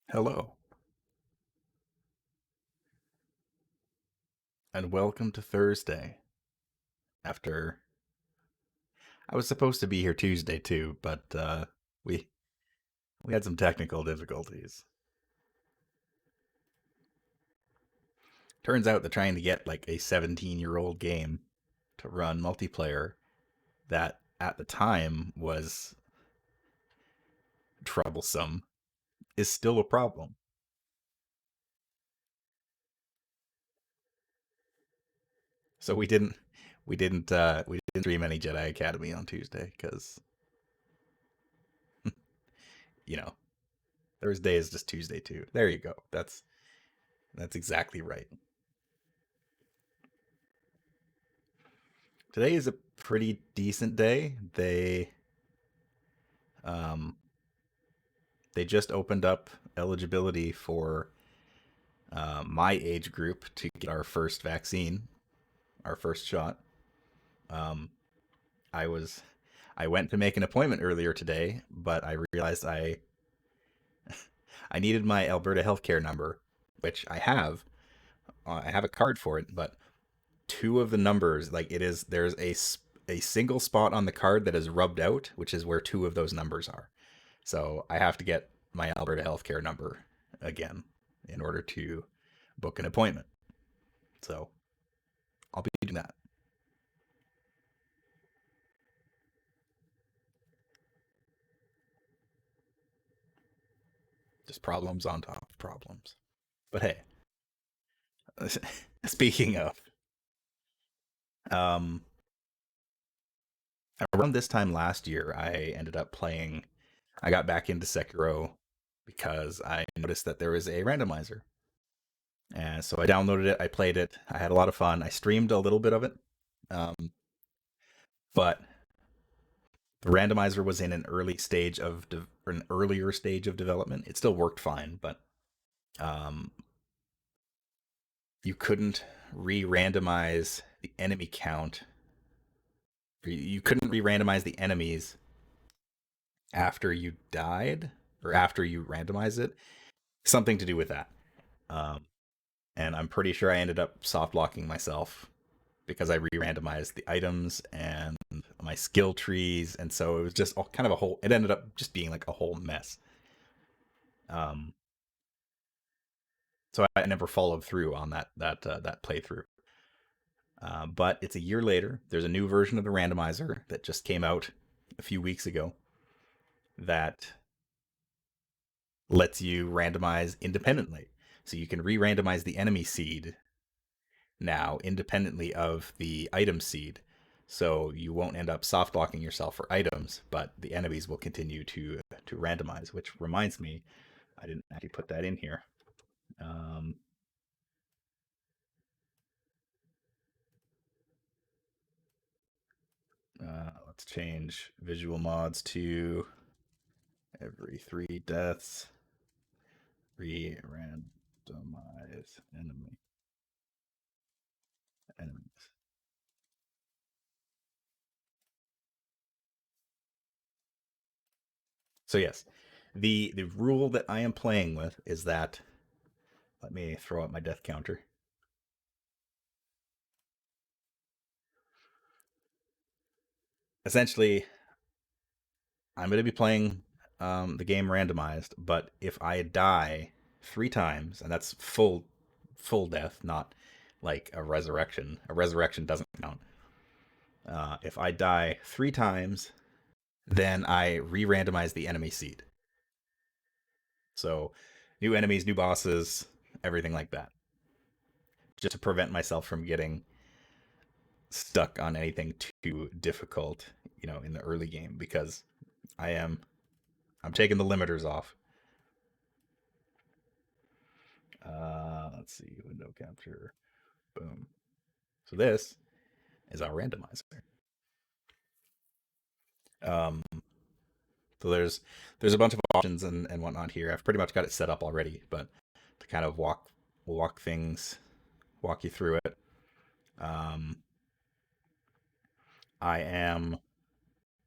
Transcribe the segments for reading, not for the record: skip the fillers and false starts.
Hello, and welcome to Thursday. After I was supposed to be here Tuesday too, but we we had some technical difficulties. Turns out that trying to get like a 17-year-old game to run multiplayer that at the time was troublesome is still a problem. So we didn't stream any Jedi Academy on Tuesday because you know Thursday is just Tuesday too. There you go. That's exactly right. Today is a pretty decent day. Um, they just opened up eligibility for my age group to get our first vaccine, our first shot. Um, I was I went to make an appointment earlier today, but I realized I needed my Alberta healthcare number, which I have. I have a card for it, but two of the numbers, like there's a single spot on the card that is rubbed out, which is where two of those numbers are. So I have to get my Alberta healthcare number again in order to book an appointment. So I'll be doing that. Just problems on top of problems. But hey, speaking of, um, around this time last year, I ended up playing. I got back into Sekiro because I noticed that there was a randomizer, and so I downloaded it. I played it. I had a lot of fun. I streamed a little bit of it, um, but the randomizer was in an earlier stage of development. It still worked fine, but um, you couldn't re-randomize the enemy count. You couldn't re-randomize the enemies after you died or after you randomize it. Something to do with that. Um, and I'm pretty sure I ended up soft locking myself because I re-randomized the items and my skill trees, and so it was just all kind of a whole. It ended up just being like a whole mess. Um, so I never followed through on that playthrough. But it's a year later. There's a new version of the randomizer that just came out a few weeks ago that lets you randomize independently. So you can re-randomize the enemy seed now independently of the item seed. So you won't end up soft locking yourself for items, but the enemies will continue to randomize. Which reminds me, I didn't actually put that in here. Um, let's change visual mods to every 3 deaths re-randomize enemies. So yes, the rule that I am playing with is that, let me throw out my death counter. Essentially, I'm going to be playing the game randomized, but if I die 3 times, and that's full death, not like a resurrection. A resurrection doesn't count. If I die 3 times, then I re-randomize the enemy seed. So new enemies, new bosses, everything like that, just to prevent myself from getting stuck on anything too difficult, in the early game because I am I'm taking the limiters off. Let's see, window capture, boom. So this is our randomizer. Um, so there's a bunch of options and whatnot here. I've pretty much got it set up already, but to kind of walk you through it. Um, I am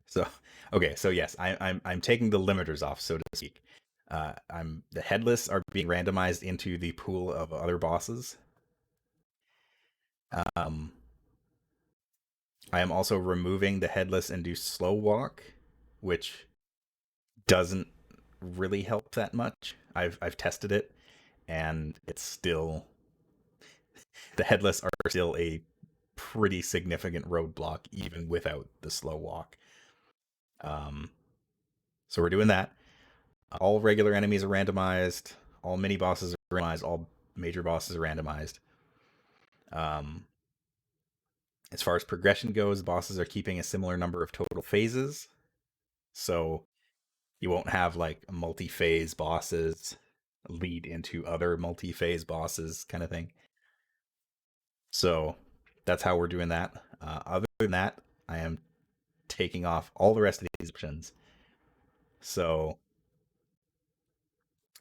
so okay. So yes, I'm taking the limiters off, so to speak. The headless are being randomized into the pool of other bosses. Um, I am also removing the headless and do slow walk, which doesn't really help that much. I've tested it, and it's still the headless are still a pretty significant roadblock even without the slow walk. Um, so we're doing that. All regular enemies are randomized. All mini bosses are randomized. All major bosses are randomized. Um, as far as progression goes, bosses are keeping a similar number of total phases. So you won't have like multi-phase bosses lead into other multi-phase bosses kind of thing. So that's how we're doing that. Other than that, I am taking off all the rest of these options. So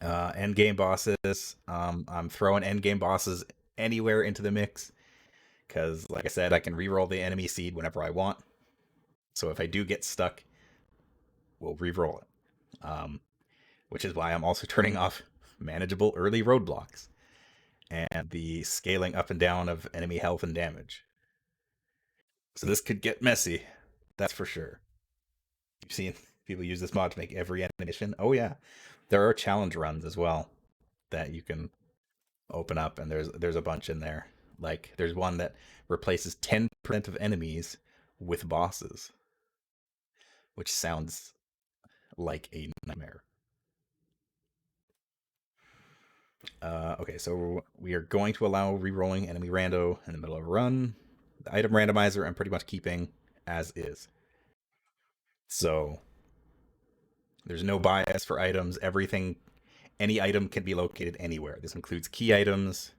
end game bosses, I'm throwing end game bosses anywhere into the mix because, like I said, I can re-roll the enemy seed whenever I want. So if I do get stuck, we'll re-roll it. Which is why I'm also turning off manageable early roadblocks and the scaling up and down of enemy health and damage. So this could get messy, that's for sure. You've seen people use this mod to make every animation. Oh yeah, there are challenge runs as well that you can open up, and there's a bunch in there. Like there's one that replaces 10% of enemies with bosses, which sounds like a nightmare. Okay, so we are going to allow re-rolling enemy rando in the middle of a run. The item randomizer I'm pretty much keeping as is. So there's no bias for items. Everything, any item can be located anywhere. This includes key items,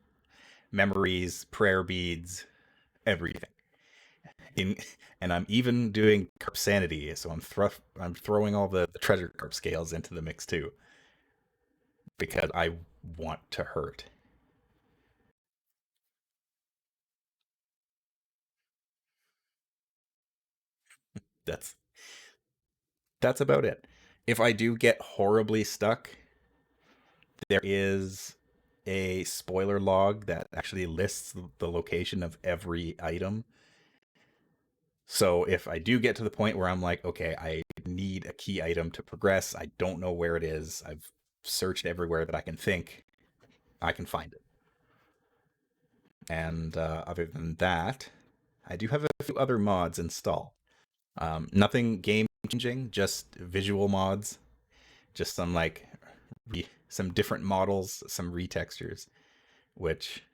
memories, prayer beads, everything. In and I'm even doing carp sanity, so I'm throwing all the treasure carp scales into the mix too because I want to hurt. That's that's about it. If I do get horribly stuck, there is a spoiler log that actually lists the location of every item. So if I do get to the point where I'm like, okay, I need a key item to progress, I don't know where it is, I've searched everywhere that I can think, I can find it. And other than that, I do have a few other mods installed. Nothing game changing, just visual mods, just some like some different models, some retextures, which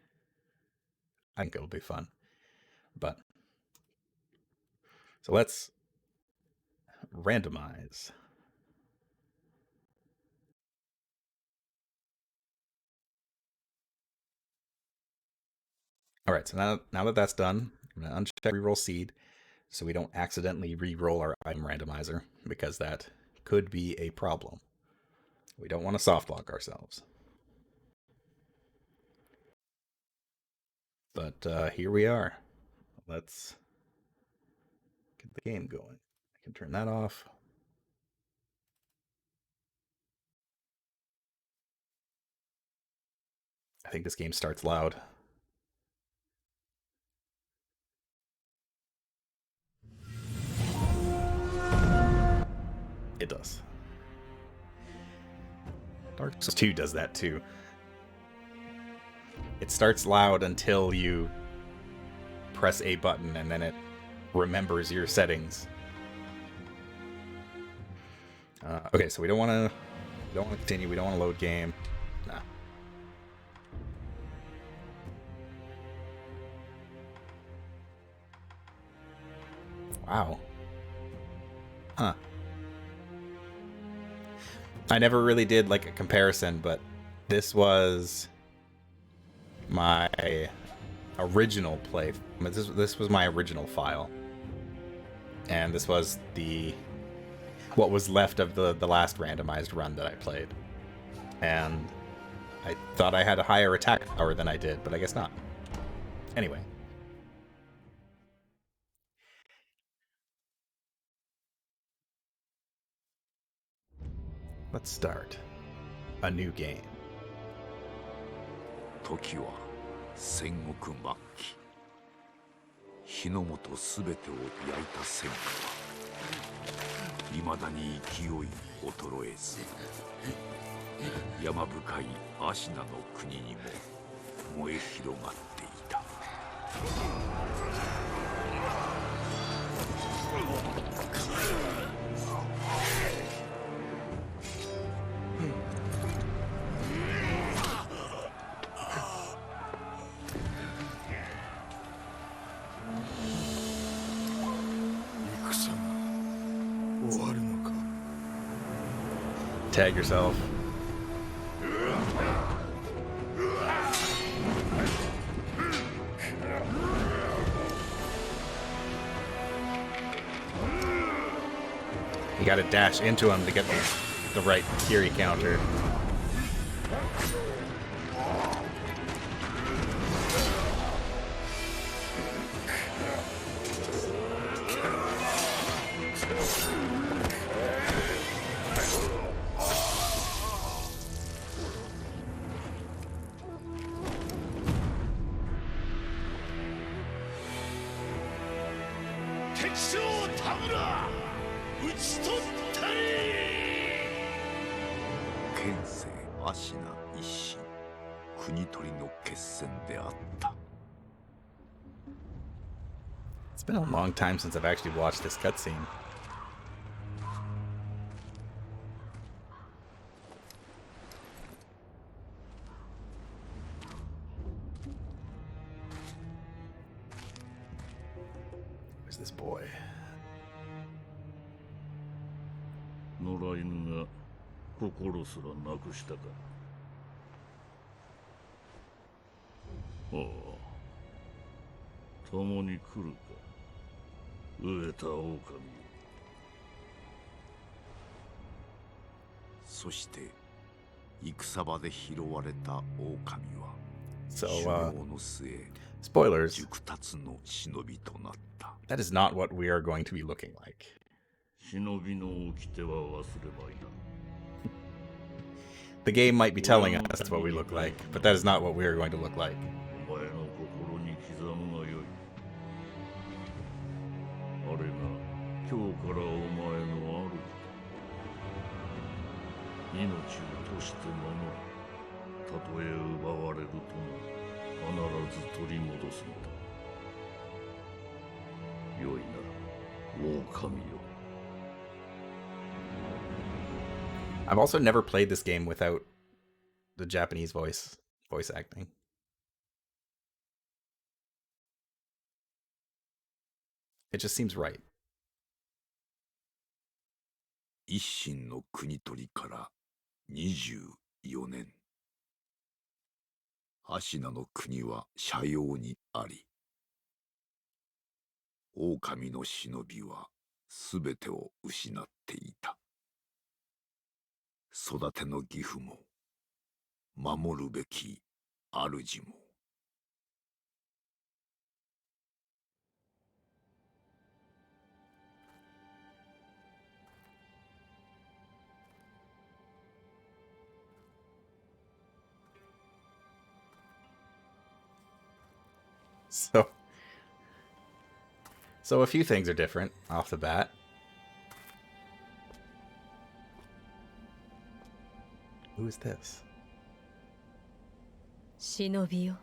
I think it'll be fun. But so let's randomize. All right, so now that that's done, I'm gonna uncheck reroll seed so we don't accidentally re-roll our item randomizer because that could be a problem. We don't want to soft lock ourselves. But here we are. Let's get the game going. I can turn that off. I think this game starts loud. It does. Dark Souls 2 does that too. It starts loud until you press a button and then it remembers your settings. Okay, so we don't want to continue. We don't want to load game. Nah. Wow. Huh. I never really did like a comparison, but this was my original play. This was my original file, and this was the what was left of the last randomized run that I played. And I thought I had a higher attack power than I did, but I guess not. Anyway. Let's start. a new game. 時は戦国末期。日の本すべてを焼いた戦火はいまだに勢い衰えず、山深いアシナの国にも燃え広がっていた。Tag yourself. You gotta dash into him to get the right Kiri counter. It's been a long time since I've actually watched this cutscene. Where's this boy? 野良犬が心すらなくしたか。ああ、共に来るか、飢えた狼よ。そして戦場で拾われた狼は、So, 修行の末、 spoilers. 熟達の忍びとなった。That is not what we are going to be looking like. 忍びの掟は忘れまいな。The game might be telling us that's what we look like, but that is not what we are going to look like. お前の心に刻むがよい。あれが今日からお前の主だ。命を賭して守る。たとえ奪われるとも必ず取り戻すのだ。よいな、狼よ。I've also never played this game without the Japanese voice acting. It just seems right. 一心の国取りから24年。アシナの国は斜陽にあり、狼の忍びはすべてを失っていた。育ての義父も、守るべき主も。So a few things are different off the bat. Who is this? 忍びよ、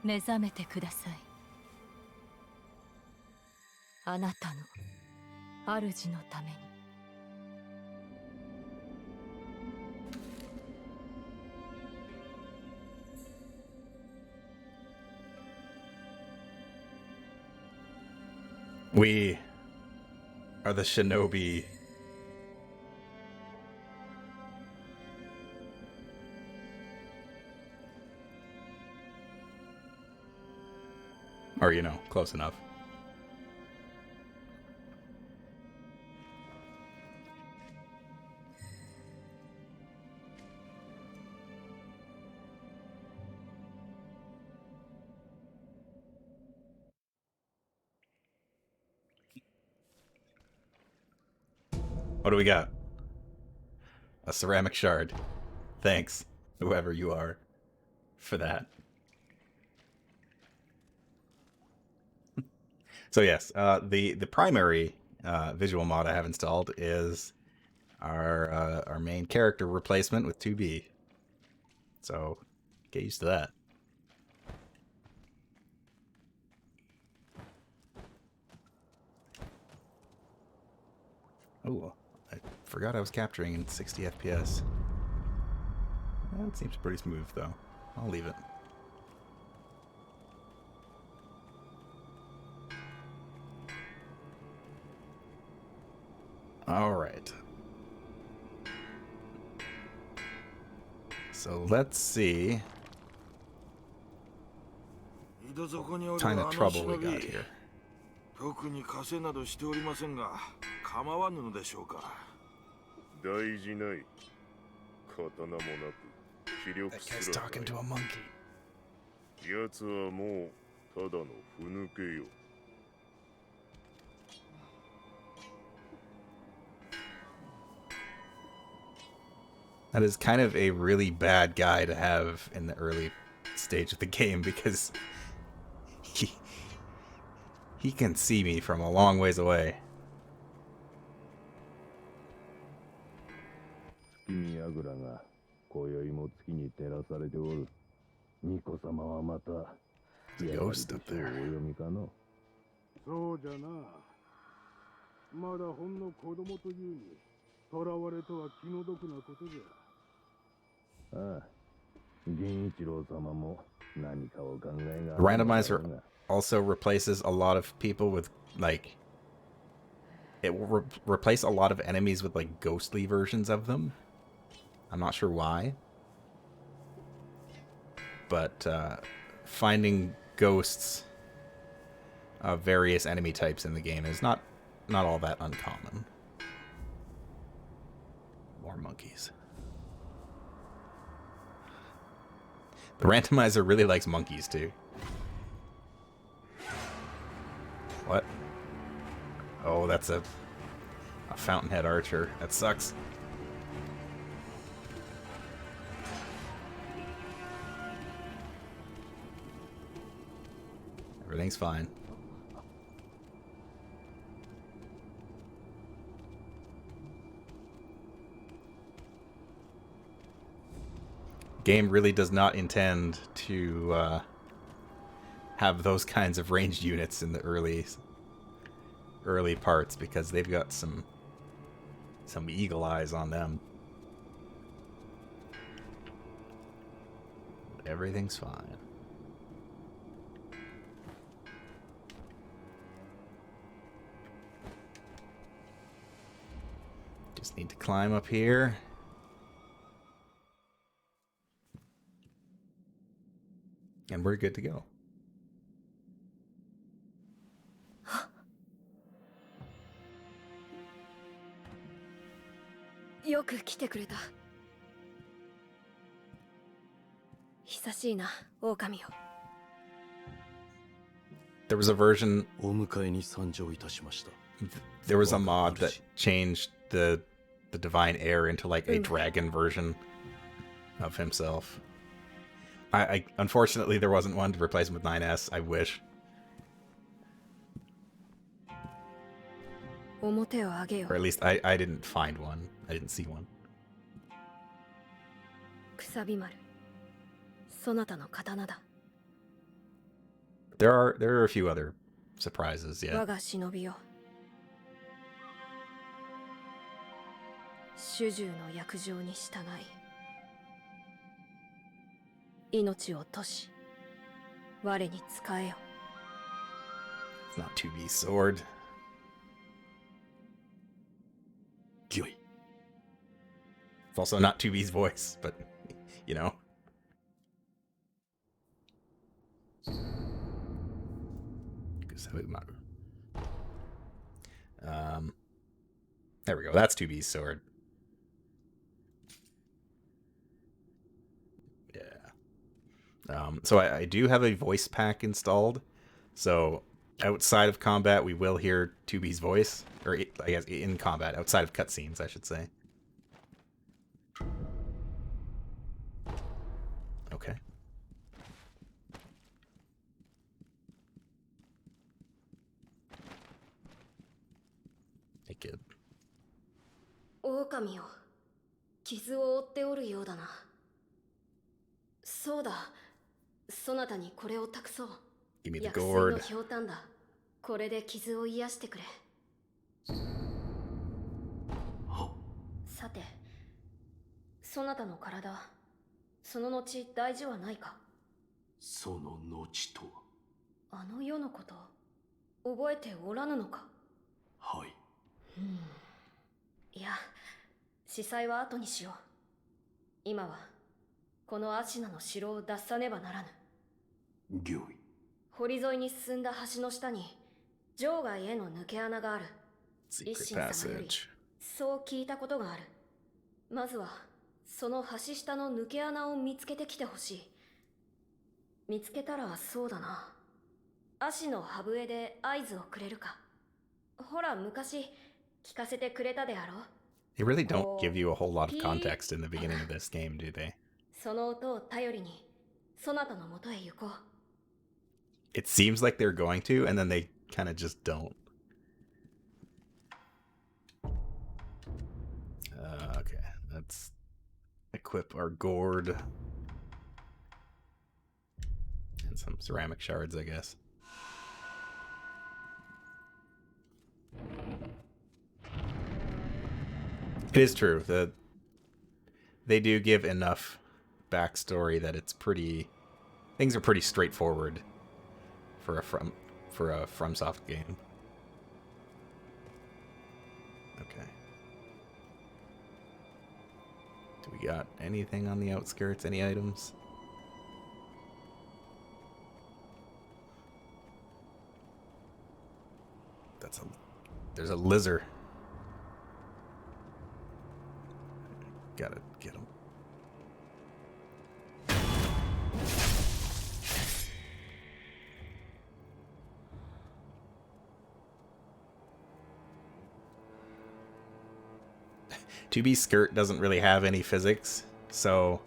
目覚めてください。あなたの主のために。We are the shinobi. Or, you know, close enough. What do we got? A ceramic shard. Thanks, whoever you are, for that. So yes, the primary visual mod I have installed is our main character replacement with 2B. So get used to that. Oh, I forgot I was capturing in 60 FPS. That seems pretty smooth though. I'll leave it. Alright. So let's see what kind of trouble we got here. 特に稼などしておりませんが、構わぬのでしょうか。大事ない。刀もなく、気力 That guy's すら talking ない to a monkey. 奴はもうただのふぬけよ。That is kind of a really bad guy to have in the early stage of the game because he can see me from a long ways away. 月見櫓が今宵も月に照らされておる。ニコ様はまた There's a ghost up お there. 読みかの。そうじゃな。まだほんの子供というに、囚われとは気の毒なことじゃ。ああ、銀一郎様も何かお考えが The randomizer also replaces a lot of people with, like, it will replace a lot of enemies with, like, ghostly versions of them. I'm not sure why. But finding ghosts of various enemy types in the game is not all that uncommon. More monkeys. The randomizer really likes monkeys too. What? Oh, that's a fountainhead archer. That sucks. Everything's fine. Game really does not intend to have those kinds of ranged units in the early parts because they've got some eagle eyes on them. But everything's fine. Just need to climb up here. And we're good to go. よく来てくれた。久しいな、狼よ。There was a version. お迎えに参上いたしました。There was a mod that changed the divine heir into like a dragon version of himself. I unfortunately there wasn't one to replace him with 9S. I wish. 表を上げよ。 Or at least I didn't find one. I didn't see one. くさび丸。そなたの刀だ。 There are a few other surprises, 我 yeah. が忍びよ。主従の約定に従い。命を賭し、我に仕えよ。 It's not 2B sword. 御意。 It's also not 2B's voice, but you know. There we go. That's 2B's sword. Yeah. So I do have a voice pack installed. So outside of combat, we will hear 2B's voice, or I guess in combat, outside of cutscenes, I should say. kid. 狼よ、傷を負っておるようだな。そうだ、そなたにこれを託そう。 Give me the 薬水 gourd. のひょうたんだ。これで傷を癒してくれ。さて、そなたの体、その後大事はないか。その後とは。あの世のこと、覚えておらぬのか。はい。いや、司祭は後にしよう。今は、このアシナの城を脱さねばならぬ。御意。堀沿いに進んだ橋の下に、場外への抜け穴がある。 Secret 一心様より passage. そう聞いたことがある。まずはその橋下の抜け穴を見つけてきてほしい。見つけたらそうだな、足の歯笛で合図をくれるか。ほら昔聞かせてくれたであろう。 They really don't give you a whole lot of context in the beginning of this game, do they? その音を頼りにそなたのもとへ行こう。 It seems like they're going to, and then they kind of just don't. Okay, let's equip our gourd. And some ceramic shards, I guess. It is true that they do give enough backstory that it's pretty... Things are pretty straightforward for a FromSoft game. Okay. Do we got anything on the outskirts? Any items? There's a lizard. Gotta get him. To be skirt doesn't really have any physics, so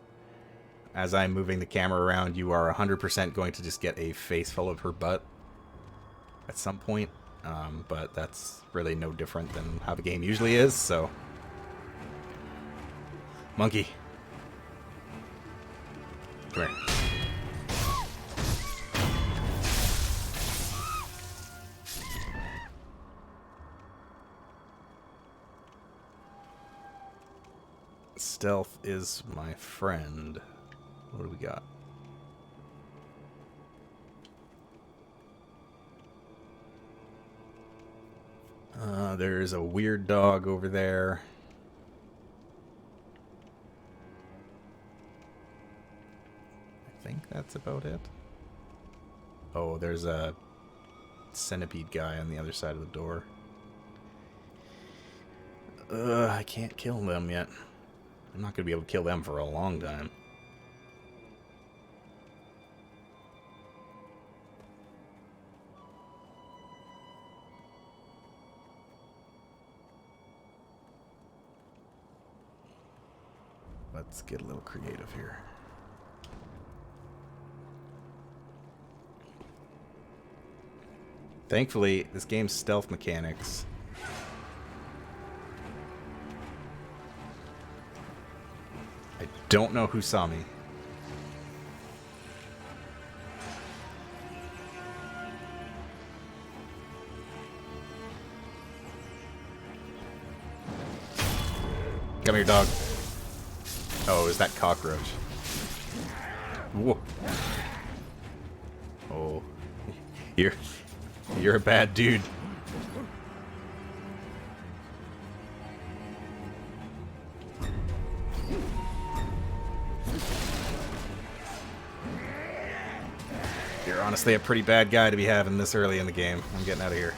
as I'm moving the camera around, you are 100% going to just get a face full of her butt at some point, but that's really no different than how the game usually is, so... Monkey. Come here. Stealth is my friend. What do we got? There's a weird dog over there. I think that's about it. Oh, there's a centipede guy on the other side of the door. I can't kill them yet. I'm not going to be able to kill them for a long time. Let's get a little creative here. Thankfully, this game's stealth mechanics I don't know who saw me. Come here, dog. Oh, is that cockroach? Whoa. Oh. You're a bad dude. You're honestly a pretty bad guy to be having this early in the game. I'm getting out of here.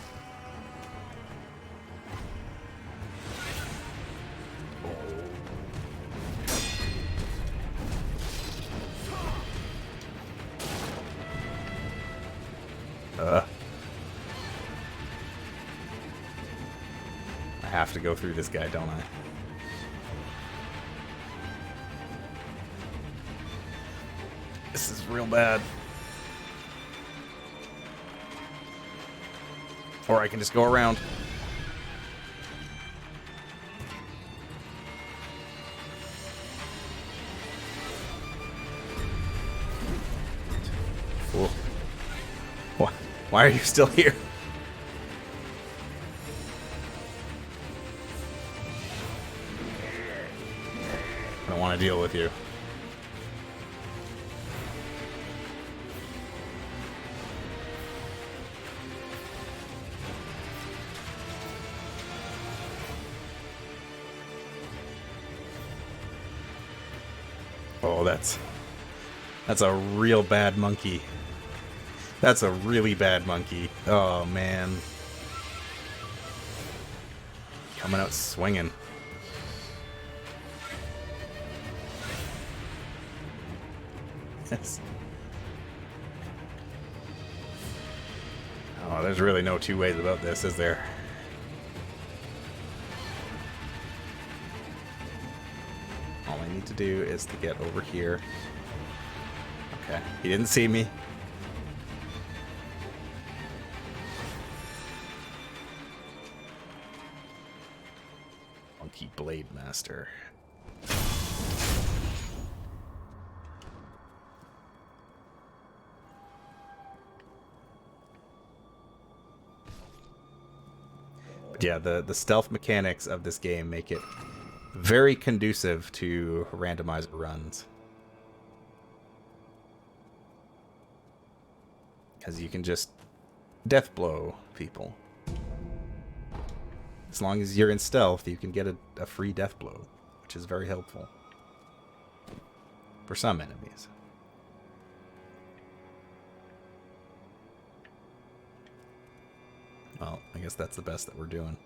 I have to go through this guy, don't I? This is real bad. Or I can just go around. Why are you still here? I don't want to deal with you. Oh, that's a real bad monkey. That's a really bad monkey. Oh, man. Coming out swinging. Yes. Oh, there's really no two ways about this, is there? All I need to do is to get over here. Okay, he didn't see me. Monkey Blade Master. But yeah, the stealth mechanics of this game make it very conducive to randomizer runs. Because you can just death blow people. As long as you're in stealth, you can get a free death blow, which is very helpful for some enemies. Well, I guess that's the best that we're doing.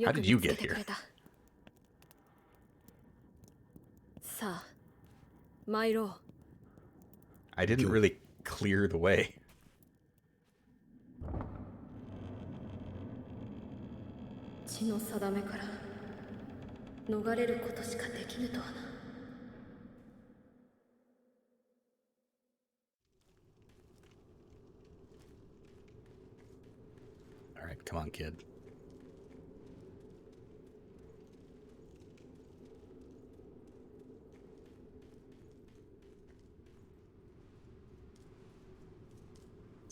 How did you get here? I didn't really clear the way. Alright, come on, kid.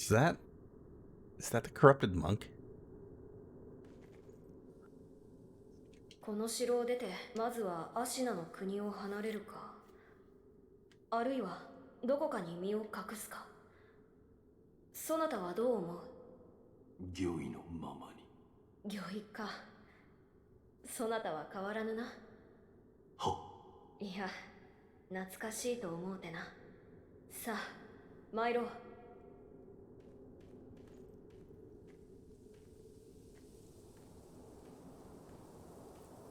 Is that the corrupted monk? この城を出てまずはアシナの国を離れるか、あるいはどこかに身を隠すか。そなたはどう思う？御意のままに。御意か。そなたは変わらぬな。は。いや、懐かしいと思うてな。さあ、参ろう。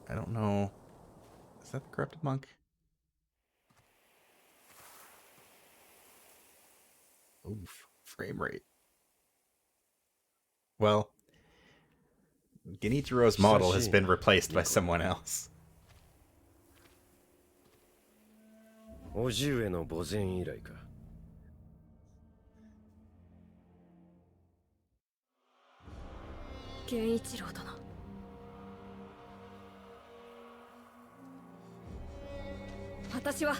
I don't know. Is that the corrupted monk? Oof, frame rate. Well, Genichiro's model has been replaced by someone else. 叔父上の墓前以来か。源一郎殿。私は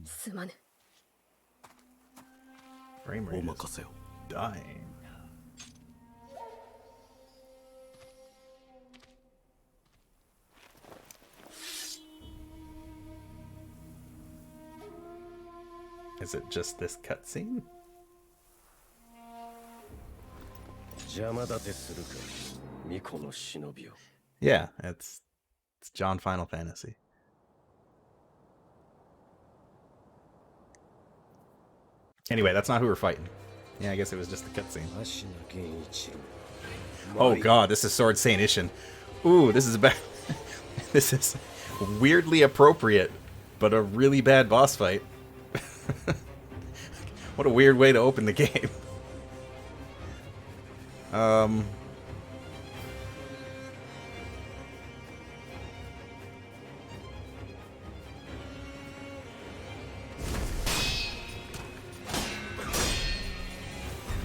すまぬ。Frame rate is dying. Is it just this cutscene? 邪魔立てするか、巫女の忍びを。Yeah, it's John Final Fantasy. Anyway, that's not who we're fighting. Yeah, I guess it was just the cutscene. Oh god, this is Sword Saint Ishin. Ooh, this is bad. This is weirdly appropriate, but a really bad boss fight. What a weird way to open the game. Um.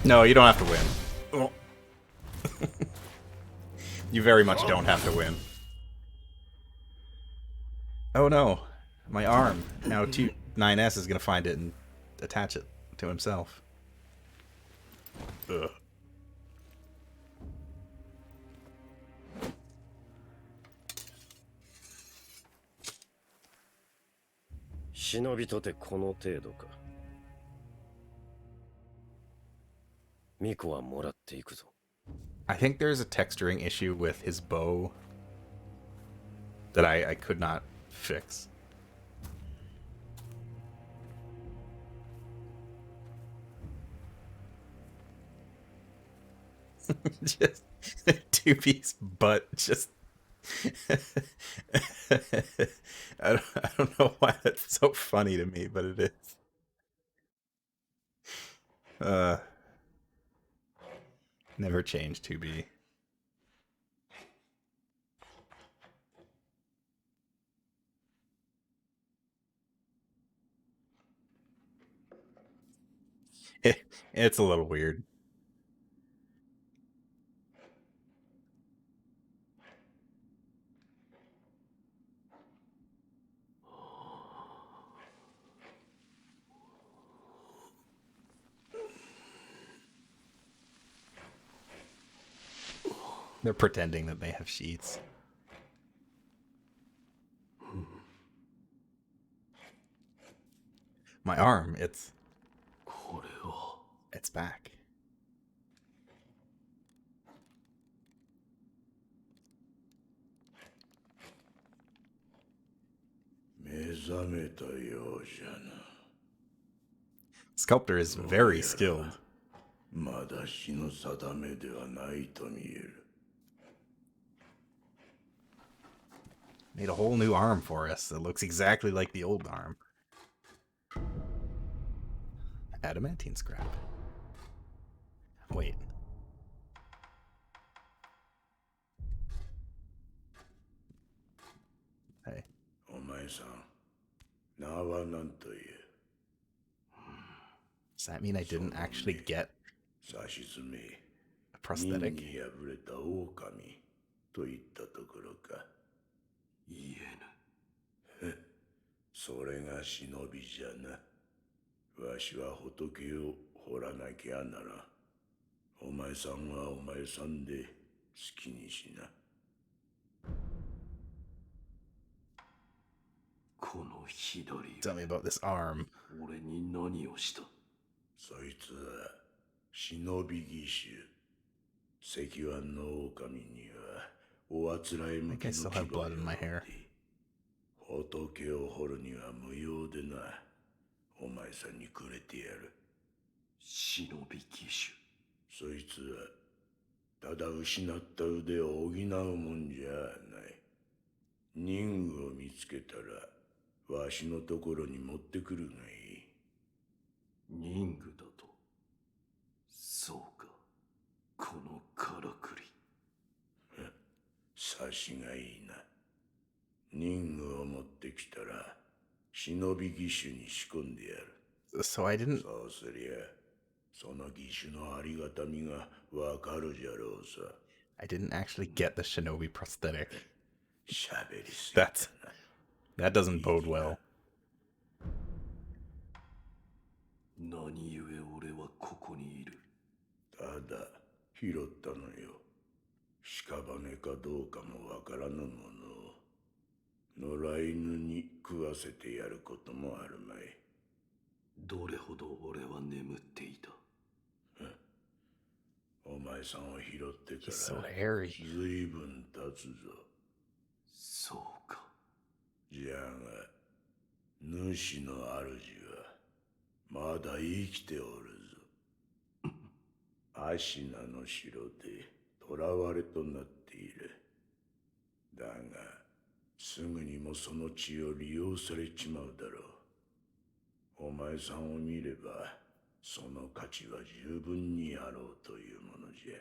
No, you don't have to win. Oh. You very much don't have to win. Oh no, my arm. Now 9S is gonna find it and attach it to himself. Ugh. Shinobiとてこの程度か。ミコはもらっていくぞ。I think there's a texturing issue with his bow that I could not fix. Just 2B's butt just I don't know why that's so funny to me, but it is. Never change 2B. It's a little weird. They're pretending that they have sheets. My arm, it's back. Sculptor is very skilled. Made a whole new arm for us that looks exactly like the old arm. Adamantine scrap. Wait. Hey. Does that mean I didn't actually get a prosthetic? それが忍びじゃな。わしは仏を掘らなきゃなら。お前さんはお前さんで好きにしな。この左。Tell me about this arm. 俺に何をした？そいつは忍び義手。石腕の狼にはおあつらえ向きの牙を持って。仏を掘るには無用でな。お前さんにくれてやる。忍び義手。そいつはただ失った腕を補うもんじゃない。任務を見つけたらわしのところに持ってくるがいい。任務だと。そうか。このからくり。察しがいいな。任務を持ってきたら忍び義手に仕込んでやる。So I didn't. そうすりゃその義手のありがたみがわかるじゃろうさ。I didn't actually get the shinobi prosthetic. 喋りすぎたな。That doesn't bode well. 何故俺はここにいる？ただ拾ったのよ。屍かどうかもわからぬものを野良犬に食わせてやることもあるまい。どれほど俺は眠っていた？お前さんを拾ってか He's so ら hairy. ずいぶん経つぞ。そうか。じゃが主の主はまだ生きておるぞ。アシナの城で囚われとなっている。だがすぐにもその血を利用されちまうだろう。お前さんを見ればその価値は十分にあろうというものじゃ。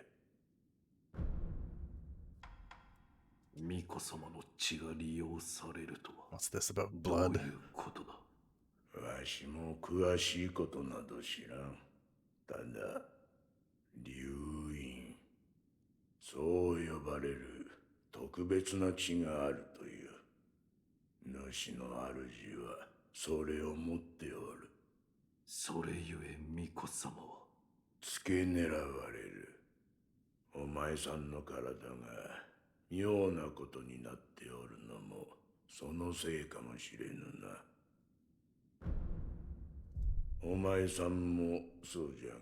巫女様の血が利用されるとは What's this about どう blood? いうことだ。わしも詳しいことなど知らん。ただ、流院、そう呼ばれる特別な血があるという。主の主はそれを持っておる。それゆえ巫女様は付け狙われる。お前さんの体が妙なことになっておるのもそのせいかもしれぬな。お前さんもそうじゃが、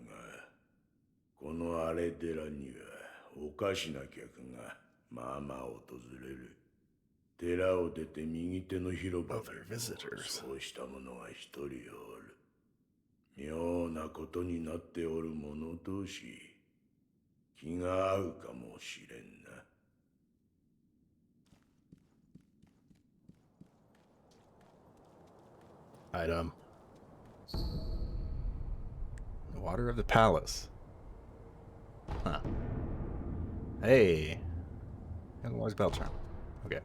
この荒れ寺にはおかしな客がまあまあ訪れる。寺を出て右手の広場でも Other visitors. そうした者が一人おる。妙なことになっておる者同士、気が合うかもしれんな。Item. The water of the palace. Huh. Hey. Otherwise bell charm. Okay.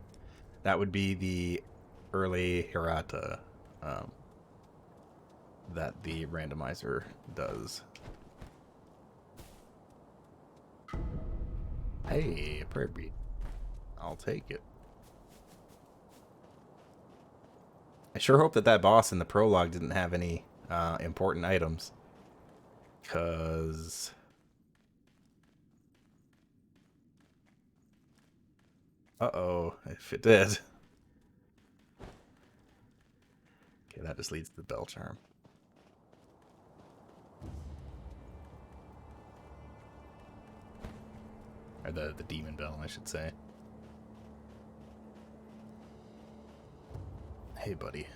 That would be the early Hirata that the randomizer does. Hey, a prayer bead. I'll take it. I sure hope that that boss in the prologue didn't have any important items. Because... Uh-oh, if it did. Okay, that just leads to the bell charm. Or the demon bell, I should say. Hey, buddy.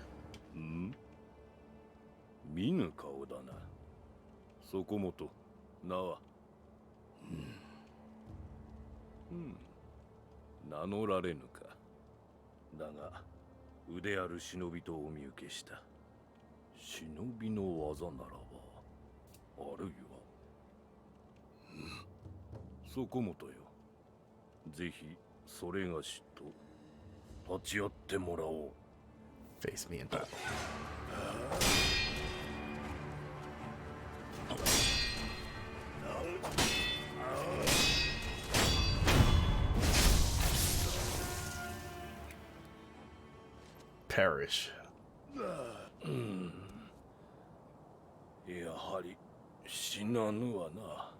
見ぬ顔だな。そこもと、名は。名乗られぬか。だが、腕ある忍びとお見受けした。忍びの技ならば、あるいは。そこもとよ。ぜひ、それがしと、立ち会ってもらおう。Face me in battle. Perish. やはり死なぬわな。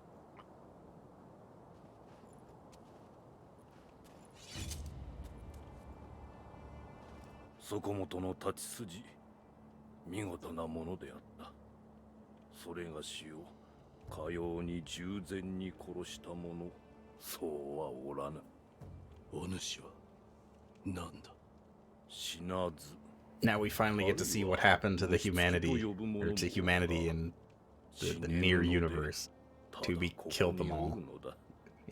そこもとの立ち筋、見事なものであった。それがしをかように従前に殺した者、そうはおらぬ。お主は何だ。死なず。Now we finally get to see what happened to the humanity, or to humanity in the near universe. To be killed them all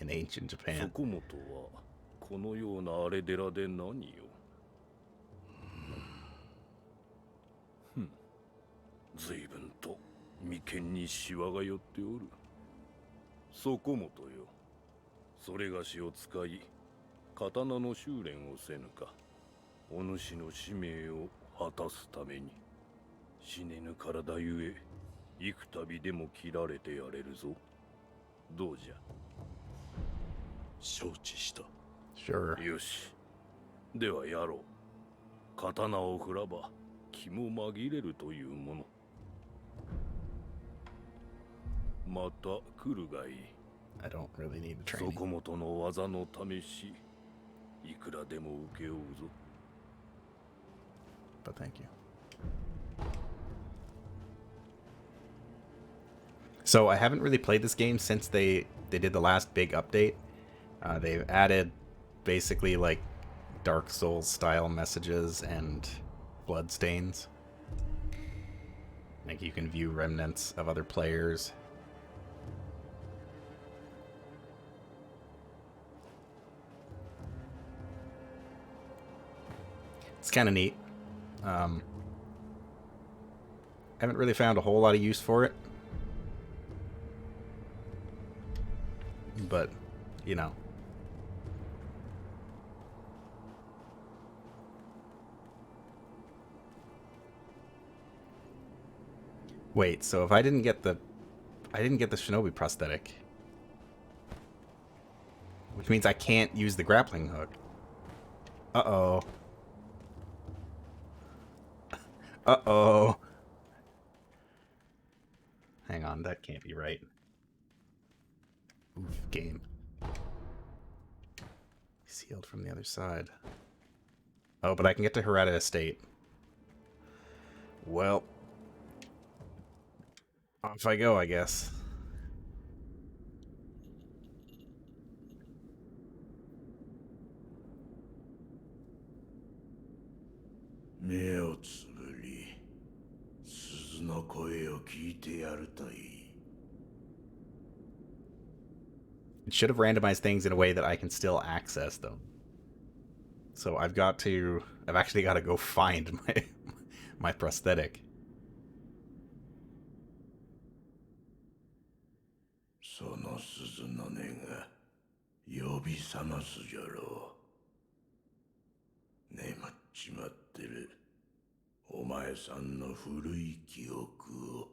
in ancient Japan. そこもとはこのような荒れ寺で何よ。随分と眉間にシワが寄っておる。そこもとよ。それがしを使い、刀の修練をせぬか。お主の使命を果たすために。死ねぬ体ゆえ、幾度でも切られてやれるぞ。どうじゃ。承知した。Sure. よし。ではやろう。刀を振らば気も紛れるというもの。また来るがいい。I don't really need the そ training. こもとの技の試し、いくらでも受け負うぞ。But thank you. So I haven't really played this game since they did the last big update. They've added basically like Dark Souls style messages and blood stains. Like you can view remnants of other players. It's kind of neat. Haven't really found a whole lot of use for it. But, you know. Wait, so if I didn't get the shinobi prosthetic, which means I can't use the grappling hook. Uh-oh. Uh-oh. Hang on, that can't be right. Oof, game. Sealed from the other side. Oh, but I can get to Hirata Estate. Well, off I go, I guess.目をつぶり、鈴の声を聞いてやるといい。 It should have randomized things in a way that I can still access them. So I've actually got to go find my prosthetic. その鈴の音が呼び覚ますじゃろう。眠っちまってるお前さんの古い記憶を。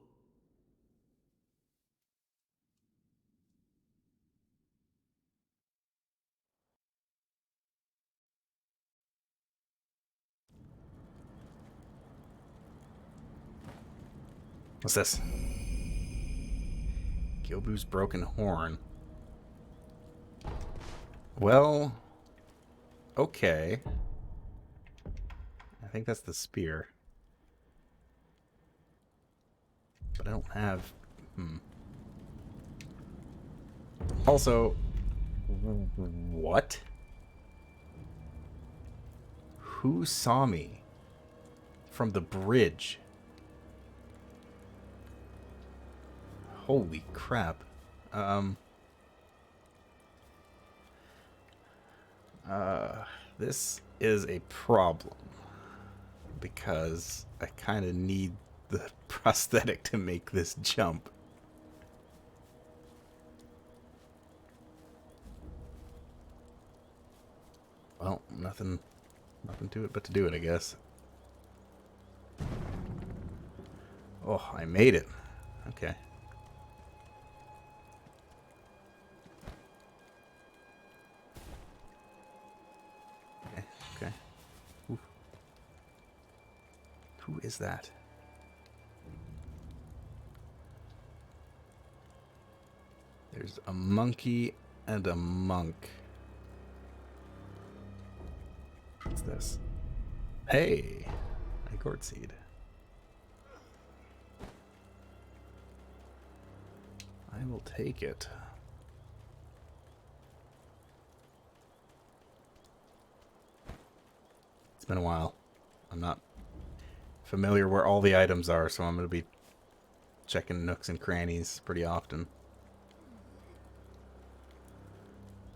What's this? Gilbu's broken horn. Well, okay. I think that's the spear. But I don't have... Also, what? Who saw me from the bridge? Holy crap. This is a problem because I kind of need the prosthetic to make this jump. Well, nothing to it but to do it, I guess. Oh, I made it. Okay. Okay. Ooh. Who is that? There's a monkey and a monk. What's this? Hey! A gourd seed. I will take it. It's been a while. I'm not familiar where all the items are, so I'm going to be checking nooks and crannies pretty often.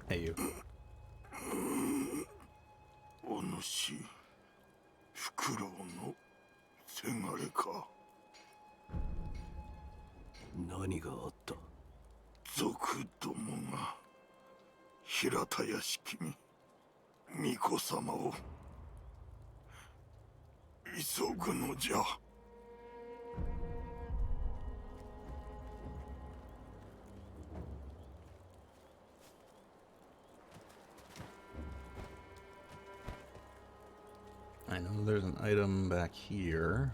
Hey, you. お主、フクロウのせがれか。何があった？族どもが平田屋敷に巫女様を急ぐのじゃ。I know there's an item back here.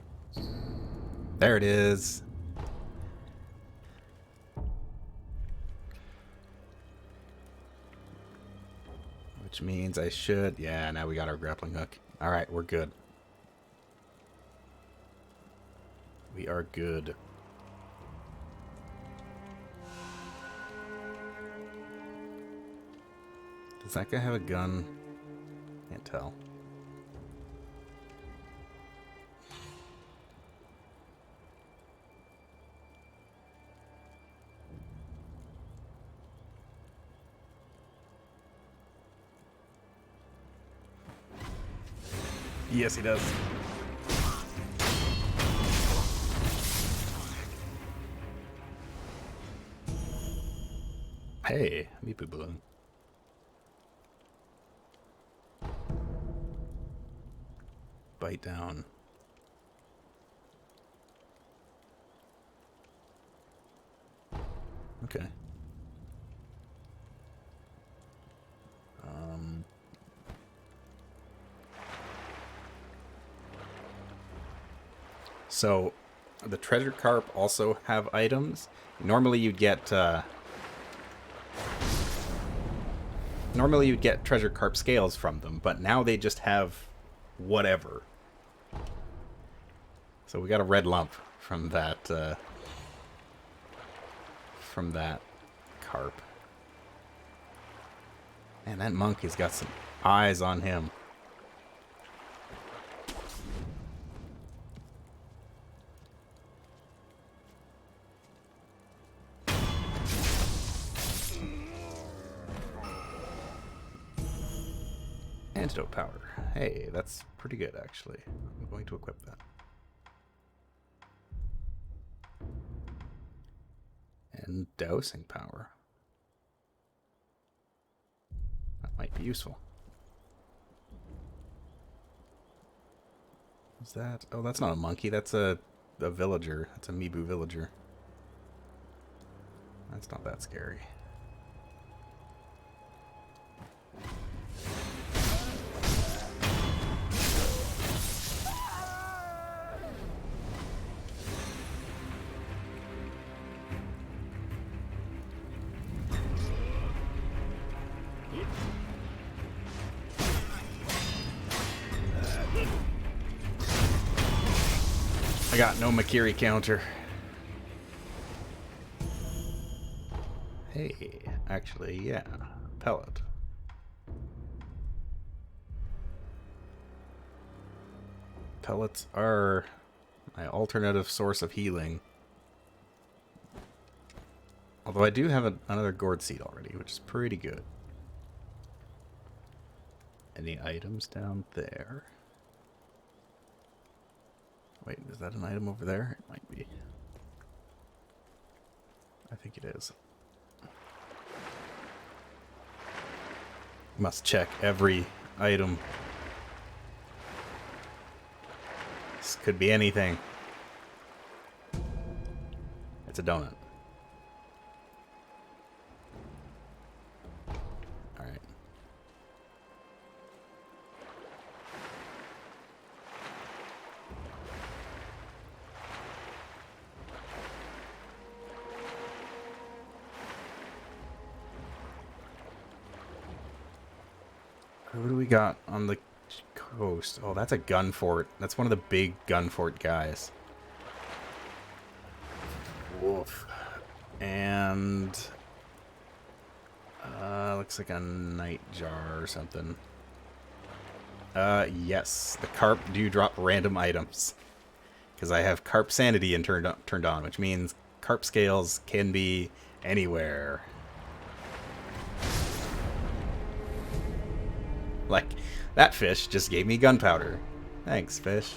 There it is. Which means I should... Yeah, now we got our grappling hook. Alright, we're good. We are good. Does that guy have a gun? Can't tell. Yes, he does. Hey, Meepoo Balloon. Bite down. Okay. So, the treasure carp also have items. Normally you'd get treasure carp scales from them, but now they just have whatever. So we got a red lump from that carp. Man, that monk has got some eyes on him. Antidote powder. Hey, that's pretty good, actually. I'm going to equip that. And dosing power. That might be useful. What's that? Oh, that's not a monkey. That's a villager. That's a Mibu villager. That's not that scary. I got no Makiri counter. Hey, actually, yeah. Pellet. Pellets are my alternative source of healing. Although I do have another gourd seed already, which is pretty good. Any items down there? Wait, is that an item over there? It might be. I think it is. Must check every item. This could be anything. It's a donut. Alright. Who do we got on the coast? Oh, that's a gun fort. That's one of the big gun fort guys. Wolf. And looks like a night jar or something. Yes, the carp do drop random items because I have carp sanity and turned on, which means carp scales can be anywhere. Like, that fish just gave me gunpowder. Thanks, fish.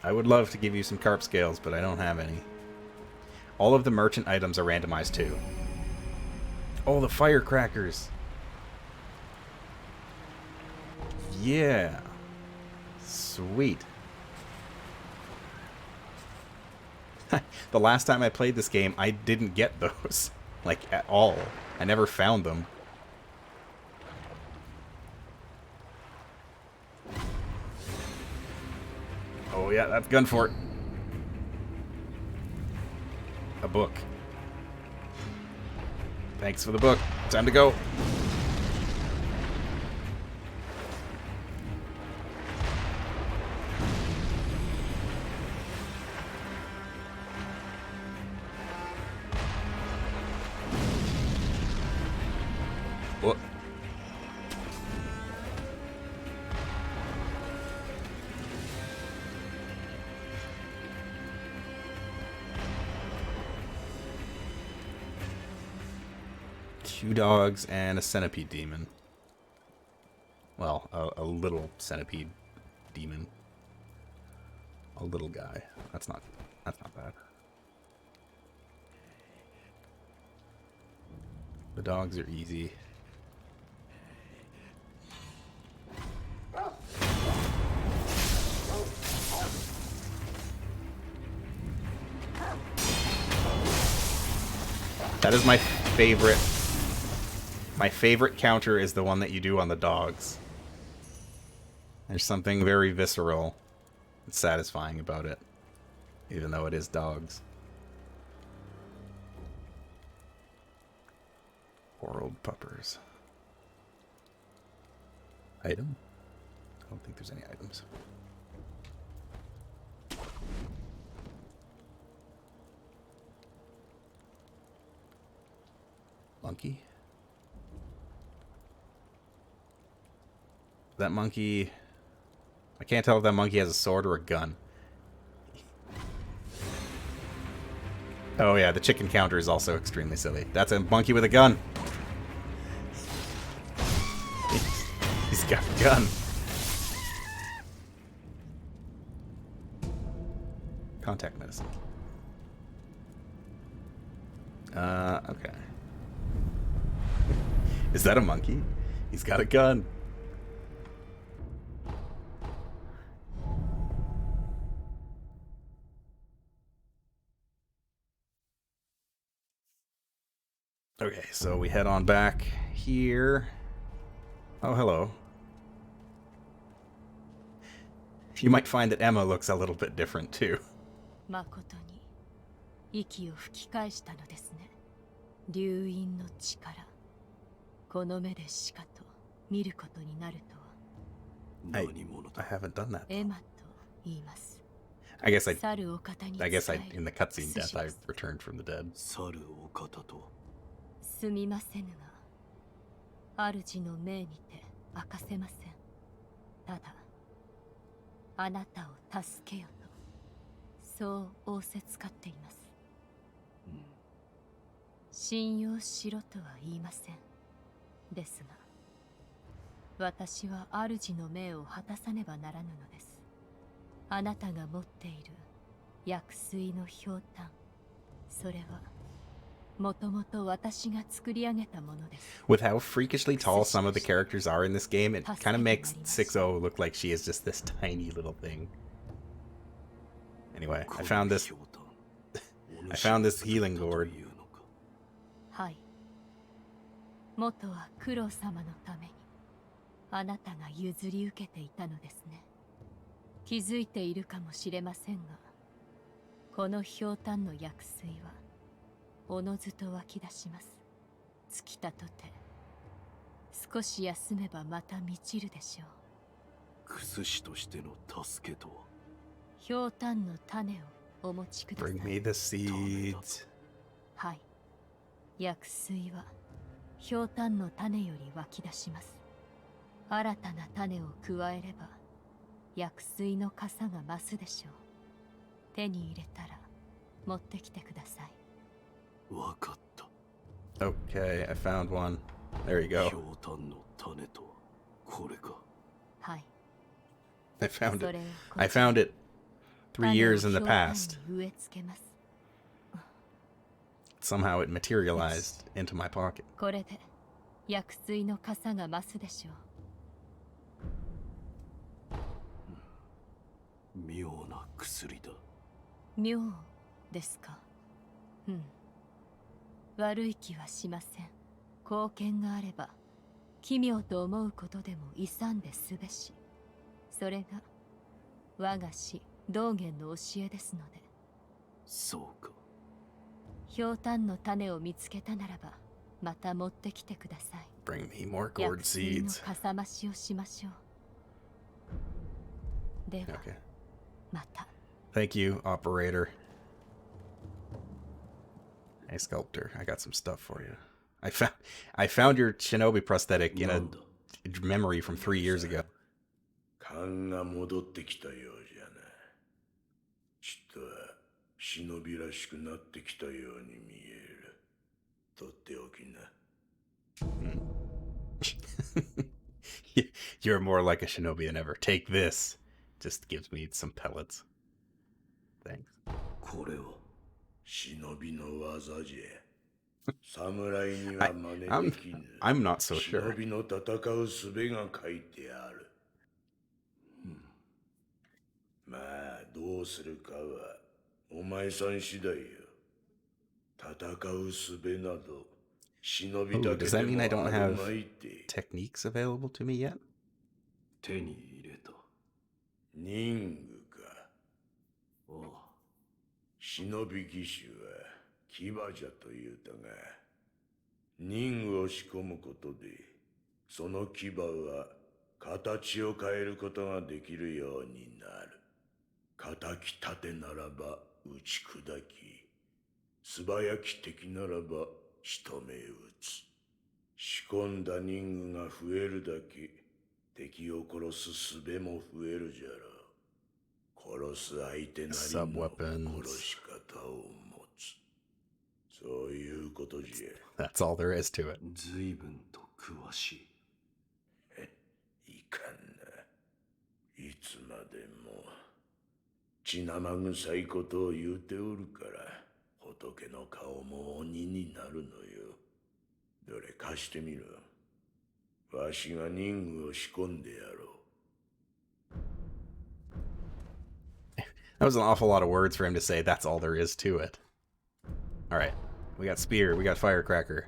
I would love to give you some carp scales, but I don't have any. All of the merchant items are randomized too. Oh, the firecrackers. Yeah. Sweet. The last time I played this game, I didn't get those. Like, at all. I never found them. Oh yeah, that's gun fort. A book. Thanks for the book. Time to go. What? Two dogs and a centipede demon. Well, a little centipede demon. A little guy. That's not bad. The dogs are easy. That is my favorite. My favorite counter is the one that you do on the dogs. There's something very visceral and satisfying about it, even though it is dogs. Poor old puppers. Item? I don't think there's any items. Monkey? That monkey... I can't tell if that monkey has a sword or a gun. Oh yeah, the chicken counter is also extremely silly. That's a monkey with a gun. He's got a gun. Contact medicine. Okay. Is that a monkey? He's got a gun. Okay, so we head on back here. Oh, hello. You might find that Emma looks a little bit different too. 誠に息を吹き返したのですね。流因の力。この目でしかと見ることになるとは。I haven't done that. エマと言います。I guess in the cutscene death I returned from the dead. 猿お方とすみませぬが、主の命にて明かせません。ただ、あなたを助けよと、そう仰せつかっています。信用しろとは言いません。ですが、私は主の命を果たさねばならぬのです。あなたが持っている薬水のひょうたん、それは、With how freakishly tall some of the characters are in this game, it kind of makes 6-0 look like she is just this tiny little thing. Anyway, I found this healing gourd. はい。元はクロ様のためにあなたが譲り受けていたのですね。気づいているかもしれませんが、このひょうたんの薬水はおのずと湧き出します。尽きたとて少し休めばまた満ちるでしょう。クス師としての助けとは。ひょうたんの種をお持ちください。 Bring me the seeds. はい。薬水はひょうたんの種より湧き出します。新たな種を加えれば薬水の傘が増すでしょう。手に入れたら持ってきてください。わかった。 Okay, I found one. There you go. ひょうたんの種とはこれか。はい。I found it 3 years in the past. 植え付けます。Somehow it materialized into my pocket. これで薬水の傘が増すでしょう。妙な薬だ。妙ですか。うん。悪い気はしません。貢献があれば奇妙と思うことでも勇んですべし。それが我が師道元の教えですので。そうか。ひょうたんの種を見つけたならばまた持ってきてください。 Bring me more gourd seeds. 薬水のかさ増しをしましょう。では、Okay. また。 Thank you, operator. Hey, sculptor, I got some stuff for you. I found your shinobi prosthetic in a memory from 3 years ago. 勘が戻ってきたようじゃな。ちっとは忍びらしくなってきたように見える。とっておきな。You're more like a shinobi than ever. Take this. Just gives me some pellets. Thanks. これは忍びの技じゃ。侍には真似できぬ。I'm not so sure. 忍びの戦う術が書いてある。まあどうするかはお前さん次第よ。戦う術など忍び Ooh, だ does け that で mean I も don't ある have まいて。 techniques available to me yet? 手に入れた。忍具か。ああ、忍び義手は牙じゃと言うたが、忍具を仕込むことで、その牙は形を変えることができるようになる。敵立てならば打ち砕き、素早き敵ならば仕留め撃つ。仕込んだ忍具が増えるだけ、敵を殺す術も増えるじゃろう。殺す相手なりの Sub-weapons. 殺し方を持つ。そういうことじゃ。 That's all there is to it. 随分と詳しい。いかんな。いつまでも血生臭いことを言うておるから、仏の顔も鬼になるのよ。どれ貸してみろ。わしが忍具を仕込んでやろう。 That was an awful lot of words for him to say. That's all there is to it. All right, we got spear, we got firecracker.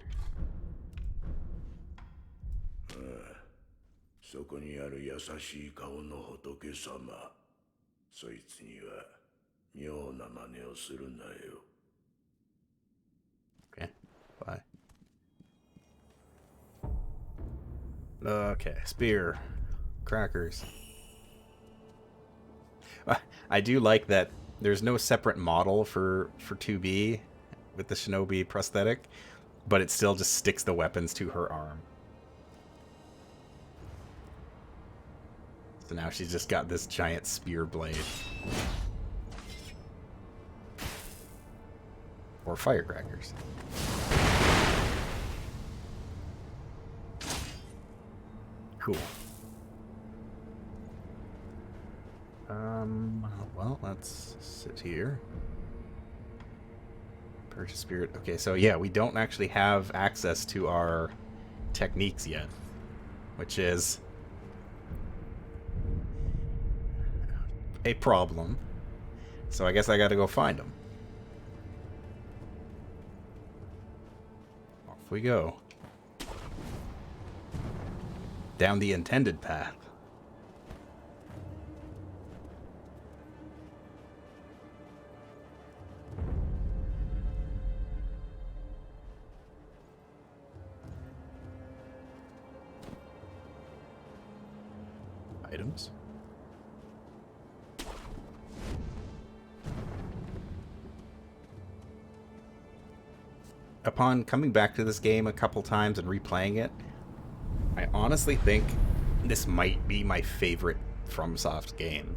そこにある優しい顔の仏様。そいつには妙な真似をするなよ。 Okay, bye. Okay, spear, crackers. I do like that there's no separate model for 2B with the shinobi prosthetic, but it still just sticks the weapons to her arm. So now she's just got this giant spear blade. Or firecrackers. Cool. Well, let's sit here. Purchase spirit. Okay, so yeah, we don't actually have access to our techniques yet, which is a problem. So I guess I gotta go find them. Off we go. Down the intended path. Items. Upon coming back to this game a couple times and replaying it, I honestly think this might be my favorite FromSoft game.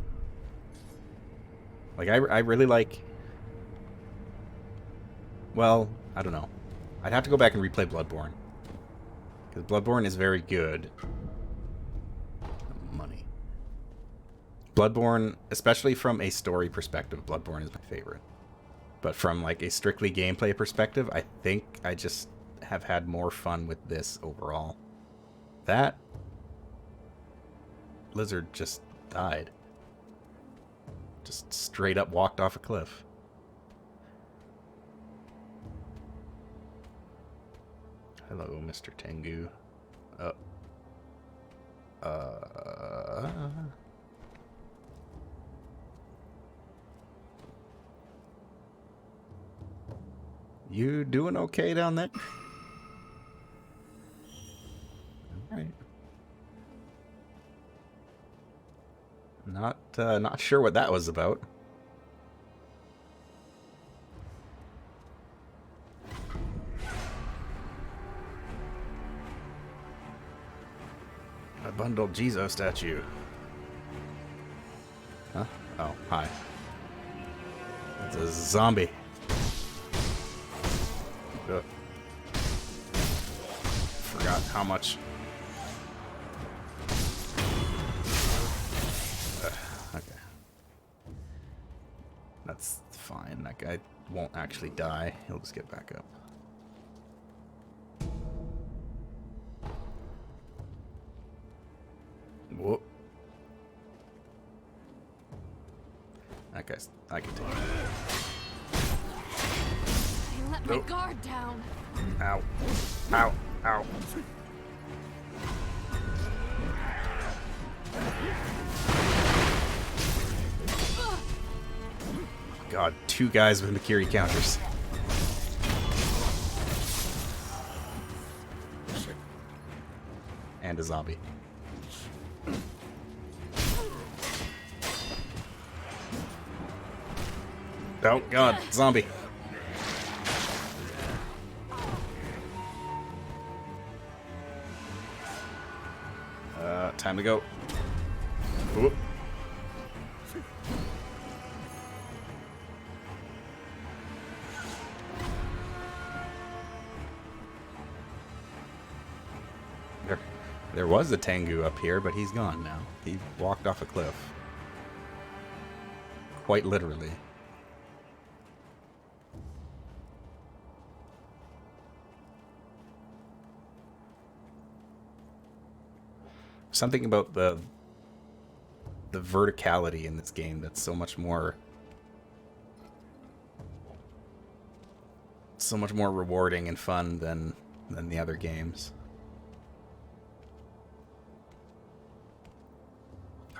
Like, I really like... Well, I don't know. I'd have to go back and replay Bloodborne. Because Bloodborne is very good. Money. Bloodborne, especially from a story perspective, Bloodborne is my favorite. But from, like, a strictly gameplay perspective, I think I just have had more fun with this overall. That lizard just died. Just straight up walked off a cliff. Hello, Mr. Tengu. You doing okay down there? Alright. Not sure what that was about. A bundled Jizo statue. Huh? Oh, hi. That's a zombie. Ugh. Forgot how much. Okay. That's fine. That guy won't actually die. He'll just get back up. Whoop. That guy's... I can take it. Let let my guard down. Ow. Ow. Ow. God, 2 guys with Makiri counters. And a zombie. Oh God, zombie. Time to go. Whoop. There was a Tengu up here, but he's gone now. He walked off a cliff. Quite literally. Something about the verticality in this game that's so much more rewarding and fun than the other games.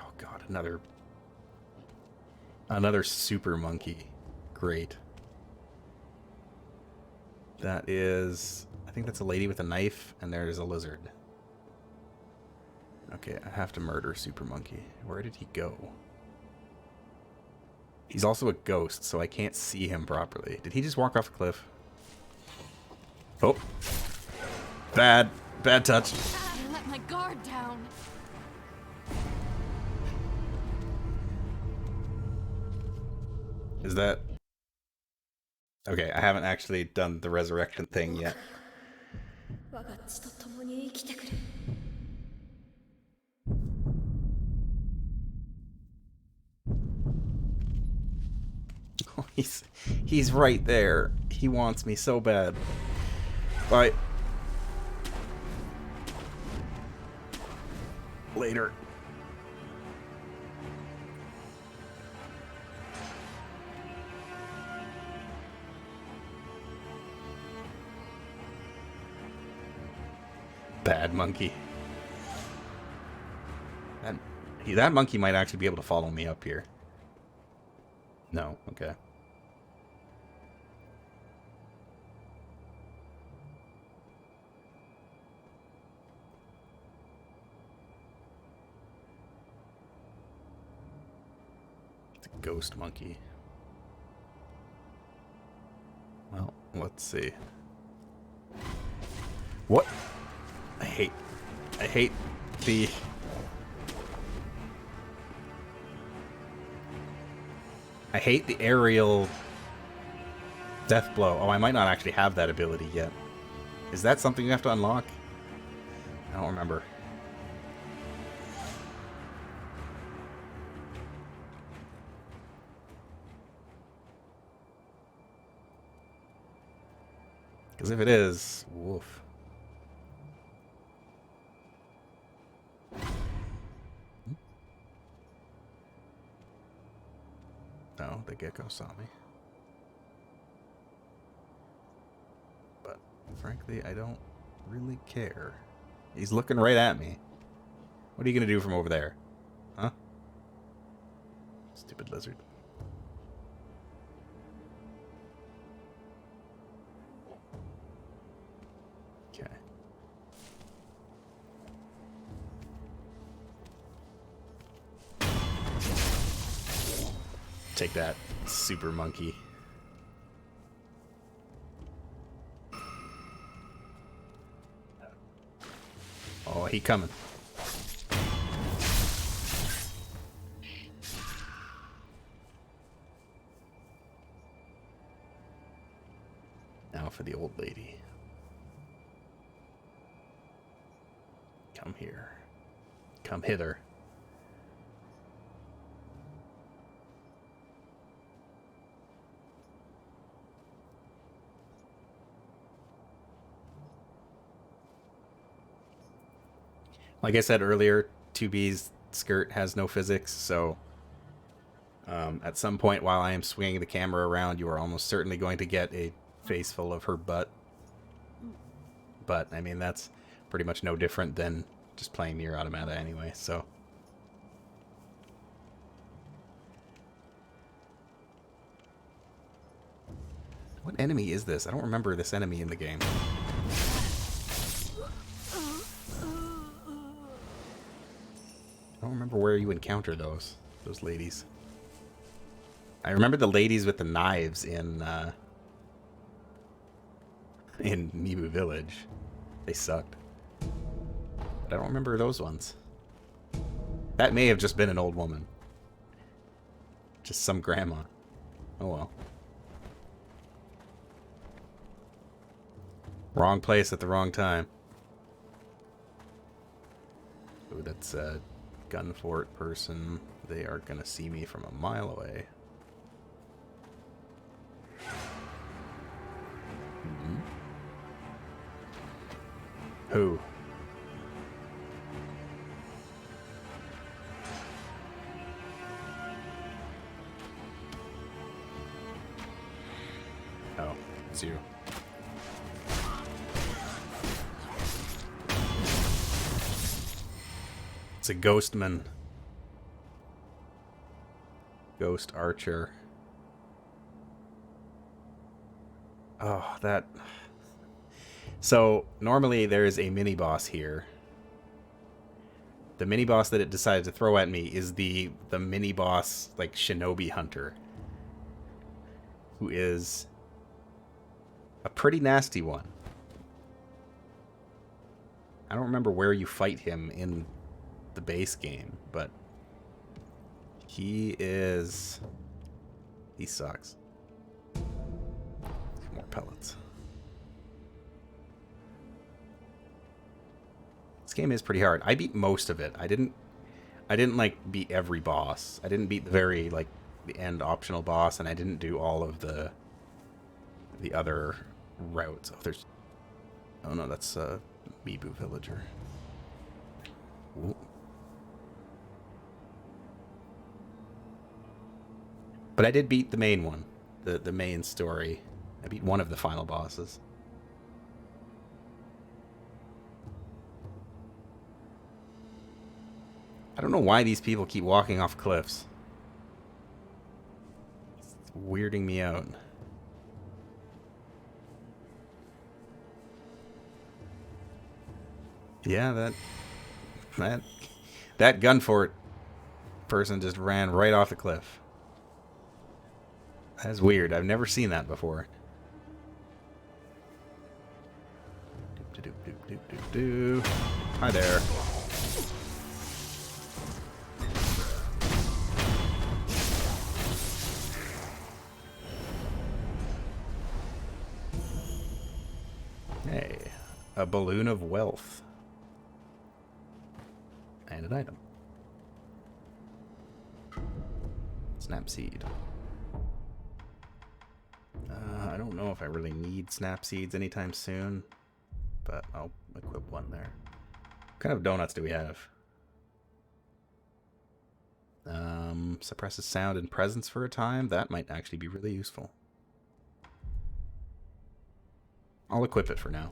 Oh God, another super monkey. Great. That is, I think that's a lady with a knife, and there's a lizard. Okay, I have to murder Super Monkey. Where did he go? He's also a ghost, so I can't see him properly. Did he just walk off a cliff? Oh. Bad touch. I let my guard down. Is that... Okay, I haven't actually done the resurrection thing yet. Oh, he's right there. He wants me so bad. Bye. Later. Bad monkey. That monkey might actually be able to follow me up here. No, okay. It's a ghost monkey. Well, let's see. What? I hate the... I hate the aerial death blow. Oh, I might not actually have that ability yet. Is that something you have to unlock? I don't remember. Because if it is, woof. No, the gecko saw me. But frankly, I don't really care. He's looking right at me. What are you gonna do from over there? Huh? Stupid lizard. Okay. Take that, super monkey. Oh, he coming. Now for the old lady. Come here. Come hither. Like I said earlier, 2B's skirt has no physics, so at some point while I am swinging the camera around, you are almost certainly going to get a face full of her butt. But, I mean, that's pretty much no different than just playing Nier Automata anyway, so... What enemy is this? I don't remember this enemy in the game. I don't remember where you encounter those ladies. I remember the ladies with the knives in Nibu Village. They sucked. But I don't remember those ones. That may have just been an old woman. Just some grandma. Oh well. Wrong place at the wrong time. Oh, that's a gun fort person. They are gonna see me from a mile away. Who? Oh, it's you. It's a ghostman. Ghost archer. Oh, that... So, normally there is a mini-boss here. The mini-boss that it decided to throw at me is the mini-boss, like, shinobi hunter. Who is a pretty nasty one. I don't remember where you fight him in the base game, but he sucks. More pellets. This game is pretty hard. I beat most of it. I didn't like beat every boss. I didn't beat the end optional boss, and I didn't do all of the other routes. Oh no, that's Mibu Villager. Ooh. But I did beat the main one, the main story. I beat one of the final bosses. I don't know why these people keep walking off cliffs. It's weirding me out. Yeah, that gun fort person just ran right off the cliff. That's weird. I've never seen that before. Hi there. Hey, a balloon of wealth. And an item. Snap seed. I don't know if I really need snap seeds anytime soon, but I'll equip one there. What kind of donuts do we have? Suppresses sound and presence for a time. That might actually be really useful. I'll equip it for now.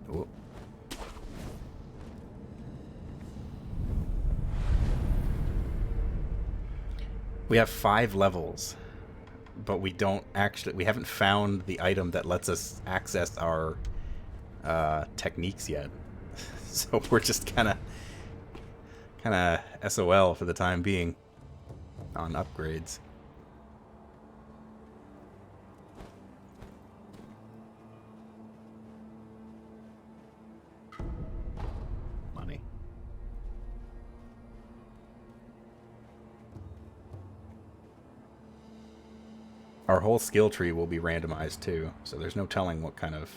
Whoa. We have 5 levels, but we haven't found the item that lets us access our techniques yet. So we're just kind of SOL for the time being on upgrades. Money. Our whole skill tree will be randomized too, so there's no telling what kind of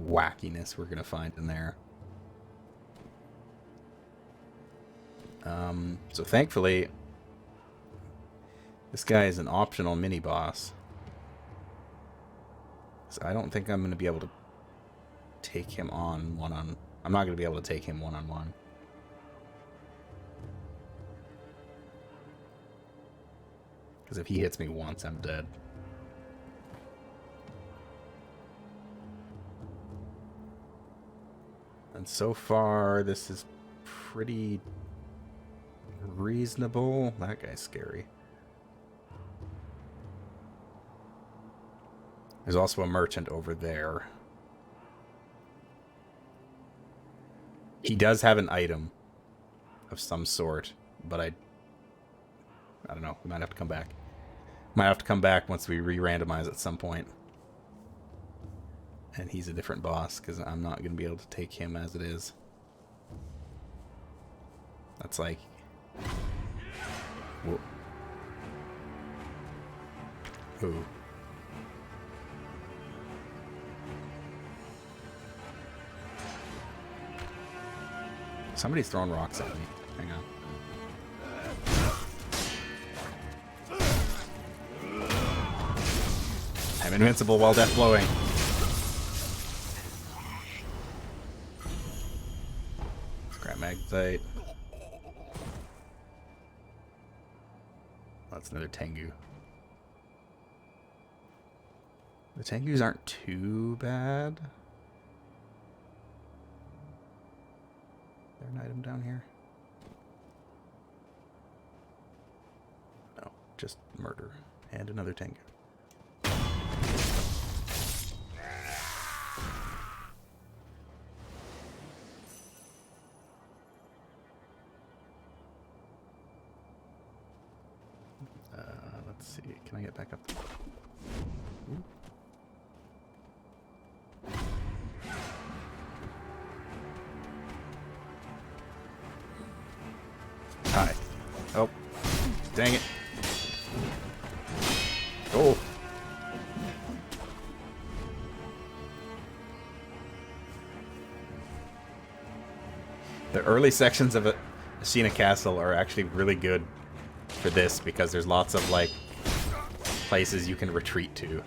wackiness we're going to find in there. So thankfully, this guy is an optional mini-boss. So I don't think I'm going to be able to take him on one-on... I'm not going to be able to take him one-on-one. Because if he hits me once, I'm dead. And so far, this is pretty reasonable. That guy's scary. There's also a merchant over there. He does have an item of some sort, but I don't know. We might have to come back. Might have to come back once we re-randomize at some point. And he's a different boss, because I'm not going to be able to take him as it is. That's like... Whoa. Ooh. Somebody's throwing rocks at me. Hang on. I'm invincible while death blowing. Scrap magnetite. That's another Tengu. The Tengus aren't too bad. Is there an item down here? No, just murder. And another Tengu. Let's see. Can I get back up? Ooh. Hi. Oh. Dang it. Oh. The early sections of Ashina Castle are actually really good for this because there's lots of like places you can retreat to.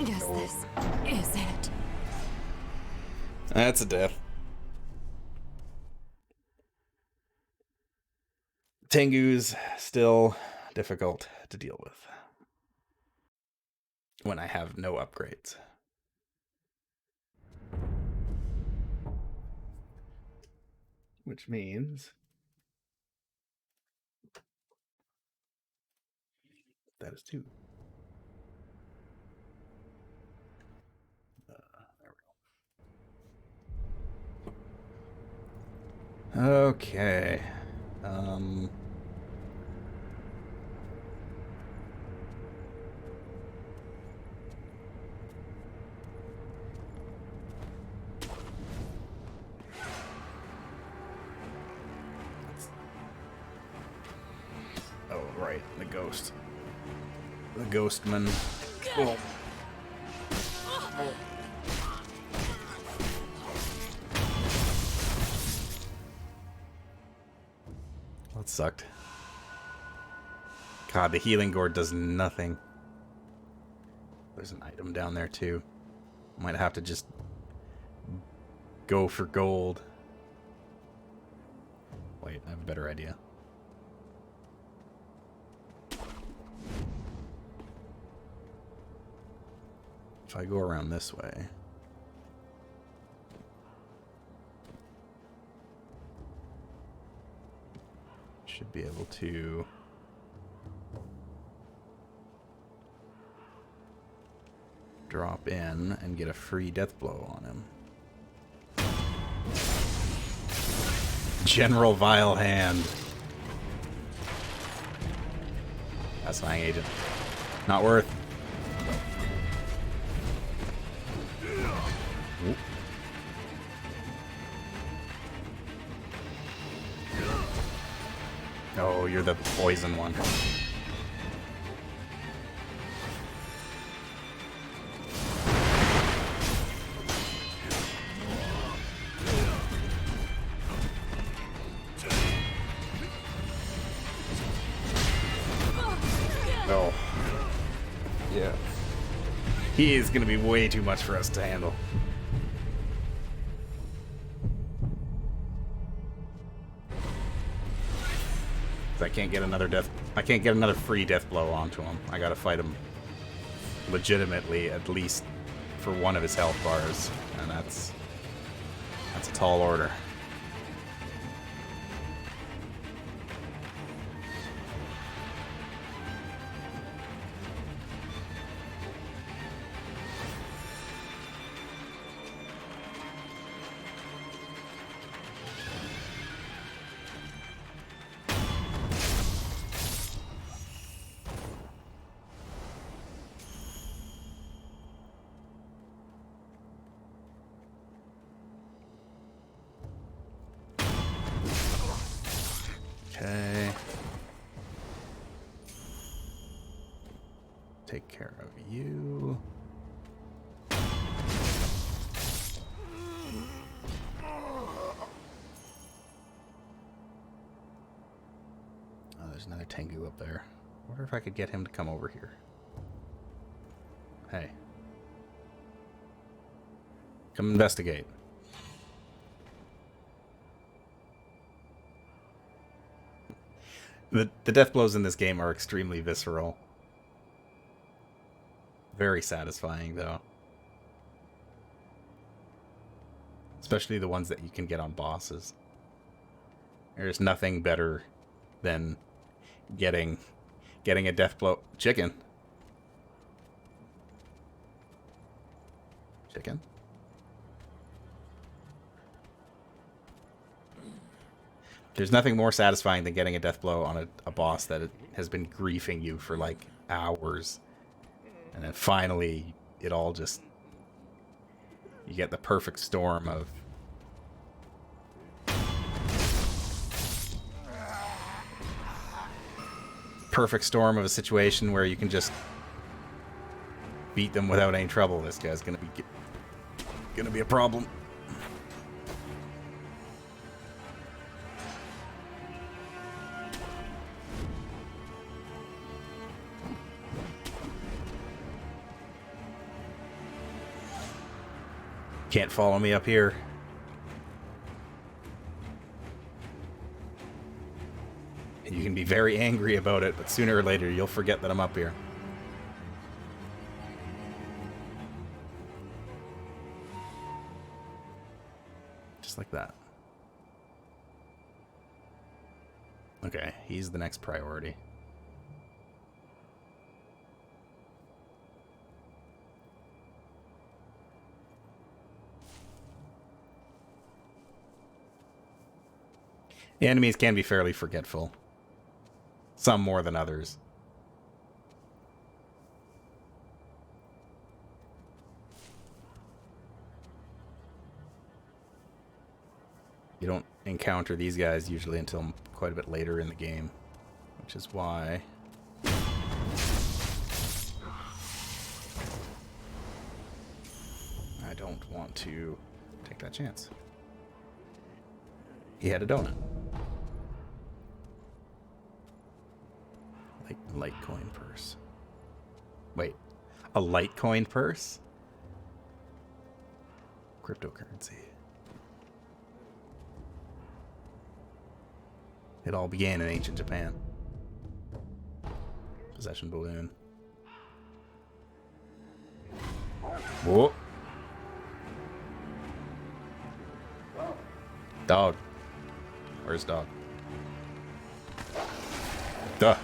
Guess this is it. That's a death. Tengu's still difficult to deal with when I have no upgrades. Which means that is 2. There we go. Okay. Oh, right, the ghost. The ghostman. Oh. That sucked. God, the healing gourd does nothing. There's an item down there too. Might have to just go for gold. Wait, I have a better idea. If I go around this way, should be able to drop in and get a free death blow on him. General Vile Hand. Satisfying agent. Not worth. Ooh. Oh, you're the poison one. Oh. Yeah. He is going to be way too much for us to handle. I can't get another free death blow onto him. I gotta fight him legitimately, at least for one of his health bars, and that's a tall order. Okay. Take care of you. Oh, there's another Tengu up there. I wonder if I could get him to come over here. Hey. Come investigate. The death blows in this game are extremely visceral. Very satisfying, though. Especially the ones that you can get on bosses. There's nothing better than getting a death blow. Chicken. There's nothing more satisfying than getting a death blow on a boss that has been griefing you for like hours. And then finally, it all just... You get the perfect storm of... Perfect storm of a situation where you can just beat them without any trouble. This guy's gonna be a problem. Can't follow me up here. And you can be very angry about it, but sooner or later you'll forget that I'm up here. Just like that. Okay, he's the next priority. The enemies can be fairly forgetful. Some more than others. You don't encounter these guys usually until quite a bit later in the game, which is why... I don't want to take that chance. He had a donut. Litecoin purse. Wait, a Litecoin purse? Cryptocurrency. It all began in ancient Japan. Possession balloon. Whoa. Dog. Where's dog? Duh.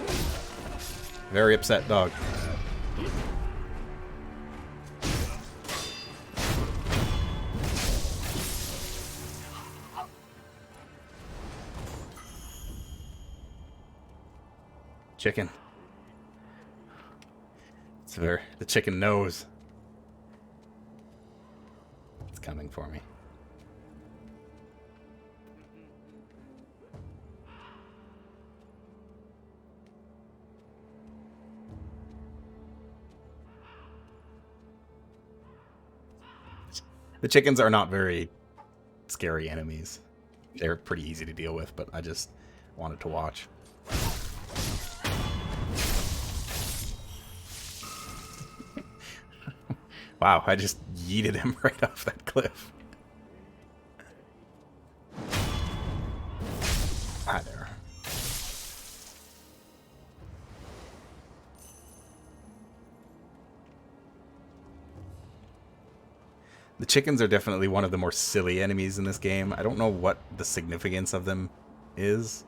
Very upset dog. Chicken. The chicken knows. It's coming for me. The chickens are not very scary enemies. They're pretty easy to deal with, but I just wanted to watch. Wow, I just yeeted him right off that cliff. Hi there. The chickens are definitely one of the more silly enemies in this game. I don't know what the significance of them is.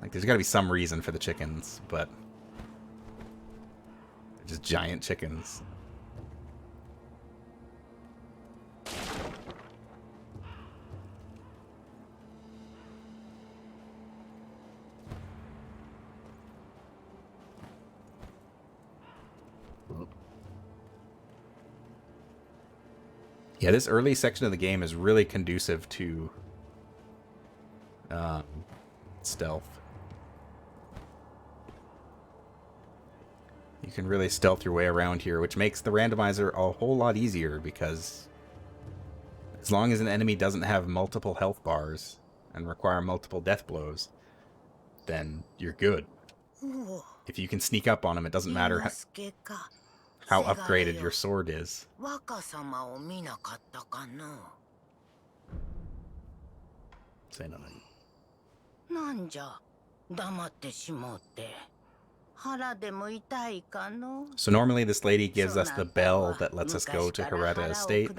Like, there's got to be some reason for the chickens, but they're just giant chickens. Yeah, this early section of the game is really conducive to stealth. You can really stealth your way around here, which makes the randomizer a whole lot easier, because as long as an enemy doesn't have multiple health bars and require multiple death blows, then you're good. If you can sneak up on them, it doesn't matter how upgraded your sword is. Say nothing. So normally this lady gives us the bell that lets us go to Hirata Estate,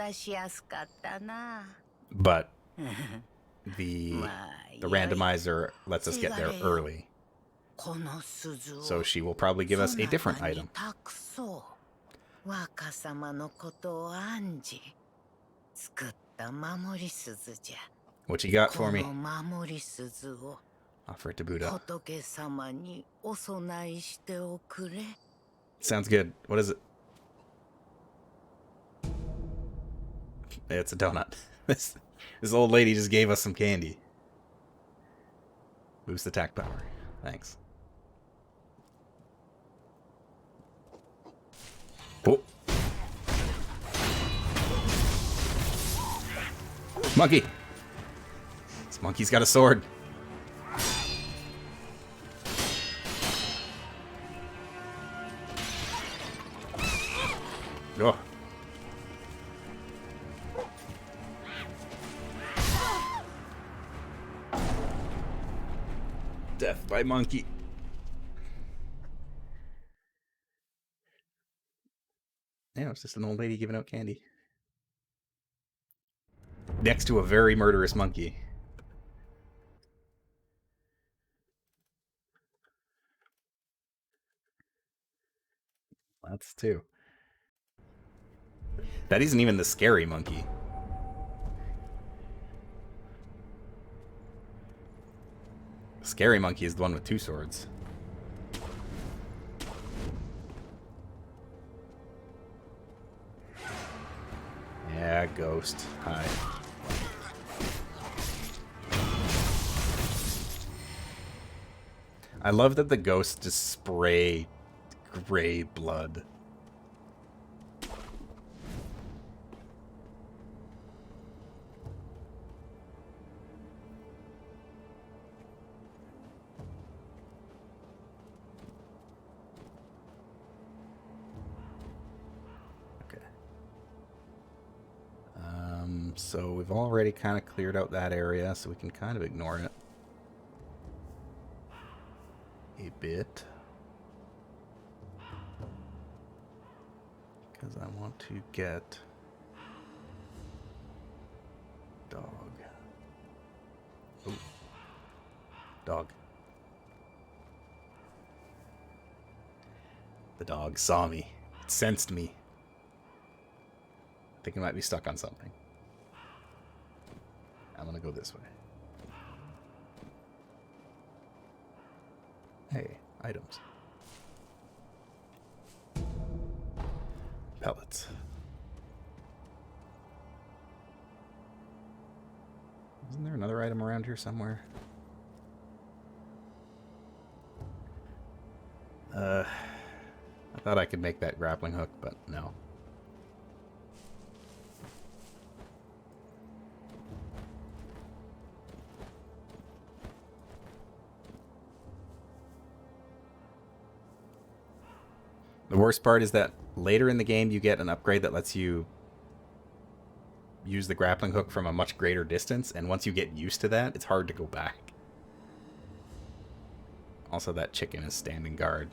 but the randomizer lets us get there early. So she will probably give us a different item. What you got for me? Offer it to Buddha. Sounds good. What is it? It's a donut. This old lady just gave us some candy. Boost attack power. Thanks. Oh. Monkey! This monkey's got a sword. Oh. Death by monkey. Yeah, it's just an old lady giving out candy. Next to a very murderous monkey. That's two. That isn't even the scary monkey. The scary monkey is the one with two swords. Yeah, ghost. Hi. I love that the ghosts just spray gray blood. So we've already kind of cleared out that area, so we can kind of ignore it a bit. Because I want to get dog. Ooh. Dog. The dog saw me. It sensed me. I think it might be stuck on something. I'm gonna go this way. Hey, items. Pellets. Isn't there another item around here somewhere? I thought I could make that grappling hook, but no. The worst part is that later in the game you get an upgrade that lets you use the grappling hook from a much greater distance, and once you get used to that, it's hard to go back. Also, that chicken is standing guard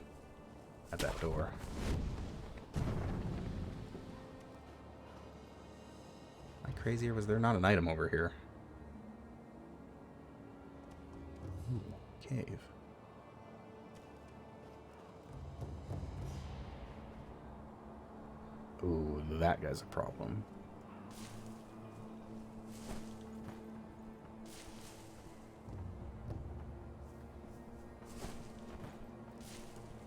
at that door. crazy, or was there not an item over here? Ooh, cave. Ooh, that guy's a problem.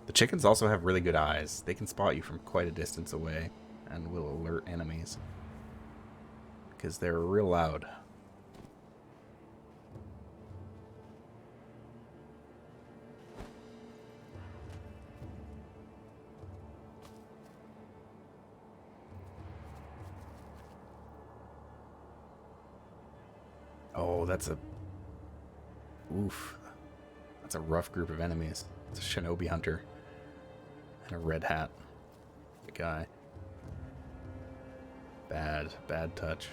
The chickens also have really good eyes. They can spot you from quite a distance away and will alert enemies. Because they're real loud. Oh, that's a... Oof. That's a rough group of enemies. It's a shinobi hunter. And a red hat. The guy. Bad touch.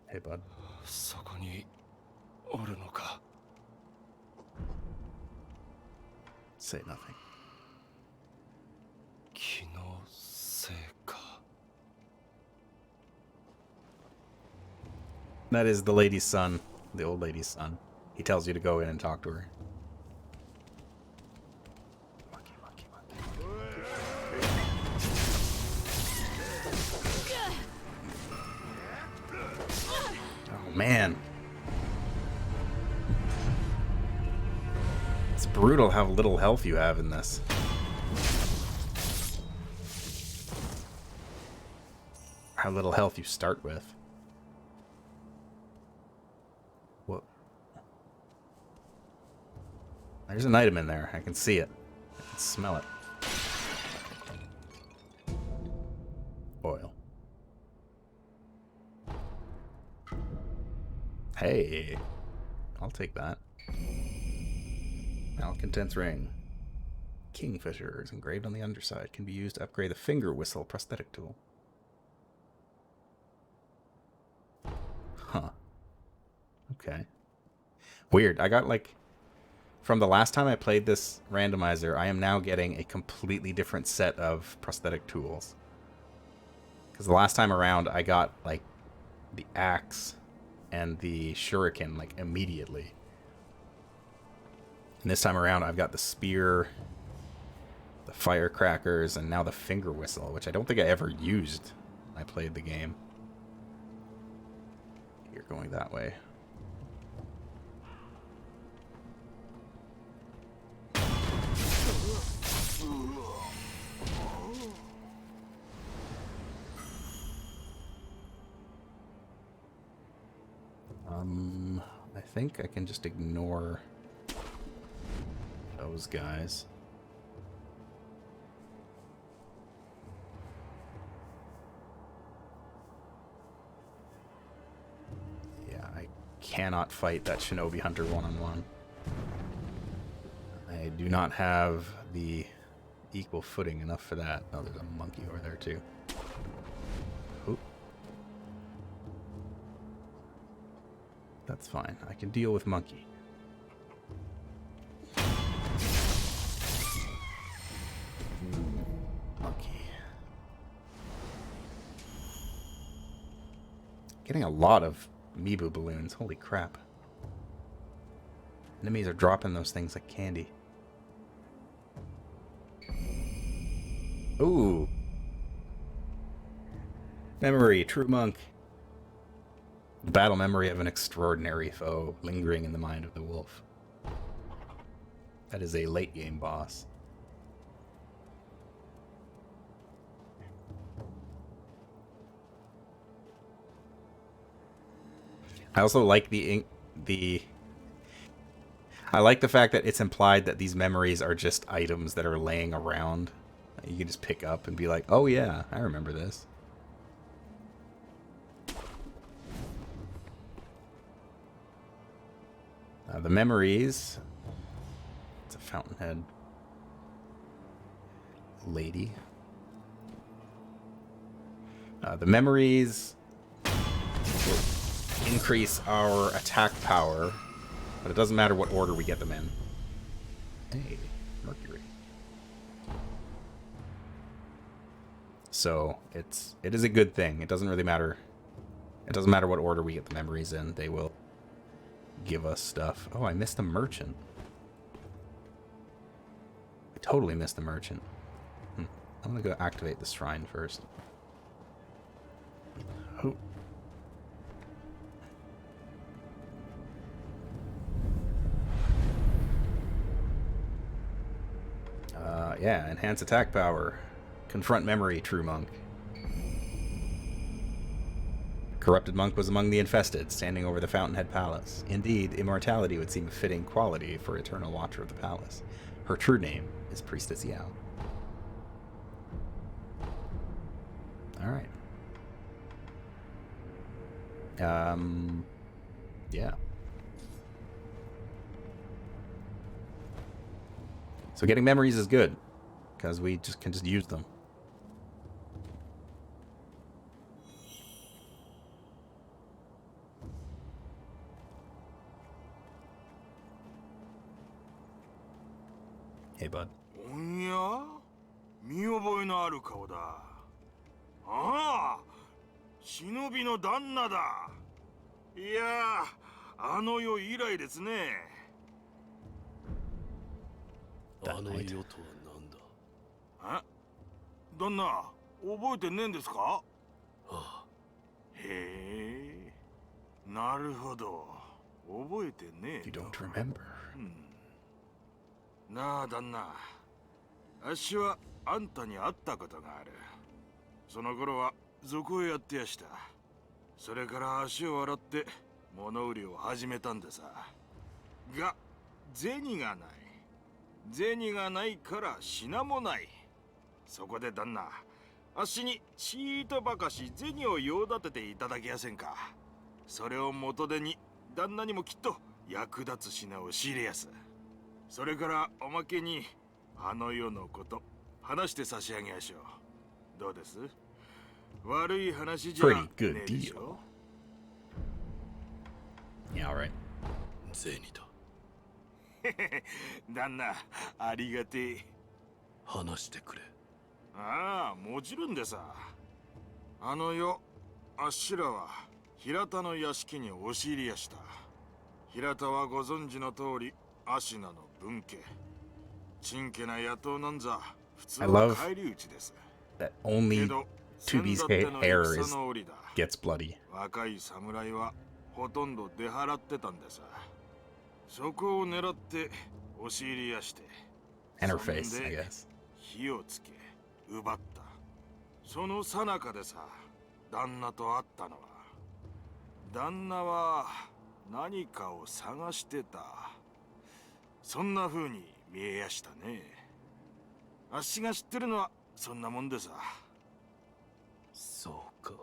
Hey, bud. Say nothing. That is the lady's son. The old lady's son. He tells you to go in and talk to her. Monkey, monkey, monkey. Oh, man. It's brutal how little health you have in this. How little health you start with. Whoa. There's an item in there. I can see it. I can smell it. Oil. Hey. I'll take that. Malcontent's ring. Kingfisher is engraved on the underside. Can be used to upgrade the finger whistle prosthetic tool. Huh. Okay. Weird. I got like... From the last time I played this randomizer, I am now getting a completely different set of prosthetic tools. Because the last time around, I got like the axe and the shuriken like immediately. And this time around, I've got the spear, the firecrackers, and now the finger whistle, which I don't think I ever used when I played the game. You're going that way. I think I can just ignore those guys. Yeah, I cannot fight that shinobi hunter one-on-one. I do not have the equal footing enough for that. Oh, there's a monkey over there too. Oop. That's fine. I can deal with monkey. Monkey. Getting a lot of Mibu balloons. Holy crap. Enemies are dropping those things like candy. Ooh. Memory, true monk. The battle memory of an extraordinary foe lingering in the mind of the wolf. That is a late game boss. I also like I like the fact that it's implied that these memories are just items that are laying around. You can just pick up and be like, oh yeah, I remember this. The memories. It's a fountainhead lady. The memories will increase our attack power But it doesn't matter what order we get them in. Hey, Mercury. So it is a good thing. It doesn't really matter. It doesn't matter what order we get the memories in. They will give us stuff. Oh, I missed a merchant. I totally missed a merchant. I'm gonna go activate the shrine first. Oh. Yeah, enhance attack power. Confront memory, true monk. Corrupted monk was among the infested, standing over the Fountainhead Palace. Indeed, immortality would seem a fitting quality for eternal watcher of the palace. Her true name is Priestess Yao. Alright. Yeah. So getting memories is good, because we can just use them. Hey, bud. おや見覚えのある顔だ。ああ、忍びの旦那だ。いやあの世以来ですね。あの世とは何だ。え、旦那、覚えてねえんですか？ああ。へえ、なるほど。覚えてねえ。 You don't remember. なあ旦那、あっしはあんたに会ったことがある。その頃は賊をやってやした。それから足を洗って物売りを始めたんでさ。が銭がない。銭がないから品もない。そこで旦那、あっしにちーとばかし銭を用立てていただけやせんか。それを元手に旦那にもきっと役立つ品を仕入れやす。それからおまけにあの世のこと話して差し上げやしょう。どうです？悪い話じゃねえでしょ。 Yeah, alright. 銭だ。旦那、ありがてえ。話してくれ。ああ、もちろんでさ。あの世、あっしらは平田の屋敷に押し入りやした。平田はご存知の通り、芦名の分家。ちんけな野党なんざ普通は返り討ちです。 That only2B's hair gets bloody. 若い侍はほとんど出払ってたんでさ。そこを狙って押し入りやして。 And her face, I guess. 火をつけ、奪った。その最中でさ、旦那と会ったのは。旦那は何かを探してた。そんな風に見えやしたね。あっしが知ってるのはそんなもんでさ。そうか。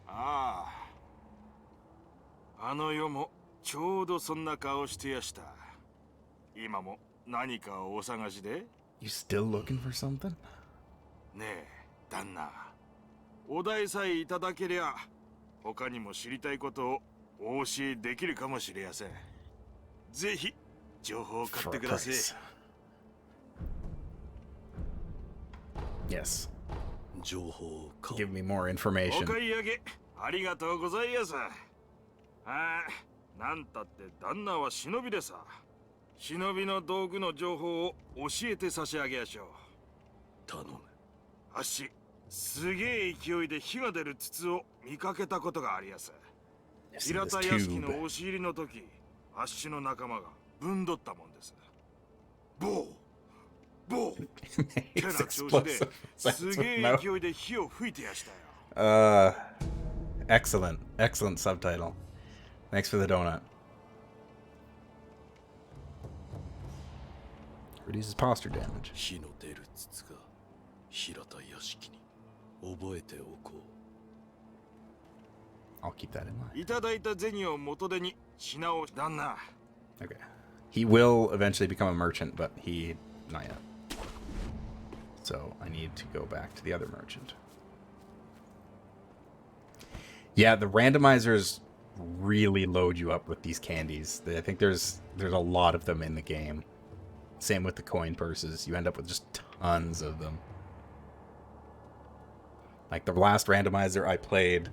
ああ。あの世もちょうどそんな顔してやした。今も何かをお探しで？ You still looking for something? ねえ、旦那。お題さえいただけりゃ、他にも知りたいことをお教えできるかもしれやせん。ぜひ情報を買ってください。Yes. 情報を買う。 Give me more information. お買い上げありがとうございやす。ああ、なんたって旦那は忍びでさ。忍びの道具の情報を教えて差し上げやしょう。頼む。あっし、すげえ勢いで火が出る筒を見かけたことがありやす。平田屋敷の押し入りの時、あっしの仲間がぶんどったもんです。ボーボーってな調子ですげえ勢いで火を吹いてやしたよ。Excellent. Excellent subtitle. Thanks for the donut. Reduces posture damage. 火の出る筒が平田屋敷に覚えておこう。 I'll keep that in mind. いただいた銭を元手に品を旦那。 Okay. He will eventually become a merchant, but not yet. So I need to go back to the other merchant. Yeah, the randomizers really load you up with these candies. I think there's a lot of them in the game. Same with the coin purses. You end up with just tons of them. Like the last randomizer I played,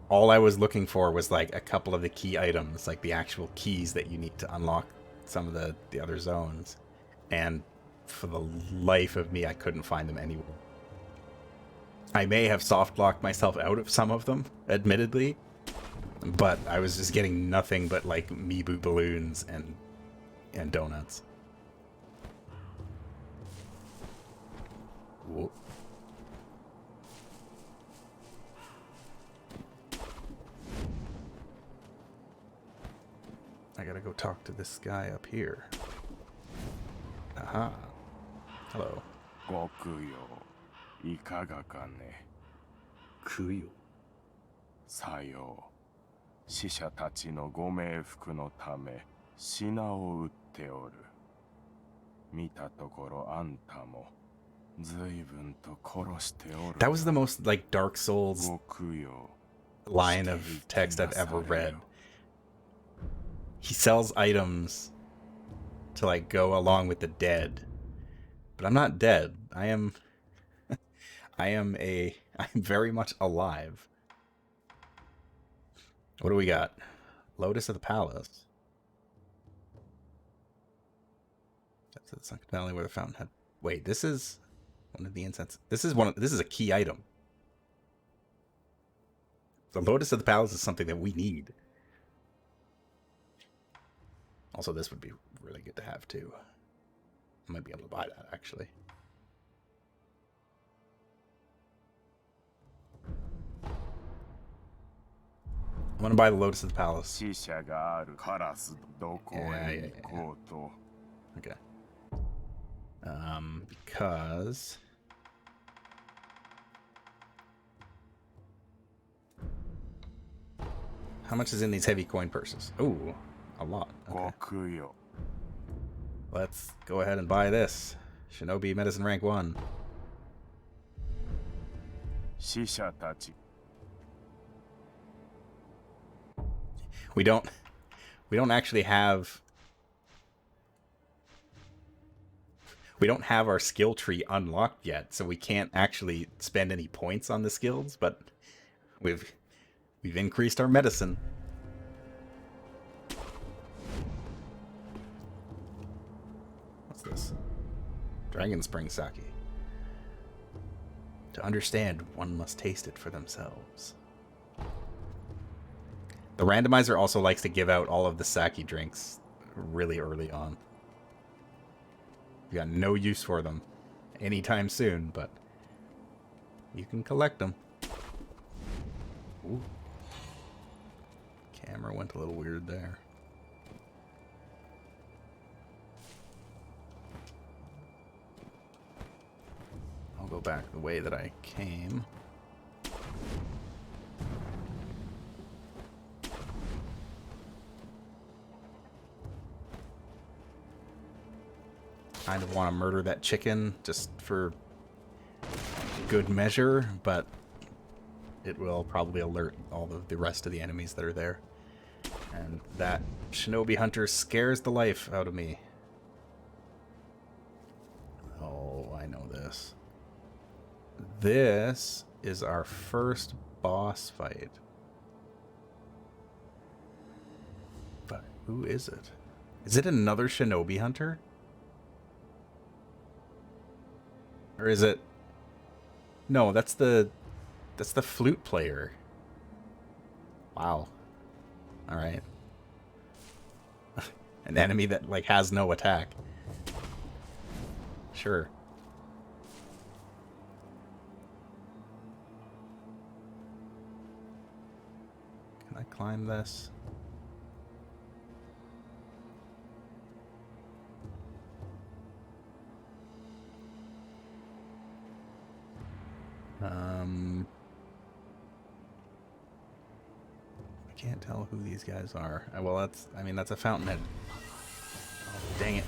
all I was looking for was like a couple of the key items, like the actual keys that you need to unlock some of the other zones. And for the life of me, I couldn't find them anywhere. I may have soft locked myself out of some of them, admittedly, but I was just getting nothing but like Meeboo balloons and donuts. Whoa. I gotta go talk to this guy up here. Aha. Hello. ご供養いかがかね。供養。さよう。死者たちのご冥福のため品を売っておる。見たところあんたも随分と殺しておる。 That was the most like Dark Souls ご供養 line of text I've ever read. He sells items to like go along with the dead. But I'm not dead. I am I'm very much alive. What do we got? Lotus of the Palace. That's the sunken valley where the fountain had. Wait, this is one of the incense. This is a key item. The Lotus of the Palace is something that we need. Also, this would be really good to have, too. I might be able to buy that, actually. I'm going to buy the Lotus of the Palace. Okay. Because... how much is in these heavy coin purses? Ooh. A lot. Okay. Let's go ahead and buy this. Shinobi Medicine Rank 1. We don't actually have... we don't have our skill tree unlocked yet, so we can't actually spend any points on the skills, but we've increased our medicine. This Dragon Spring Sake. To understand, one must taste it for themselves. The randomizer also likes to give out all of the sake drinks really early on. You got no use for them anytime soon, but you can collect them. Ooh. Camera went a little weird there. I'll go back the way that I came. Kind of want to murder that chicken just for good measure, but it will probably alert all of the rest of the enemies that are there. And that shinobi hunter scares the life out of me. Oh, I know this. This is our first boss fight. But who is it? Is it another shinobi hunter? Or is it... no, that's the flute player. Wow. Alright. An enemy that, like, has no attack. Sure. Can I climb this? I can't tell who these guys are. Well, that's a fountainhead. Oh, dang it.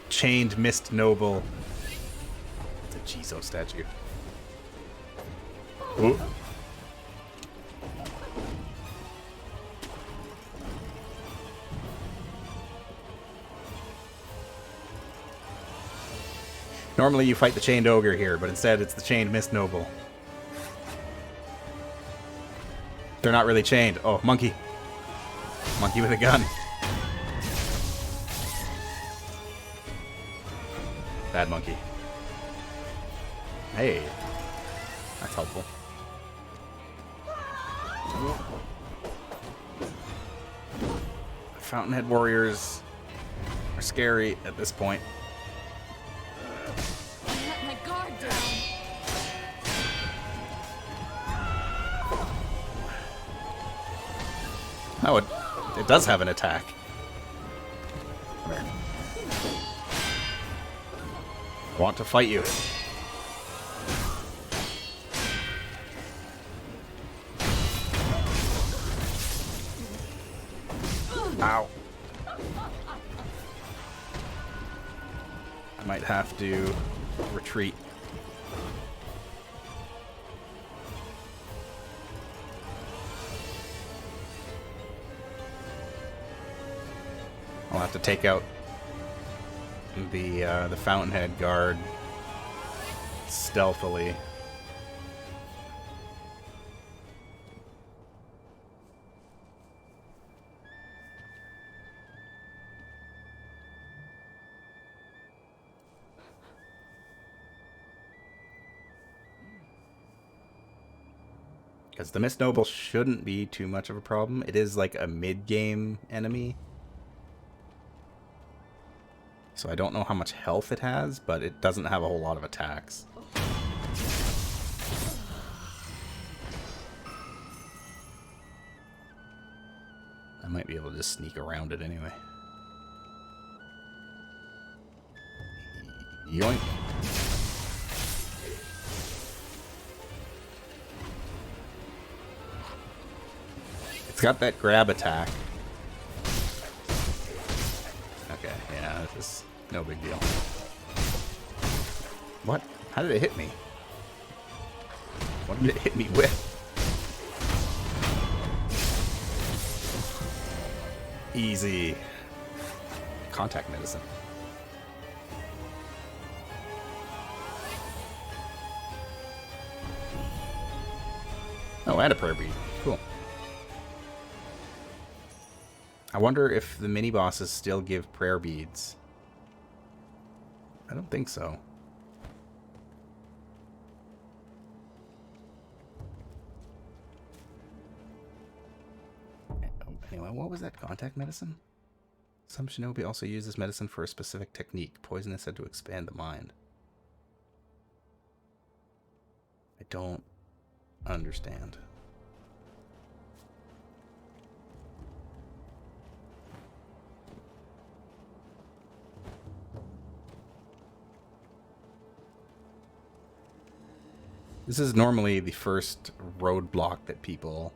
Chained Mist Noble. It's a Jizo statue. Ooh. Normally you fight the chained ogre here, but instead it's the chained mist noble. They're not really chained. Oh, monkey. Monkey with a gun. Bad monkey. Hey. That's helpful. Fountainhead warriors are scary at this point. Let my guard down. Oh, it does have an attack. Come here. I want to fight you. Ow. I might have to retreat. I'll have to take out the Fountainhead guard stealthily. Because the Mist Noble shouldn't be too much of a problem. It is like a mid-game enemy. So I don't know how much health it has, but it doesn't have a whole lot of attacks. I might be able to just sneak around it anyway. Yoink. It's got that grab attack. Okay, yeah, this is no big deal. What? How did it hit me? What did it hit me with? Easy. Contact medicine. Oh, and a prayer bead. Cool. I wonder if the mini-bosses still give prayer beads. I don't think so. Anyway, what was that contact medicine? Some shinobi also use this medicine for a specific technique. Poison is said to expand the mind. I don't understand. This is normally the first roadblock that people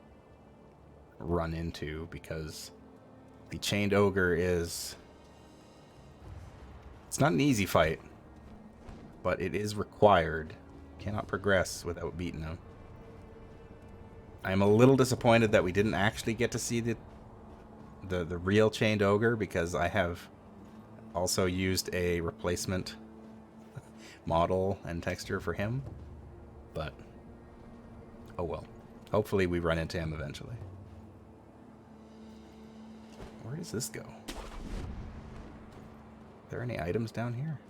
run into because the chained ogre is... It's not an easy fight, but it is required. Cannot progress without beating him. I'm a little disappointed that we didn't actually get to see the real chained ogre because I have also used a replacement model and texture for him. But, oh well. Hopefully we run into him eventually. Where does this go? Are there any items down here?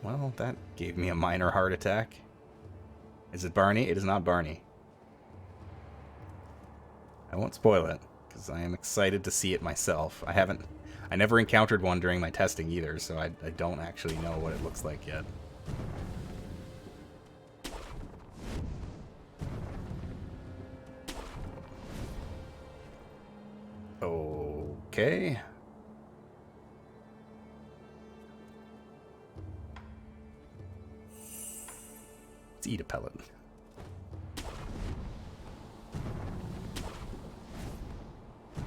Well, that gave me a minor heart attack. Is it Barney? It is not Barney. I won't spoil it, because I am excited to see it myself. I never encountered one during my testing either, so I don't actually know what it looks like yet. Okay. Let's eat a pellet.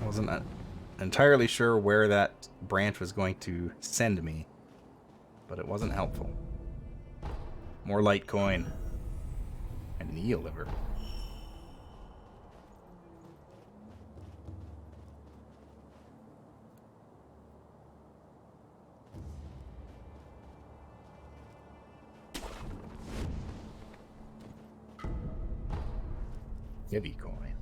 Wasn't entirely sure where that branch was going to send me, but it wasn't helpful. More Litecoin and an eel liver. Heavy coin.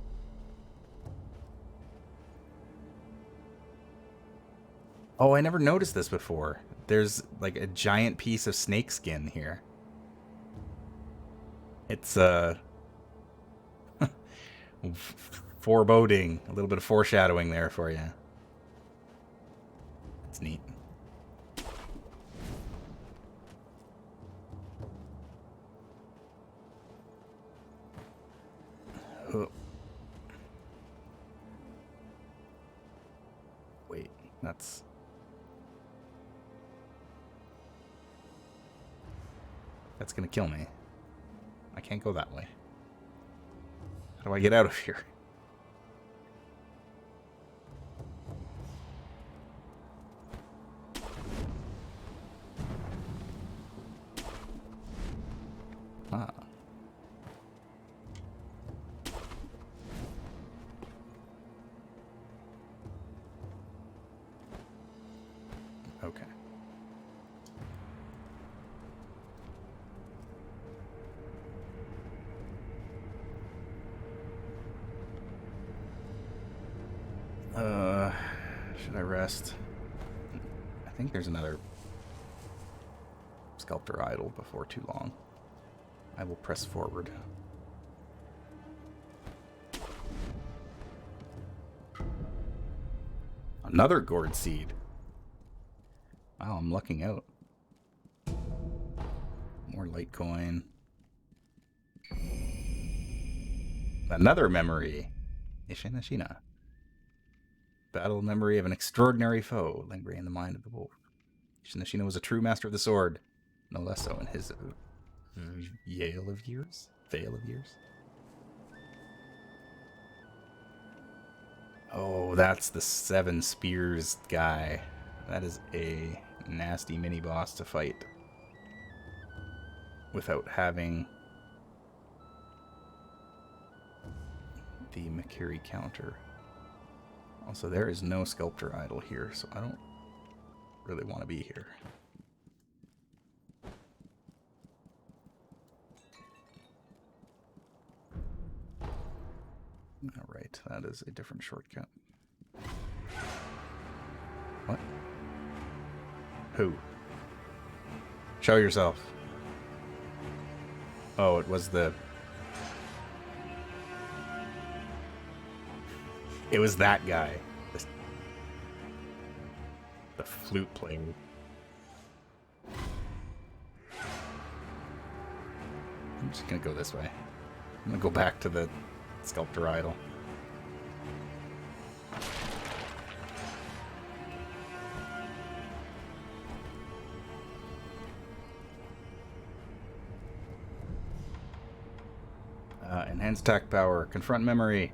Oh, I never noticed this before. There's like a giant piece of snake skin here. It's foreboding, a little bit of foreshadowing there for you. It's neat. Oh. Wait, that's gonna kill me. I can't go that way. How do I get out of here? Ah. Okay. Should I rest? I think there's another sculptor idol before too long. I will press forward. Another gourd seed. Wow, I'm lucking out. More Litecoin. Another memory. Ishina. Battle memory of an extraordinary foe lingering in the mind of the wolf. Ishina was a true master of the sword, no less so in his veil of years. Oh, that's the 7 spears guy. That is a nasty mini boss to fight without having the Makiri counter. Also, there is no sculptor idol here, so I don't really want to be here. Alright, that is a different shortcut. What? Who? Show yourself. Oh, it was the... It was that guy. The flute player. I'm just gonna go this way. I'm gonna go back to the sculptor idol. Enhanced attack power. Confront memory.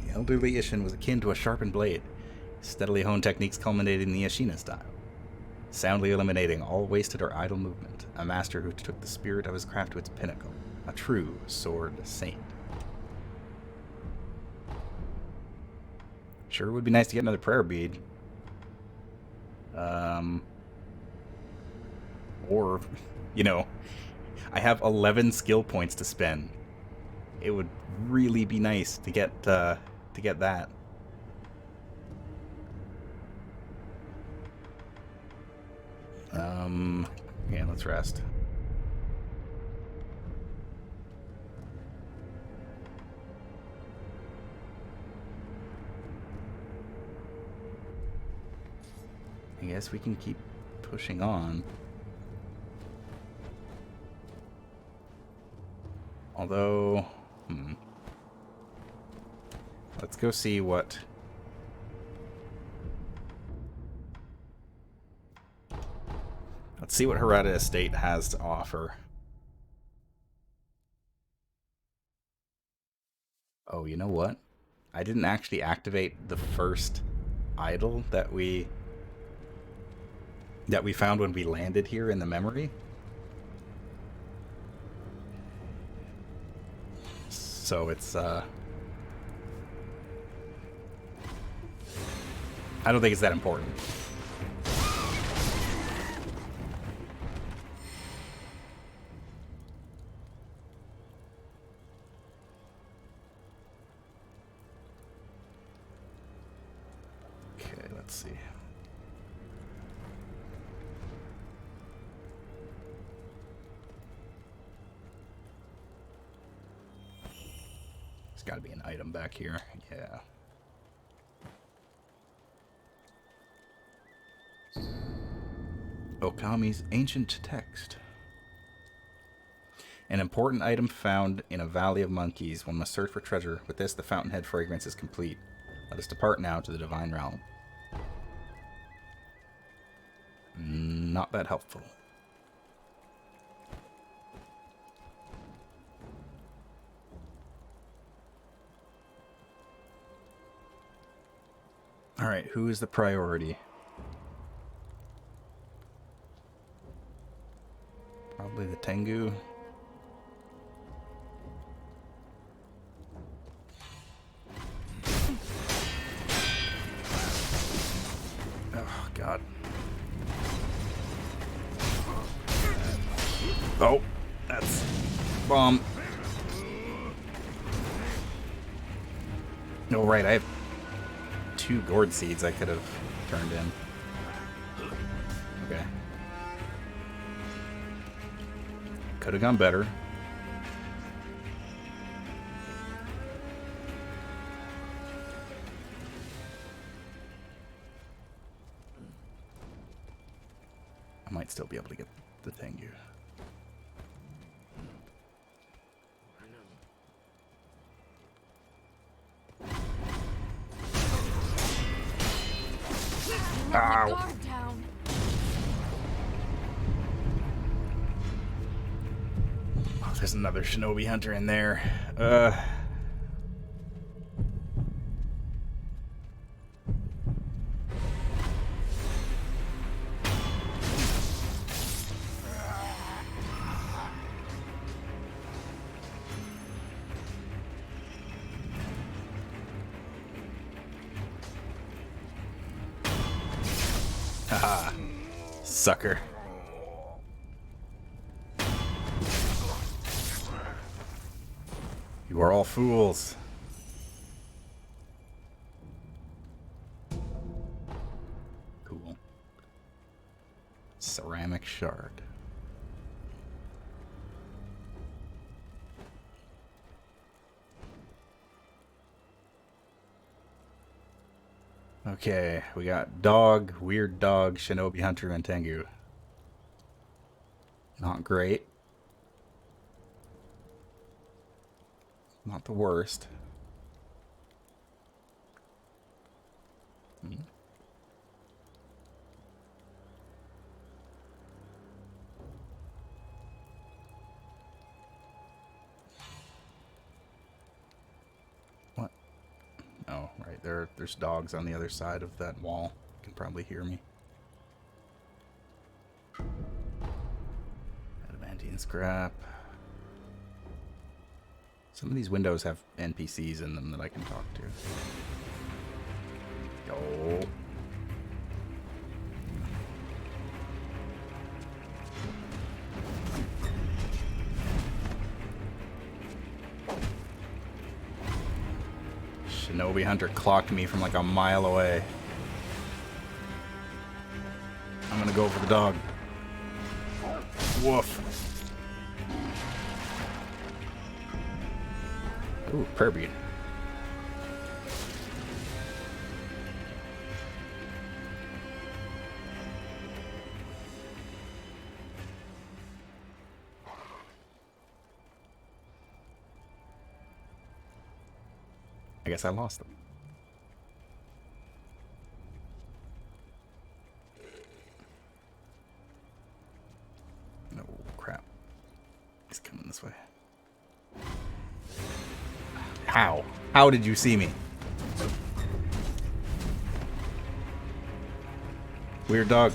The elderly Ishin was akin to a sharpened blade. Steadily honed techniques culminated in the Ashina style, soundly eliminating all wasted or idle movement. A master who took the spirit of his craft to its pinnacle. A true sword saint. Sure would be nice to get another prayer bead. Or, you know, I have 11 skill points to spend. It would really be nice to get that. Yeah, let's rest. I guess we can keep pushing on. Although, let's go see what... Let's see what Harada Estate has to offer. Oh, you know what? I didn't actually activate the first idol that we found when we landed here in the memory. So it's I don't think it's that important. Let's see. There's got to be an item back here. Yeah. Okami's ancient text. An important item found in a valley of monkeys. One must search for treasure. With this, the fountainhead fragrance is complete. Let us depart now to the divine realm. Not that helpful. Alright, who is the priority? Probably the Tengu. Oh, God. Oh, that's bomb. No, right, I have 2 gourd seeds I could have turned in. Okay. Could have gone better. I might still be able to get the Tengu. Ow. Oh, there's another shinobi hunter in there. Haha. Sucker. You are all fools. Cool. Ceramic shard. Okay, we got dog, weird dog, shinobi hunter, and Tengu. Not great. Not the worst. What? Oh, right. There's dogs on the other side of that wall. You can probably hear me. Adamantium scrap. Some of these windows have NPCs in them that I can talk to. Yo. Shinobi hunter clocked me from like a mile away. I'm gonna go for the dog. Woof. Ooh, Kirby. I guess I lost them. No, crap. He's coming this way. How? How did you see me? Weird dog.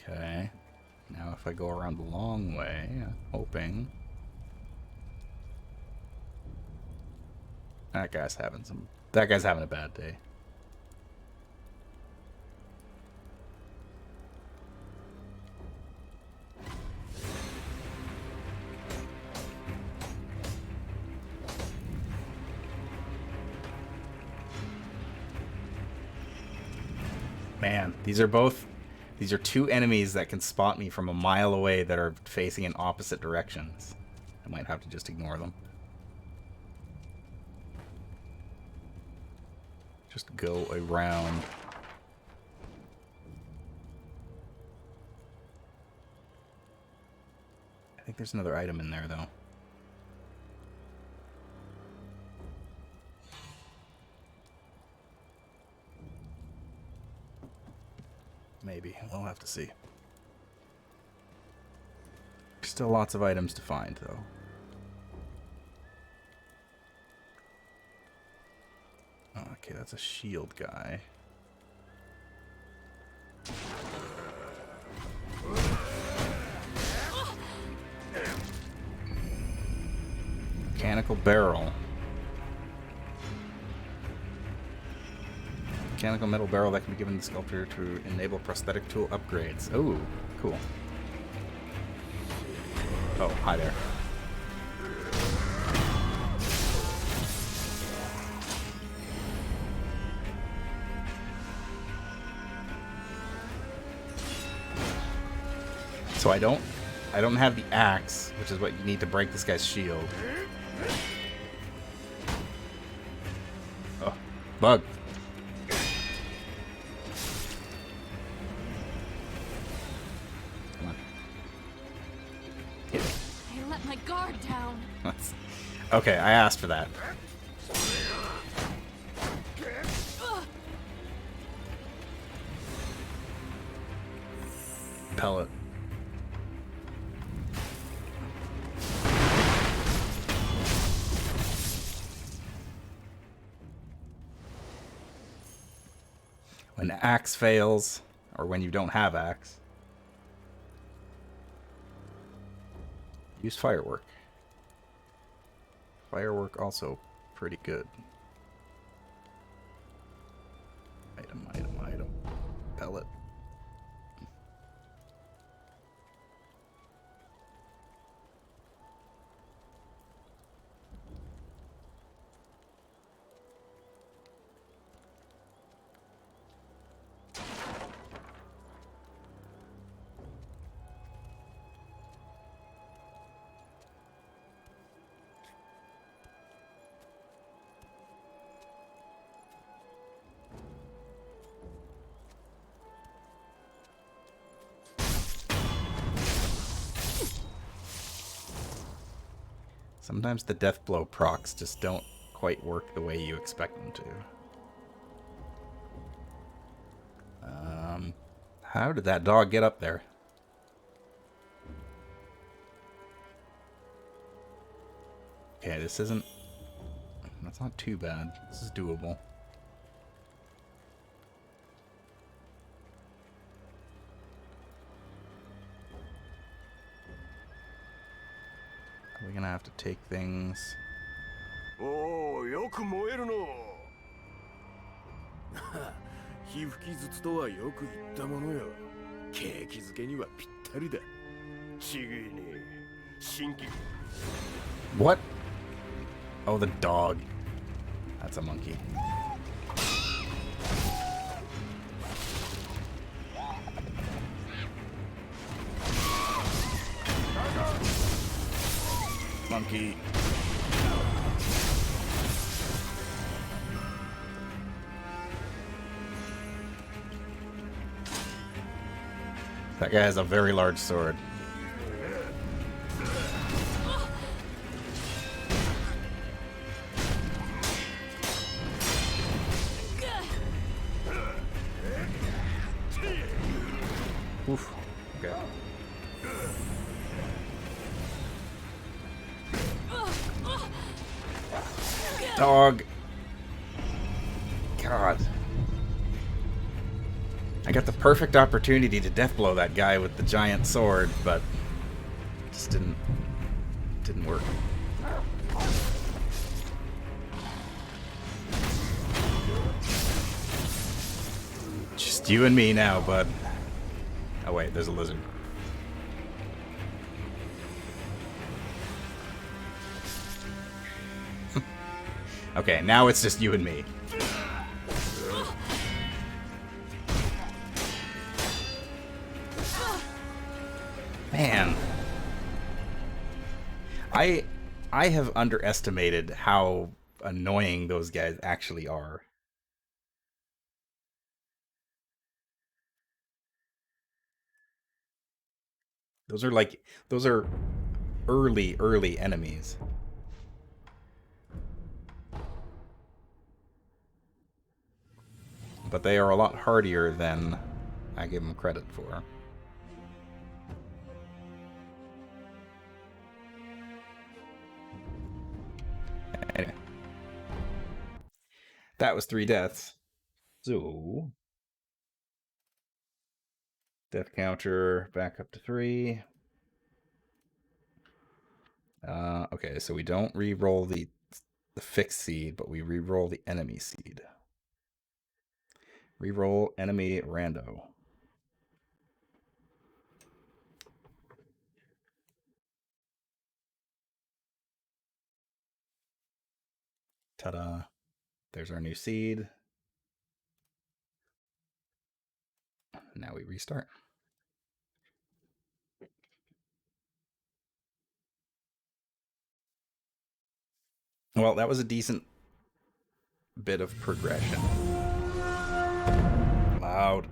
Okay. if I go around the long way. I'm hoping. That guy's having a bad day. Man, these are two enemies that can spot me from a mile away that are facing in opposite directions. I might have to just ignore them. Just go around. I think there's another item in there, though. Maybe. We'll have to see. Still lots of items to find, though. Okay, that's a shield guy. Mechanical barrel. Mechanical metal barrel that can be given to the sculptor to enable prosthetic tool upgrades. Oh, cool. Oh, hi there. So I don't have the axe, which is what you need to break this guy's shield. Oh, bug. Come on. Hit it. I let my guard down. Okay, I asked for that. Pellet. When axe fails, or when you don't have axe, use firework. Firework also pretty good. Item, item, item. Pellet. Sometimes the death blow procs just don't quite work the way you expect them to. How did that dog get up there? Okay, this isn't... That's not too bad. This is doable. We're gonna have to take things.おお、よく燃えるの。皮膚き術とはよく言ったものよ。景気づけにはぴったりだ。ちげえね。新規。What? Oh, the dog. That's a monkey. Monkey. That guy has a very large sword. Oof. Okay. Dog. God. I got the perfect opportunity to deathblow that guy with the giant sword, but it just didn't work. Just you and me now, bud. Oh wait, there's a lizard. Okay, now it's just you and me. Man. I have underestimated how annoying those guys actually are. Those are early enemies. But they are a lot hardier than I give them credit for. Anyway. That was 3 deaths. So death counter back up to 3. Okay, so we don't re-roll the fixed seed, but we re-roll the enemy seed. Re-roll enemy rando. Ta-da. There's our new seed. Now we restart. Well, that was a decent bit of progression. Loud.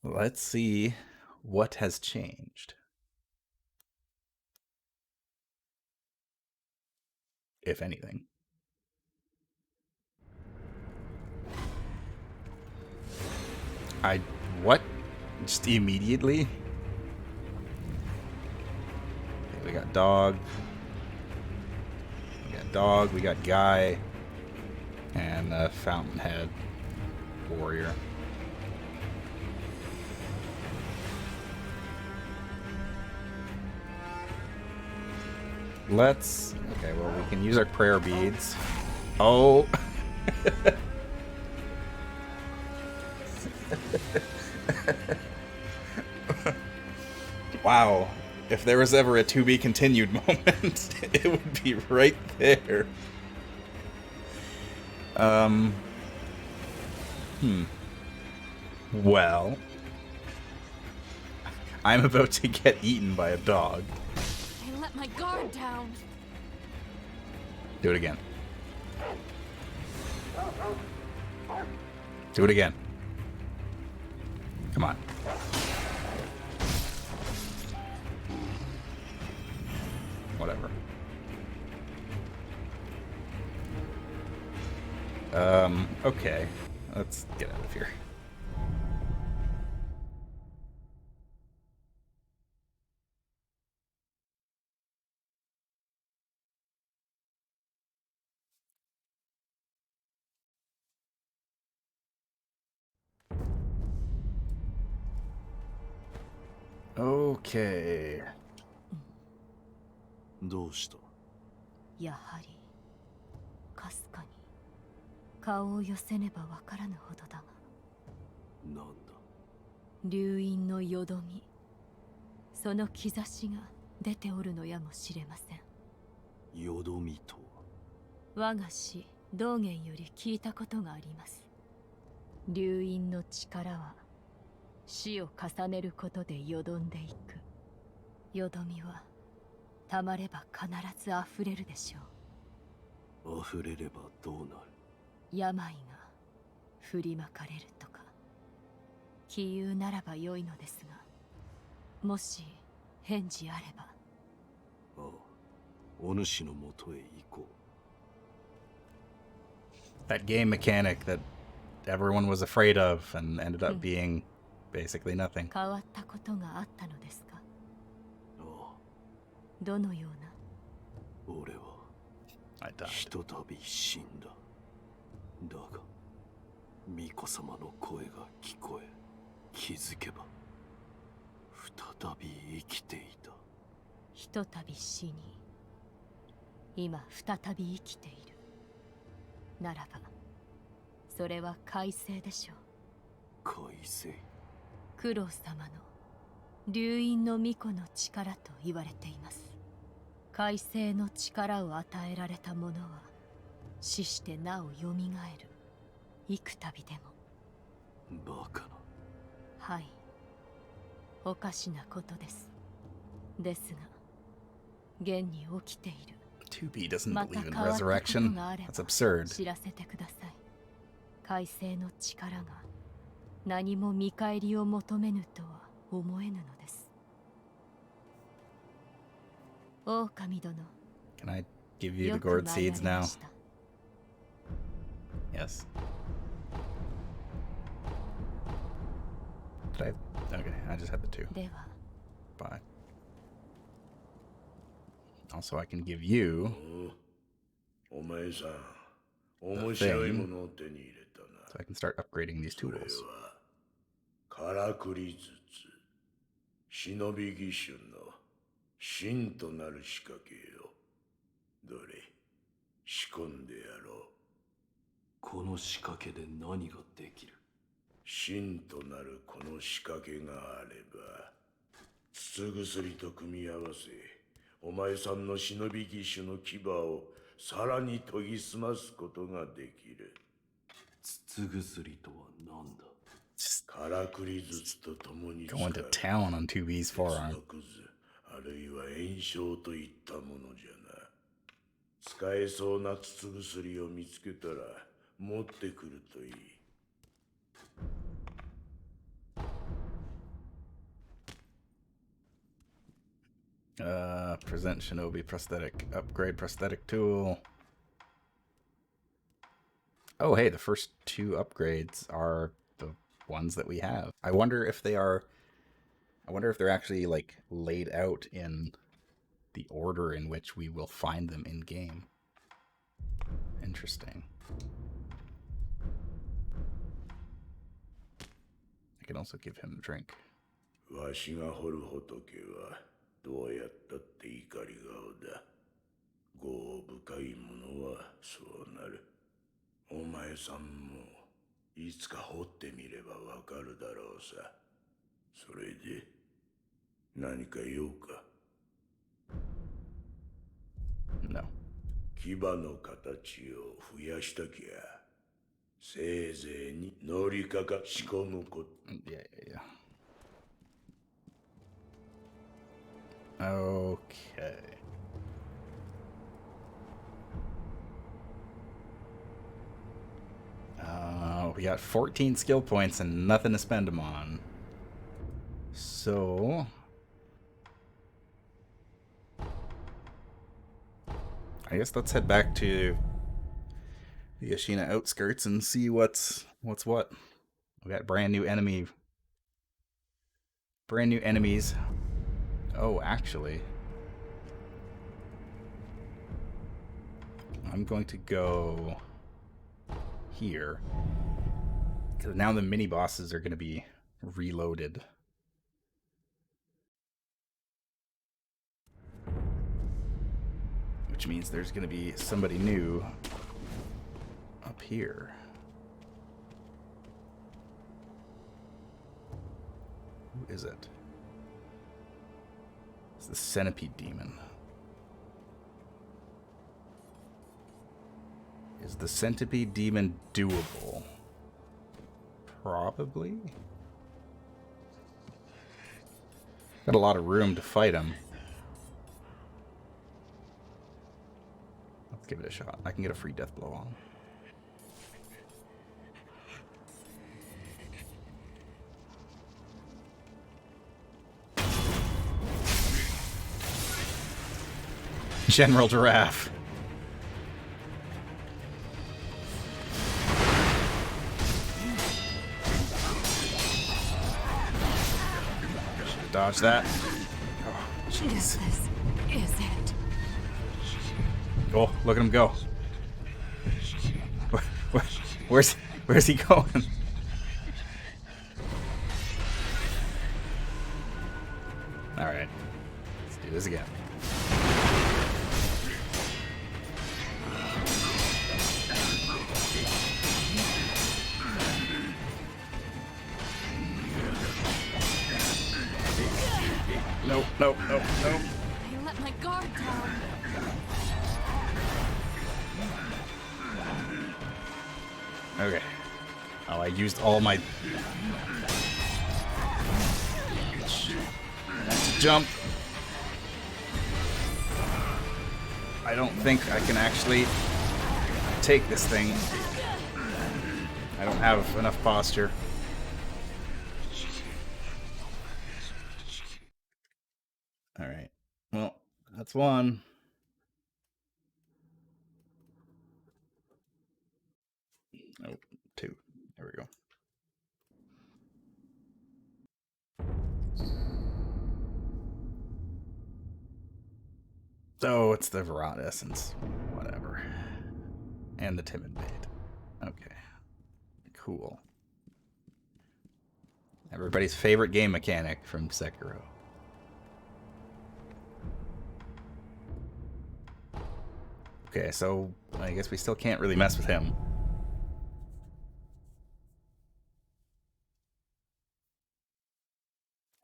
Let's see what has changed. If anything. What? Just immediately? Okay, we got dog. We got dog, we got guy. And Fountainhead warrior. Okay, well, we can use our prayer beads. Oh. Wow. If there was ever a to be continued moment, it would be right there. Well, I'm about to get eaten by a dog. I let my guard down. Do it again. Do it again. Come on. Whatever. Okay. Let's get out of here. Okay. どうした？やはりかすかに顔を寄せねばわからぬほどだが、なんだ？流因のよどみ、その兆しが出ておるのやもしれません。よどみと我が師道元より聞いたことがあります。流因の力は死を重ねることでよどんでいく。よどみはたまれば必ず溢れるでしょう。溢れればどうなる？病が振りまかれるとか杞憂ならばよいのですが、もし返事あれば。ああ、お主のもとへ行こう。 That game mechanic that everyone was afraid of and ended up being basically nothing. 変わったことがあったのですか？どのような。俺は I died. ひとたび死んだ。だが巫女様の声が聞こえ、気づけば再び生きていた。ひとたび死に、今再び生きている。ならばそれは快晴でしょう。快晴。九郎様の流因の巫女の力と言われています。快晴の力を与えられた者は死してなおよみがえる。幾度でも。バカな。はい、おかしなことです。ですが現に起きている。 2B doesn't また believe in 変わったこと resurrection. があれば That's absurd. 知らせてください。快晴の力が何も見返りを求めぬとは思えぬのです。狼殿、 Can I give you よ the く gourd 参ら seeds れま now? した。 Yes. Did I? Okay, I just had the 2. では Bye. Also, I can give you お前さん、面白いものを手に入れたな。 so I can start upgrading these それ tools. は、からくり筒、忍び義手の真となる仕掛けよ。どれ、仕込んでやろう。この仕掛けで何ができる？真となるこの仕掛けがあれば、筒薬と組み合わせ、お前さんの忍び義手の牙をさらに研ぎ澄ますことができる。筒薬とは何だ？ Just からくり筒と共に使 going to town on 2B's 鉄 forearm. のくず、あるいは炎症といったものじゃな。使えそうな筒薬を見つけたら持ってくるといい。Present Shinobi prosthetic. Upgrade prosthetic tool. Oh, hey, the first 2 upgrades are the ones that we have. I wonder if they're actually like laid out in the order in which we will find them in game. Interesting. I can also give him a drink. わしが掘る仏はどうやったって怒り顔だ。業深いものはそうなる。お前さんもいつか掘ってみればわかるだろうさ。それで何か用か？ No. 牙の形を増やしたきゃせいぜいに乗りかか仕込むこと。 Yeah. Okay. We got 14 skill points and nothing to spend them on. So I guess let's head back to the Ashina outskirts and see what's what. We got brand new enemies. Oh, actually, I'm going to go here because now the mini bosses are going to be reloaded. Which means there's going to be somebody new up here. Who is it? It's the Centipede Demon. Is the Centipede Demon doable? Probably. Got a lot of room to fight him. Let's give it a shot. I can get a free death blow on. General Giraffe. Should've dodged that. Oh, jeez. This is Oh, look at him go. Where's he going? Alright. Let's do this again. Nope, nope, nope, nope. I let my guard down. Okay. Oh, I used all my... Jump. I don't think I can actually take this thing. I don't have enough posture. Alright. Well, that's one. Oh, two. There we go. Oh, it's the Verrat essence. Whatever. And the timid bait. Okay. Cool. Everybody's favorite game mechanic from Sekiro. Okay, so I guess we still can't really mess with him.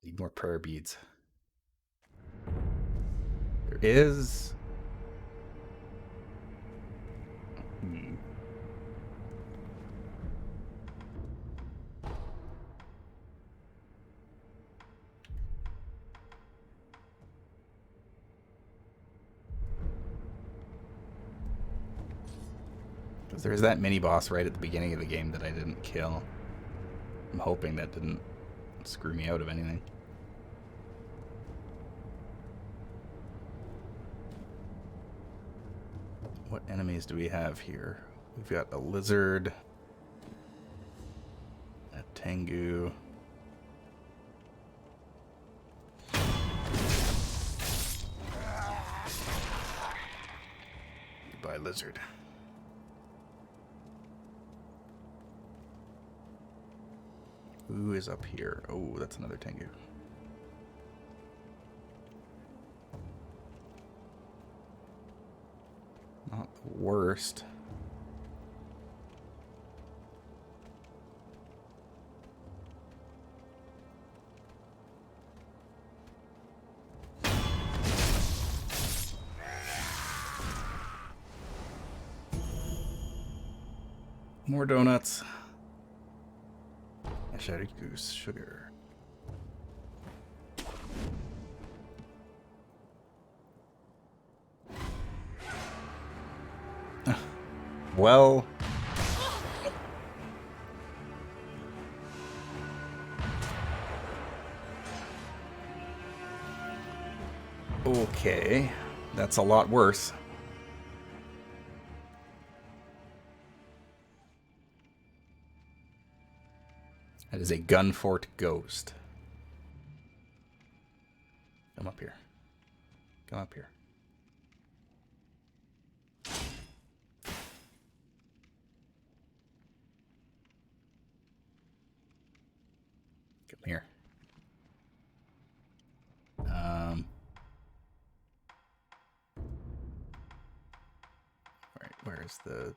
Need more prayer beads. There is... Because there's that mini-boss right at the beginning of the game that I didn't kill. I'm hoping that didn't screw me out of anything. What enemies do we have here? We've got a lizard, a tengu. Goodbye, lizard. Who is up here? Oh, that's another tengu. Not the worst. More donuts. A shattered goose sugar. Well, okay, that's a lot worse. That is a Gunfort ghost. Come up here. Come up here. Come here. Alright, where's the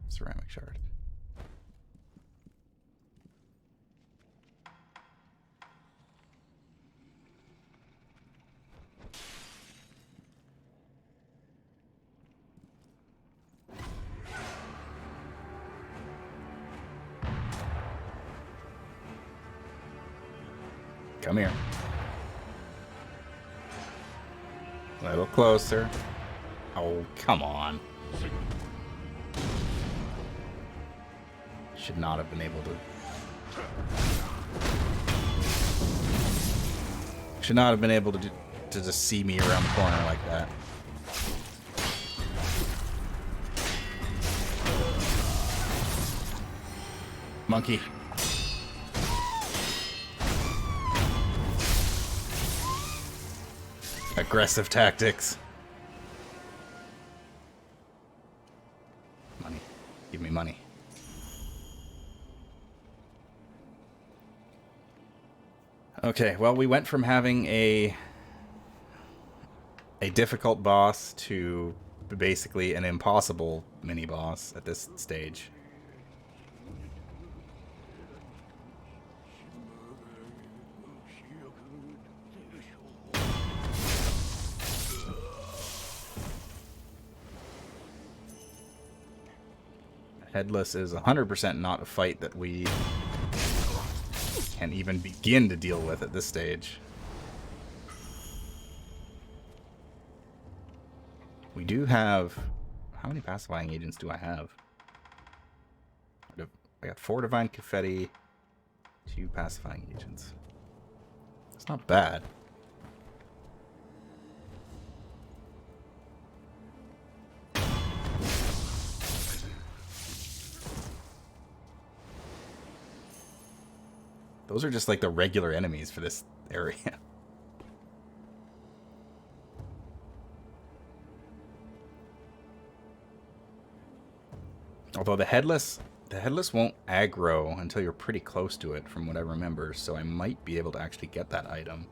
ceramic shard? Come here. A little closer. Oh, come on. Should not have been able to... Should not have been able to just see me around the corner like that. Monkey. Aggressive tactics. Money. Give me money. Okay, well, we went from having a difficult boss to basically an impossible mini-boss at this stage. Headless is 100% not a fight that we can even begin to deal with at this stage. We do have... How many pacifying agents do I have? I got 4 divine confetti, 2 pacifying agents. It's not bad. Those are just like the regular enemies for this area. Although the headless won't aggro until you're pretty close to it, from what I remember, so I might be able to actually get that item.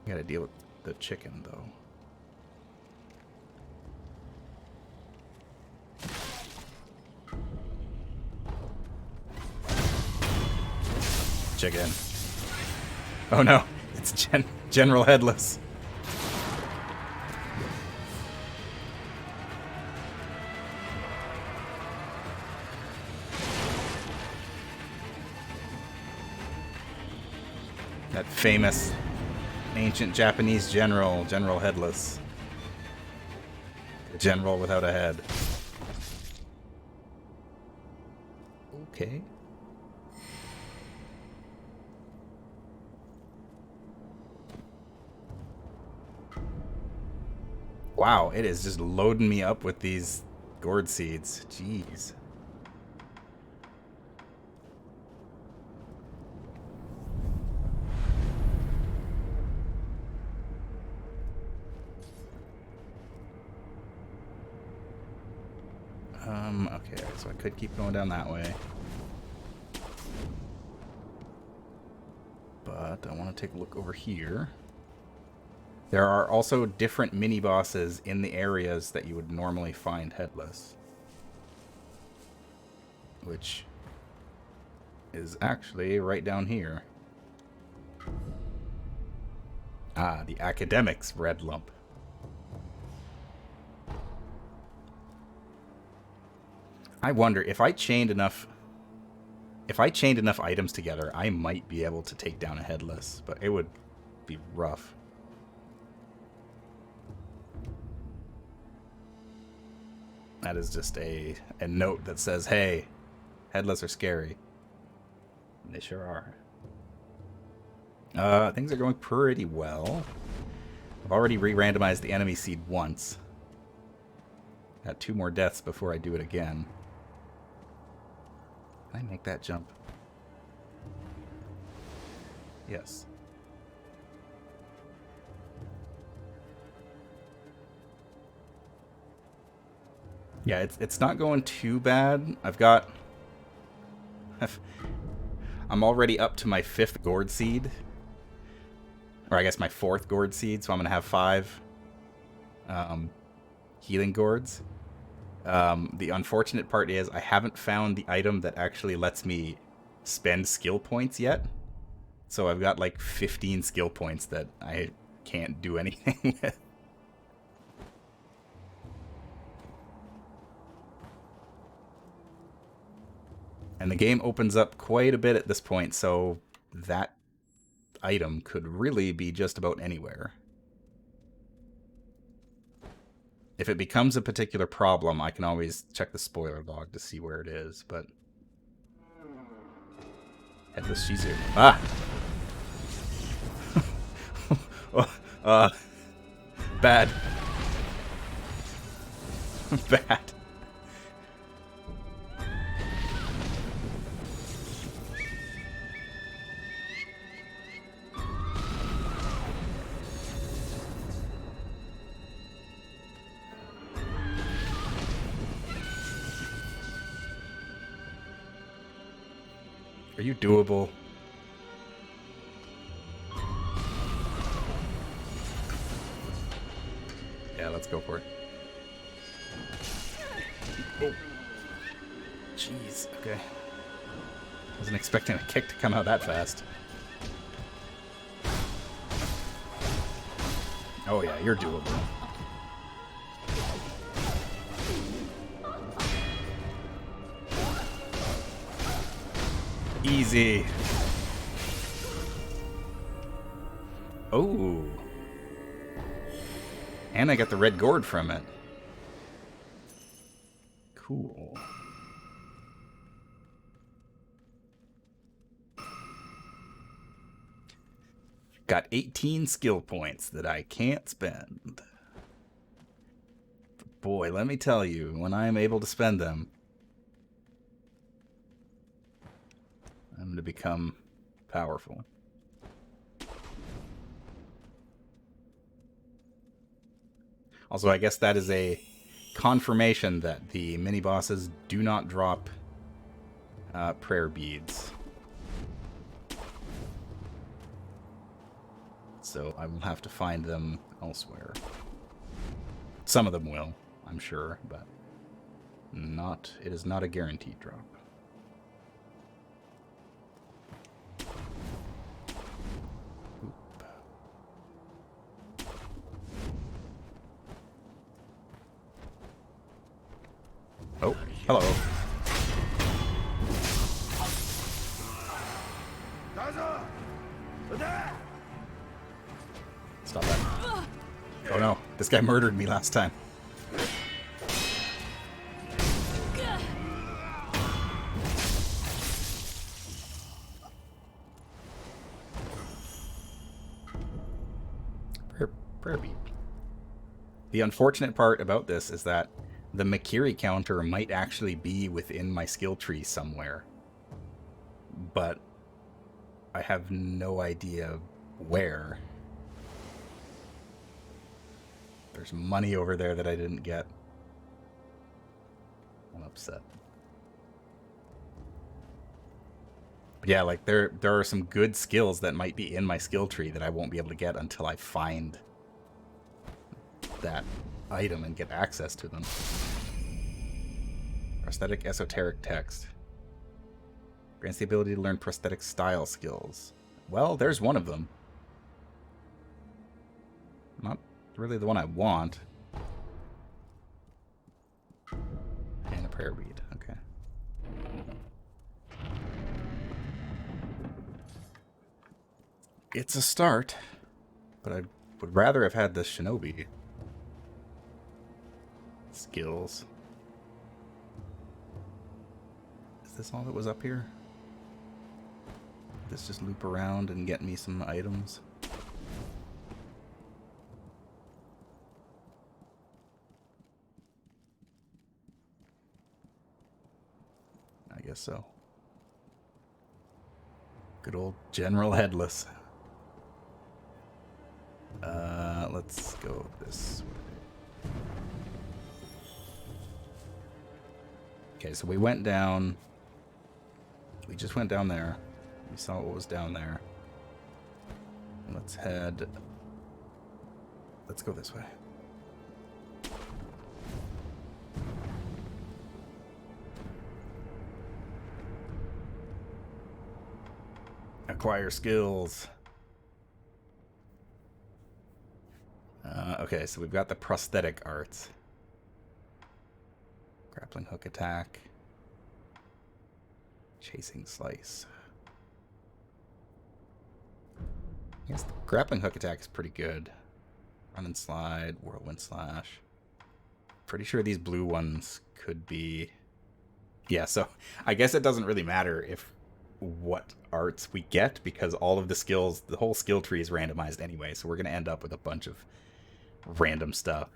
I gotta deal with the chicken, though. Chicken. Oh no, it's General Headless. That famous ancient Japanese general, General Headless. A general without a head. Okay. Wow, it is just loading me up with these gourd seeds. Jeez. Okay, so I could keep going down that way. But I want to take a look over here. There are also different mini-bosses in the areas that you would normally find Headless. Which is actually right down here. Ah, the Academic's Red Lump. I wonder if I chained enough items together, I might be able to take down a Headless, but it would be rough. That is just a note that says, hey, Headless are scary. And they sure are. Things are going pretty well. I've already re-randomized the enemy seed once. Got 2 more deaths before I do it again. Can I make that jump? Yes. Yeah, it's not going too bad. I'm already up to my 5th gourd seed. Or I guess my 4th gourd seed, so I'm going to have 5 healing gourds. The unfortunate part is I haven't found the item that actually lets me spend skill points yet. So I've got like 15 skill points that I can't do anything with. And the game opens up quite a bit at this point, so that item could really be just about anywhere. If it becomes a particular problem, I can always check the spoiler log to see where it is, but... Headless Shizu. Ah! Bad. Bad. Are you doable? Yeah, let's go for it. Oh. Jeez, okay. Wasn't expecting a kick to come out that fast. Oh yeah, you're doable. Easy. Oh. And I got the red gourd from it. Cool. Got 18 skill points that I can't spend. But boy, let me tell you, when I am able to spend them, I'm going to become powerful. Also, I guess that is a confirmation that the mini-bosses do not drop prayer beads. So I will have to find them elsewhere. Some of them will, I'm sure, but it is not a guaranteed drop. Oop. Oh, hello. Stop that. Oh no, this guy murdered me last time. Prayer bead. The unfortunate part about this is that the Makiri counter might actually be within my skill tree somewhere. But I have no idea where. There's money over there that I didn't get. I'm upset. But yeah, like there are some good skills that might be in my skill tree that I won't be able to get until I find that item and get access to them. Prosthetic esoteric text. Grants the ability to learn prosthetic style skills. Well, there's one of them. Not really the one I want. And a prayer bead. Okay. It's a start, but I would rather have had the shinobi skills. Is this all that was up here? Let's just loop around and get me some items. I guess so. Good old General Headless. Let's go this way. Okay, so we went down. We just went down there. We saw what was down there. Let's head. Let's go this way. Acquire skills. Okay, so we've got the prosthetic arts. Grappling hook attack. Chasing slice. Yes, the grappling hook attack is pretty good. Run and slide, whirlwind slash. Pretty sure these blue ones could be... Yeah, so I guess it doesn't really matter if what arts we get, because all of the skills, the whole skill tree is randomized anyway, so we're going to end up with a bunch of random stuff.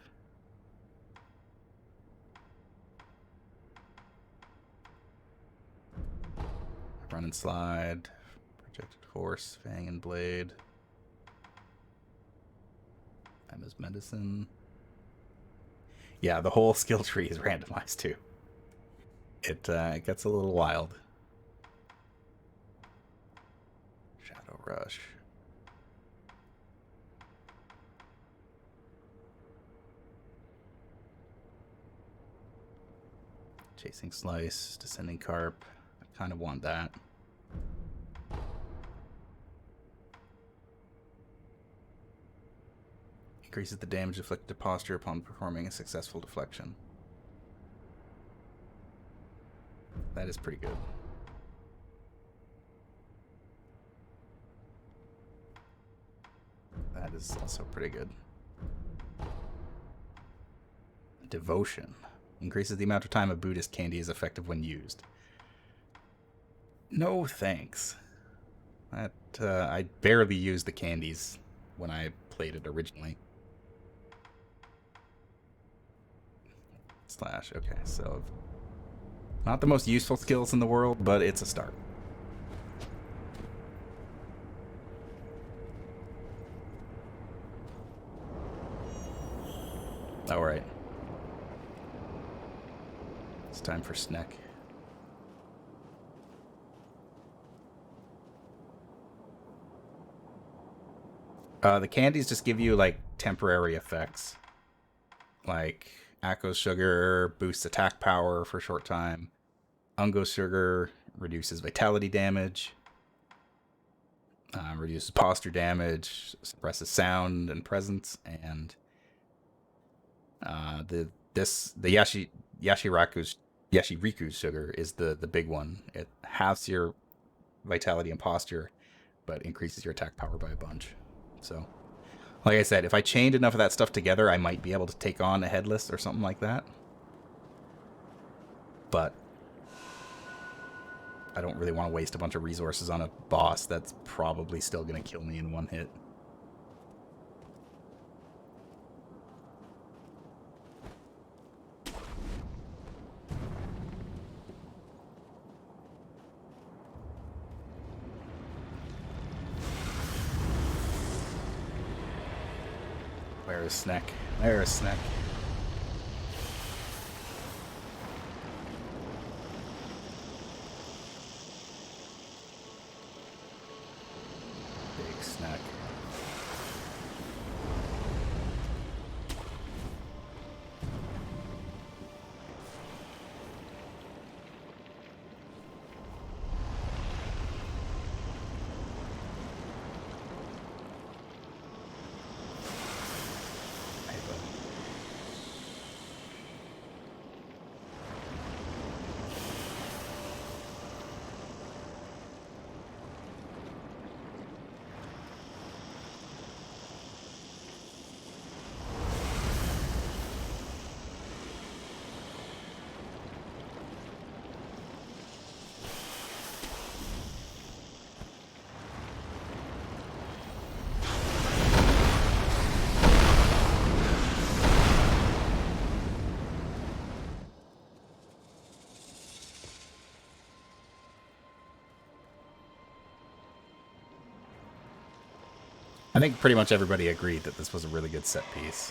Run and slide, projected force, fang and blade. Time is medicine. Yeah, the whole skill tree is randomized too. It gets a little wild. Rush. Chasing Slice, Descending Carp. I kind of want that. Increases the damage inflicted to posture upon performing a successful deflection. That is pretty good. That is also pretty good. Devotion. Increases the amount of time a Buddhist candy is effective when used. No thanks. That I barely used the candies when I played it originally. Slash, okay, so not the most useful skills in the world, but it's a start. Alright. It's time for snack. The candies just give you, like, temporary effects. Like, Akko's Sugar boosts attack power for a short time. Ungo's Sugar reduces vitality damage. Reduces posture damage. Suppresses sound and presence. And the Yashiriku's Sugar is the big one. It halves your vitality and posture, but increases your attack power by a bunch. So, like I said, if I chained enough of that stuff together, I might be able to take on a Headless or something like that. But I don't really want to waste a bunch of resources on a boss that's probably still going to kill me in one hit. Where's Snack? There's Snack. Big Snack. I think pretty much everybody agreed that this was a really good set piece.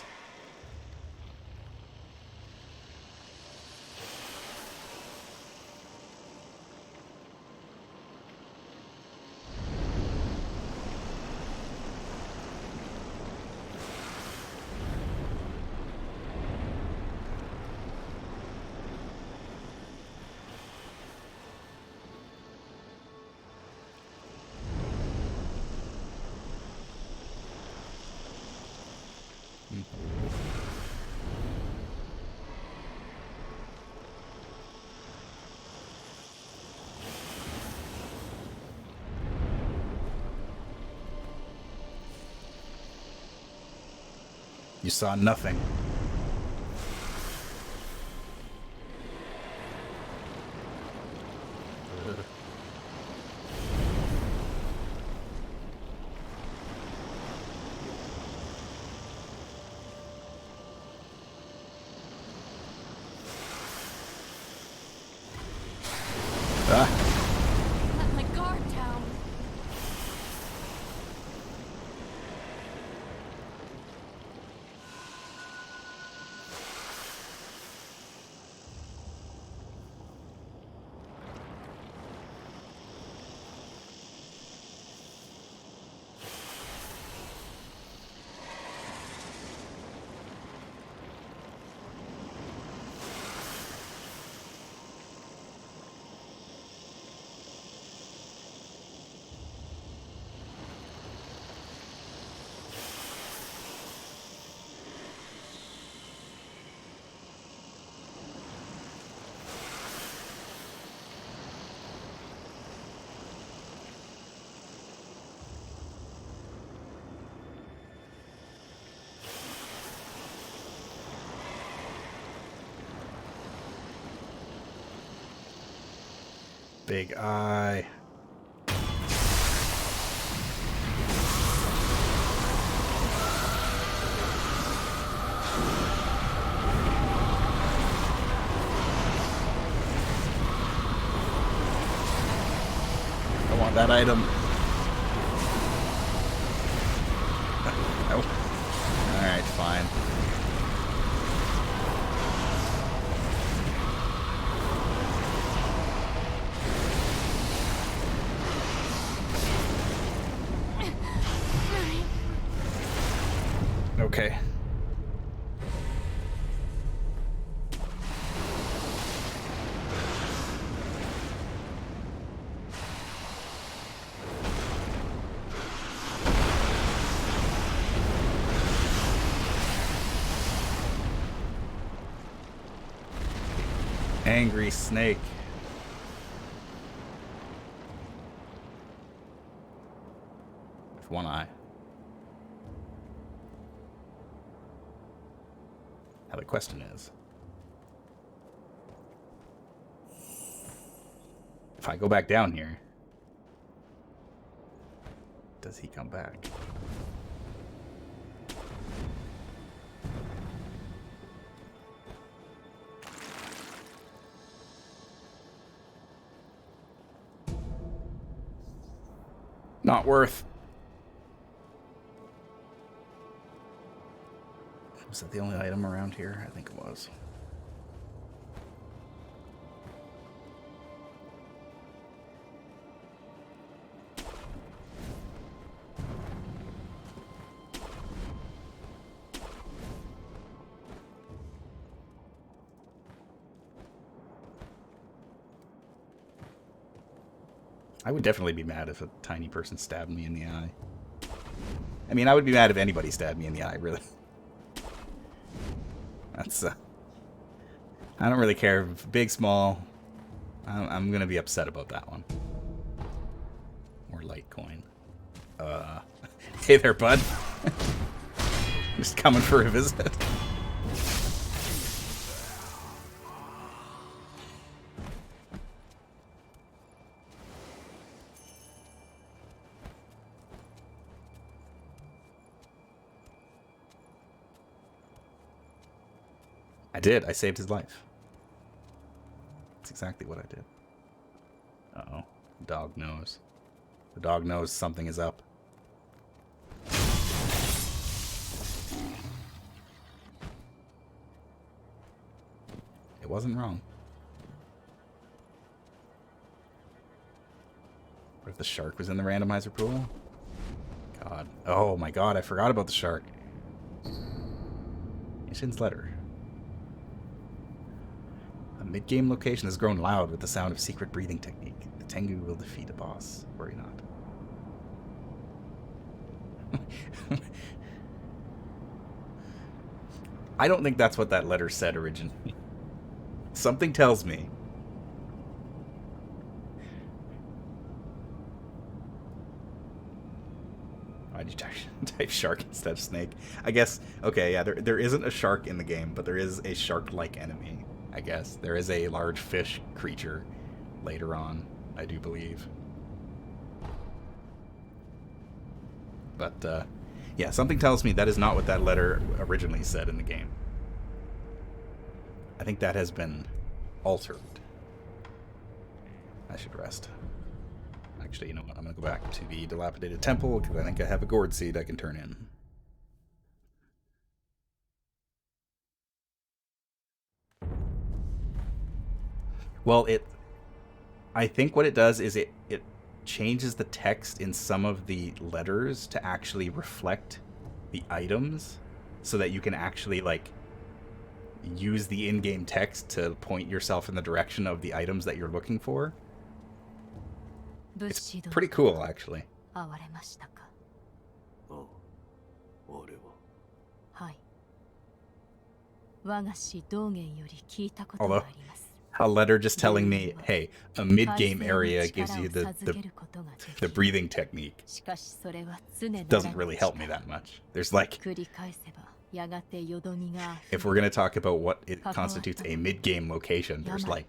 You saw nothing. Let my guard down. Big eye. I want that item. Oh. Alright, fine. Okay. Angry snake. With one eye. Now the question is, if I go back down here, does he come back? Not worth. Was that the only item around here? I think it was. I would definitely be mad if a tiny person stabbed me in the eye. I mean, I would be mad if anybody stabbed me in the eye, really. That's, I don't really care if big, small. I'm gonna be upset about that one. More Litecoin. Hey there, bud. Just coming for a visit. I did. I saved his life. That's exactly what I did. Uh-oh. The dog knows. The dog knows something is up. It wasn't wrong. What if the shark was in the randomizer pool? God. Oh my god, I forgot about the shark. Ishin's letter. A mid-game location has grown loud with the sound of secret breathing technique. The Tengu will defeat a boss. Worry not. I don't think that's what that letter said originally. Something tells me. Why'd you type shark instead of snake? I guess, okay, yeah, there isn't a shark in the game, but there is a shark-like enemy, I guess. There is a large fish creature later on, I do believe. But, yeah, something tells me that is not what that letter originally said in the game. I think that has been altered. I should rest. Actually, you know what? I'm going to go back to the dilapidated temple because I think I have a gourd seed I can turn in. Well, I think what it does is it changes the text in some of the letters to actually reflect the items so that you can actually, like, use the in-game text to point yourself in the direction of the items that you're looking for. It's pretty cool, actually. Although, a letter just telling me, hey, a mid-game area gives you the breathing technique doesn't really help me that much. There's like, if we're going to talk about what it constitutes a mid-game location, there's like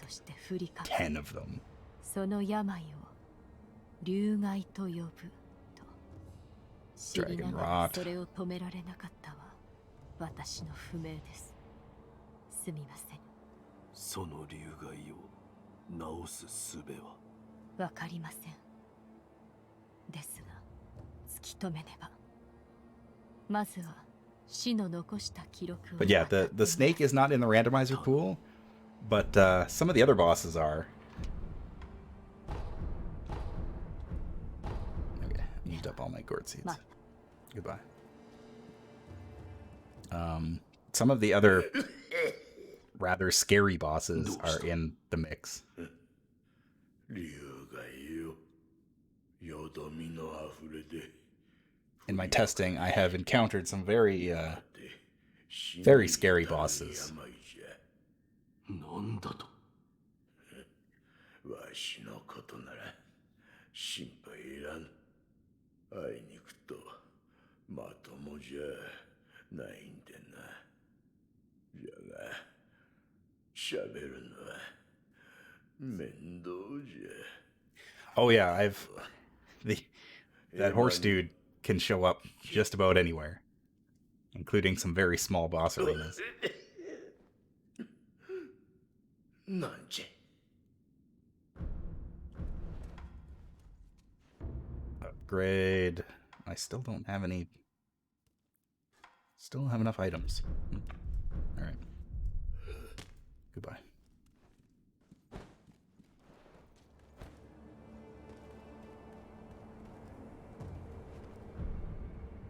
10 of them. その病を流害と呼ぶと知りながらそれを止められなかったは私の不明です。すみません。その流害を治す術はわかりません。ですが突き止めねば。まずは死の残した記録を。 But yeah, the snake is not in the randomizer pool, but some of the other bosses are. Okay, I used up all my gourd seeds. Goodbye. Some of the other rather scary bosses are in the mix. In my testing, I have encountered some very scary bosses. なんだと。わしのことなら心配いらん。あいにくとまともじゃないんでな。じゃが喋るのは面倒じゃ。 Oh yeah, that horse dude can show up just about anywhere, including some very small boss arenas. なんじゃ。 Upgrade. I still don't have any. Still don't have enough items. All right. Goodbye.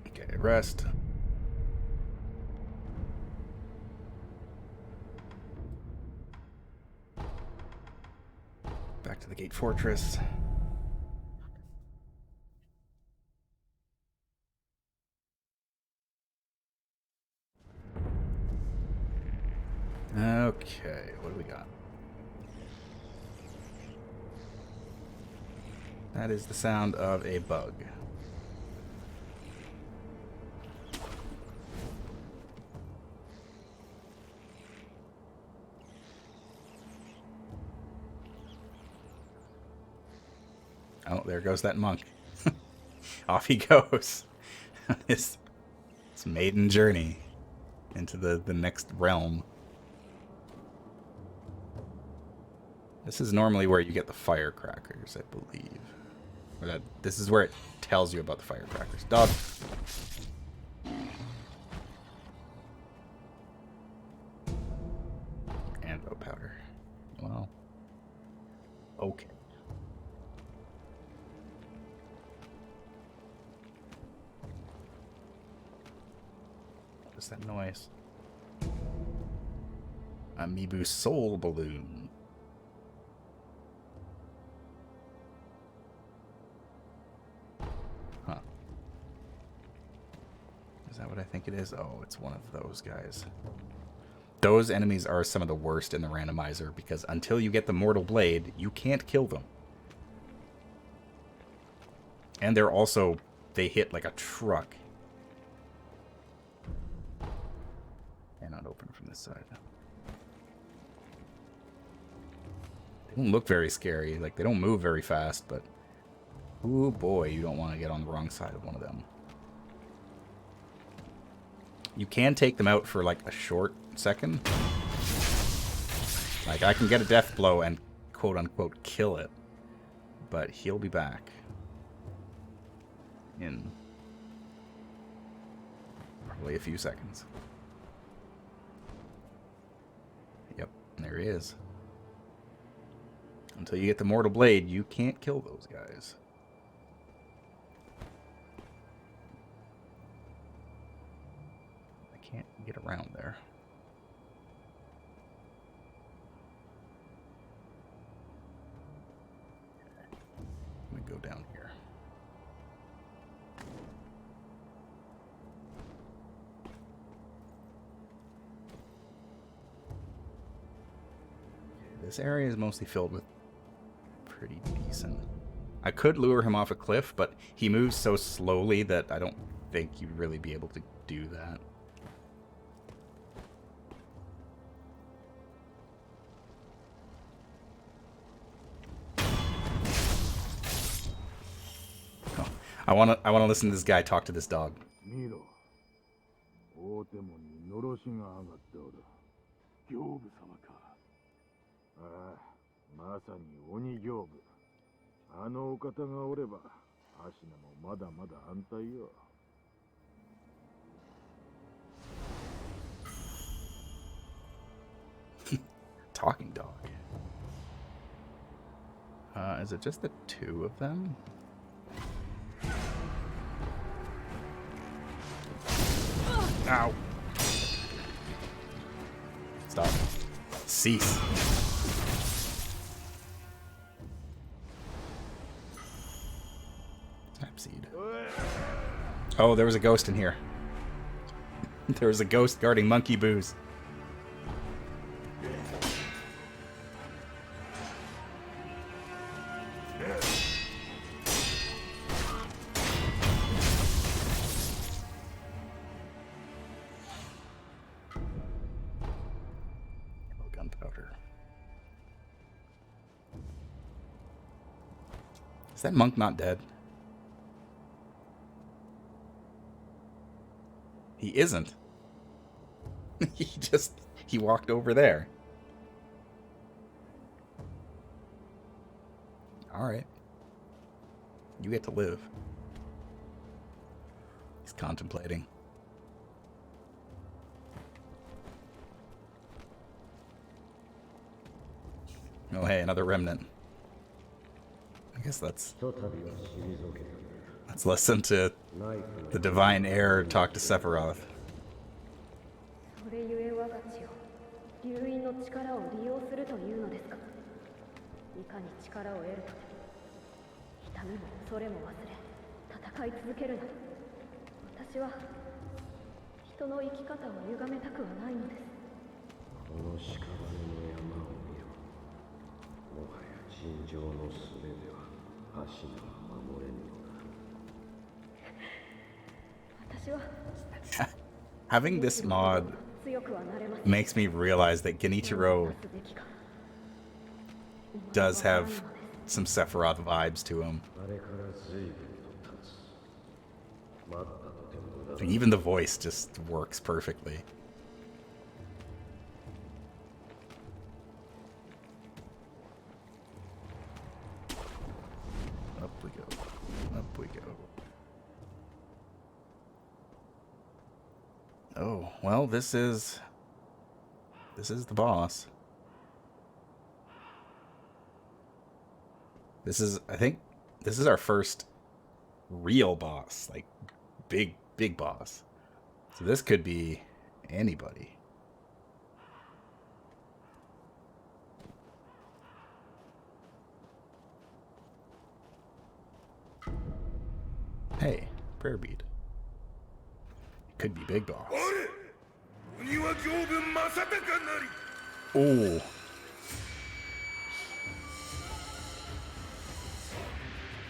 Okay, rest. Back to the Gate Fortress. Okay, what do we got? That is the sound of a bug. Oh, there goes that monk. Off he goes. His maiden journey into the next realm. This is normally where you get the firecrackers, I believe. Or this is where it tells you about the firecrackers. Dog. Anvo powder. Well. Okay. What is that noise? Amiibo soul balloon. Huh. Is that what I think it is? Oh, it's one of those guys. Those enemies are some of the worst in the randomizer because until you get the Mortal Blade, you can't kill them. And they're also, they hit like a truck. Cannot open from this side. They don't look very scary. Like, they don't move very fast, but... Ooh, boy, you don't want to get on the wrong side of one of them. You can take them out for, like, a short second. Like, I can get a death blow and quote-unquote kill it. But he'll be back. In... probably a few seconds. Yep, there he is. Until you get the Mortal Blade, you can't kill those guys. I can't get around there. Let me go down here. This area is mostly filled with pretty decent. I could lure him off a cliff, but he moves so slowly that I don't think you'd really be able to do that. I wanna listen to this guy talk to this dog. 見ろ。大手門にのろしが上がっておる。刑部様か。ああ、まさに鬼刑部。あのお方がおれば、アシナもまだまだ安泰よ。Talking dog. Is it just the two of them? Ow. Stop. Cease. Snapseed. Oh, there was a ghost in here. There was a ghost guarding Monkey Boo's. Gunpowder. Is that monk not dead? He isn't. He walked over there. Alright. You get to live. He's contemplating. Oh hey, another remnant. I guess let's listen to the divine heir talk to Sephiroth. それゆえ我が血を流因の力を利用するというのですか。いかに力を得るとで痛みも恐れも忘れ戦い続けるなど私は人の生き方を歪めたくはないのです。この屍の山を見ろ。もはや尋常の術では足が守れぬのだ。私は Having this mod 強くはなれません。 makes me realize that Genichiro does have some Sephiroth vibes to him. あれから随分と経つ。待ったとても無駄だ。 And even the voice just works perfectly. Up we go. Up we go. Oh, well, this is the boss. I think this is our first real boss, like big boss. So this could be anybody. Hey, prayer bead. Could be big boss. Oh.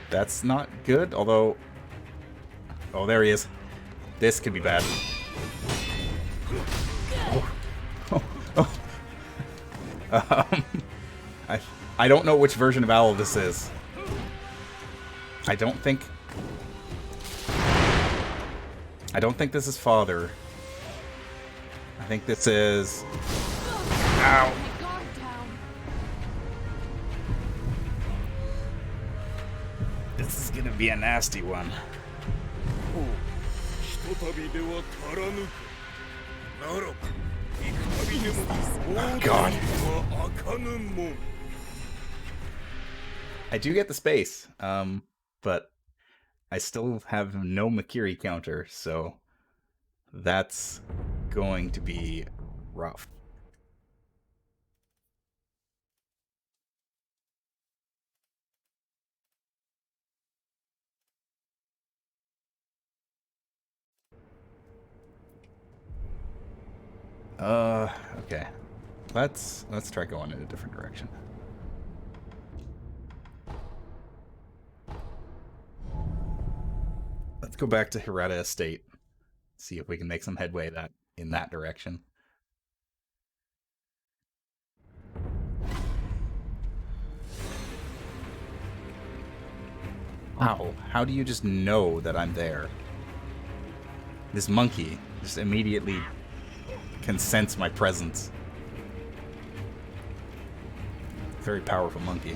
That's not good, although... Oh, there he is. This could be bad. Oh. Oh. Oh. I don't know which version of Owl this is. I don't think this is Father. I think this is... Ow! This is gonna be a nasty one. Oh god. I do get the space, but I still have no Makiri counter, so that's going to be rough. Okay. Let's try going in a different direction. Let's go back to Hirata Estate. See if we can make some headway in that direction. Wow, how do you just know that I'm there? This monkey just immediately can sense my presence. Very powerful monkey.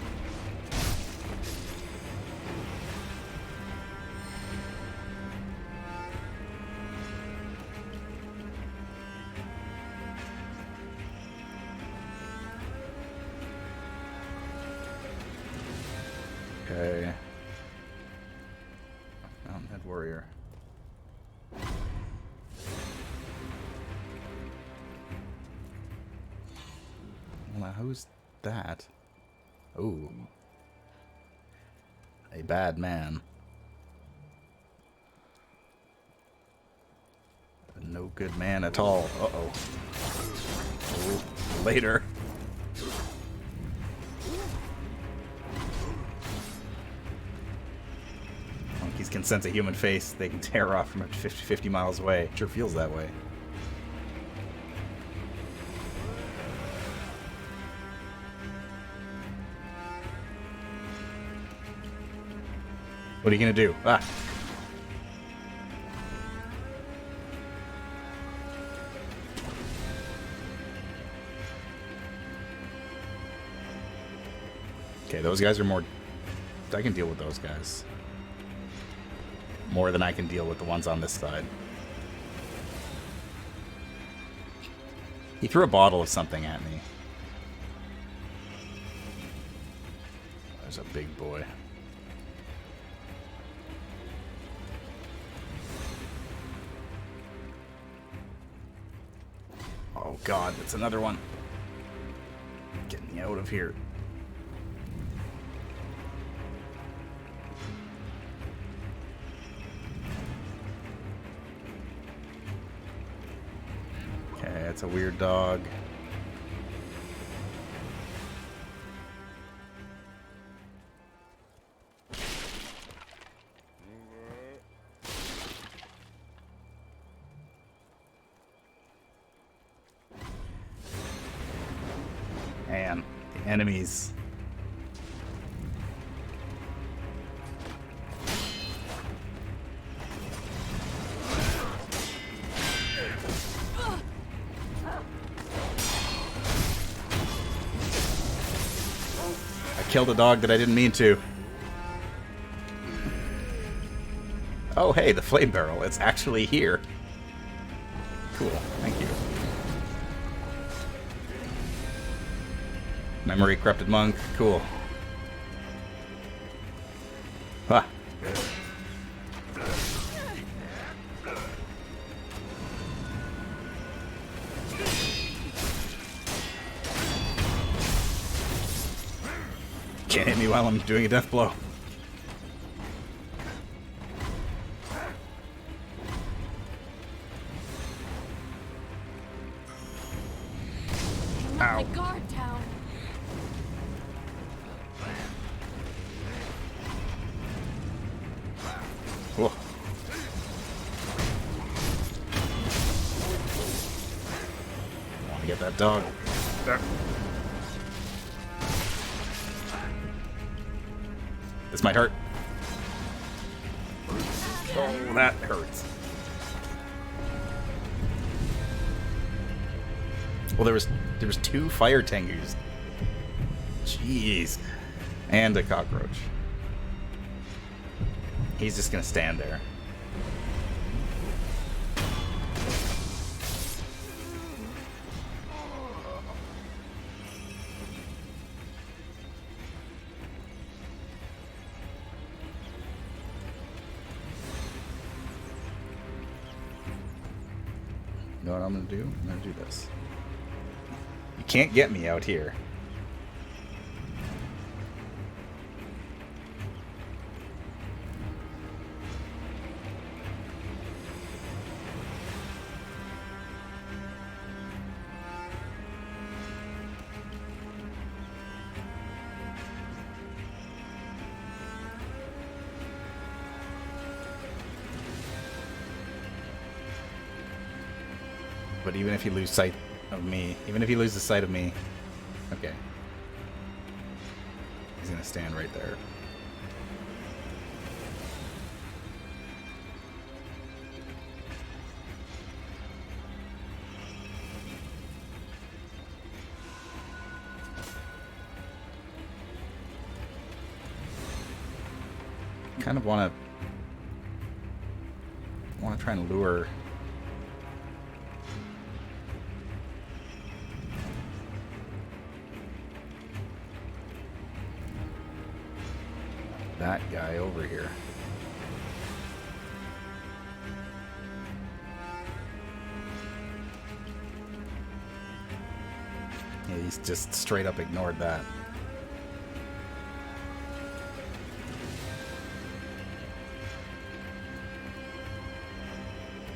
Okay. Mountainhead Warrior. Well, now who's that? Ooh. A bad man. No good man at all. Uh-oh. Oh, later. Monkeys can sense a human face. They can tear off from 50 miles away. Sure feels that way. What are you gonna do? Ah! Okay, those guys are more... I can deal with those guys. More than I can deal with the ones on this side. He threw a bottle of something at me. There's a big boy. Oh god, it's another one. Get me out of here. Okay, it's a weird dog. Man, the enemies. I killed a dog that I didn't mean to. Oh, hey, the flame barrel. It's actually here. Cool. Thank you. Memory corrupted monk. Cool. Ah. Can't hit me while I'm doing a death blow. Ow. The guard down. Whoa. I want to get that dog. There. This might hurt. Oh, that hurts. Well, there was two fire tengus. Jeez. And a cockroach. He's just gonna stand there. You know what I'm gonna do? I'm gonna do this. You can't get me out here. But even if you lose sight of me, even if he loses sight of me, okay. He's gonna stand right there. kind of want to try and lure that guy over here. Yeah, he's just straight up ignored that.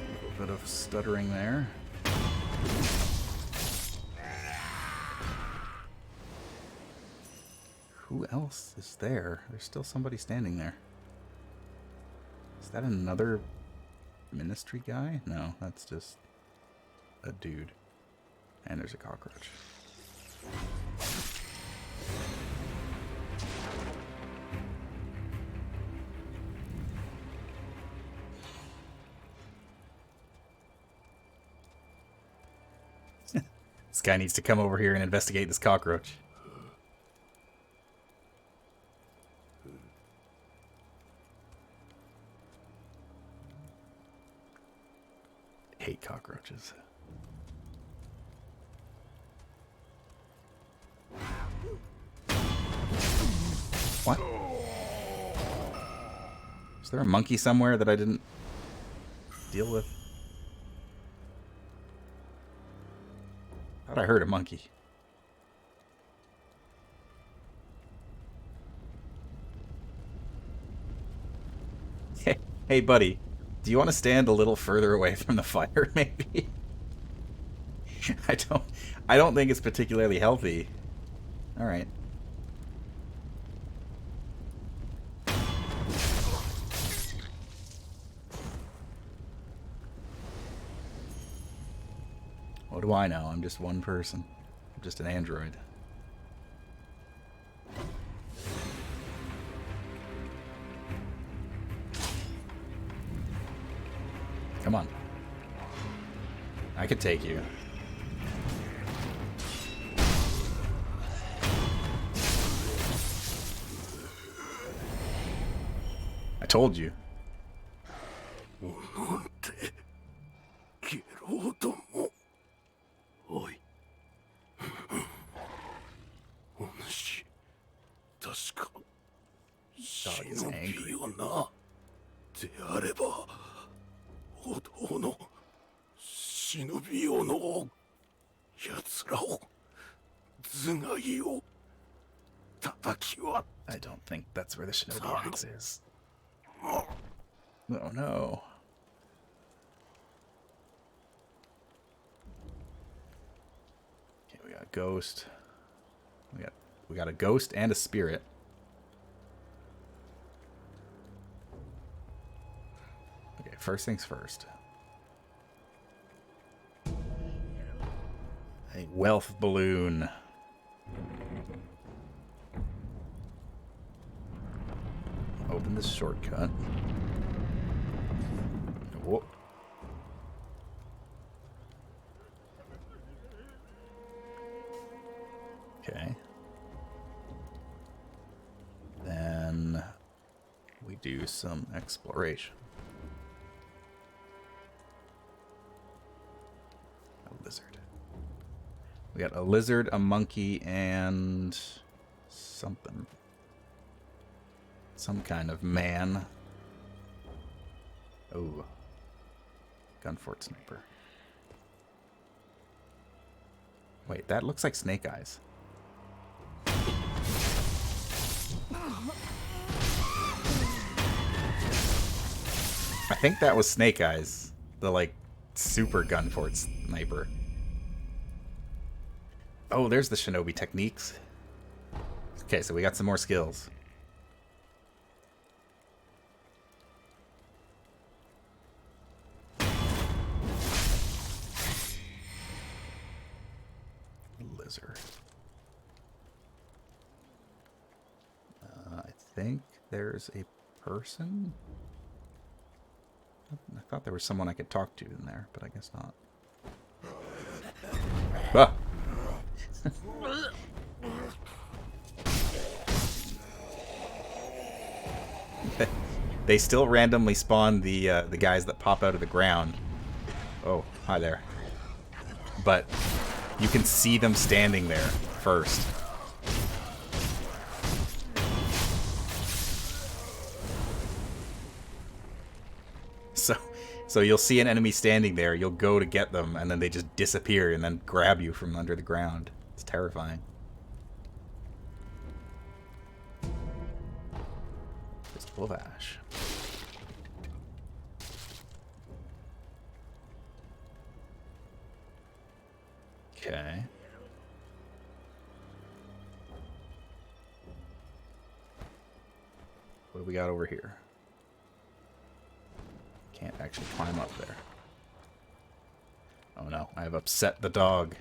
A little bit of stuttering there. Who else is there? There's still somebody standing there. Is that another ministry guy? No, that's just a dude. And there's a cockroach. This guy needs to come over here and investigate this cockroach. I hate cockroaches. What? Is there a monkey somewhere that I didn't deal with? Thought I heard a monkey. Hey, buddy. Do you want to stand a little further away from the fire, maybe? I don't think it's particularly healthy. All right. What do I know? I'm just one person. I'm just an android. Come on. I could take you. I told you. Dog is angry. I don't think that's where the shinobi axe is. Oh no. Okay, we got a ghost. We got a ghost and a spirit. Okay, first things first. A wealth balloon. Open this shortcut. Whoa. Okay. Then we do some exploration. A lizard. We got a lizard, a monkey, and something. Some kind of man. Oh. Gunfort sniper. Wait, that looks like Snake Eyes. I think that was Snake Eyes. The, like, super Gunfort sniper. Oh, there's the shinobi techniques. Okay, so we got some more skills. Lizard. I think there's a person. I thought there was someone I could talk to in there, but I guess not. Ah! they still randomly spawn the guys that pop out of the ground. Oh, hi there. But you can see them standing there first. So you'll see an enemy standing there, you'll go to get them, and then they just disappear and then grab you from under the ground. It's terrifying. Fistful of Ash. Okay. What do we got over here? Can't actually climb up there. Oh no, I have upset the dog.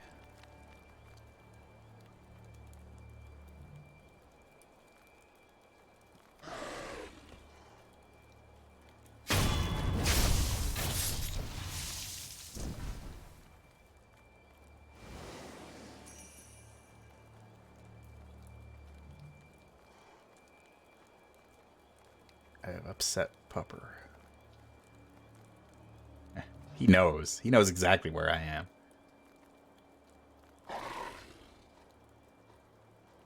I have upset Pupper. He knows. He knows exactly where I am.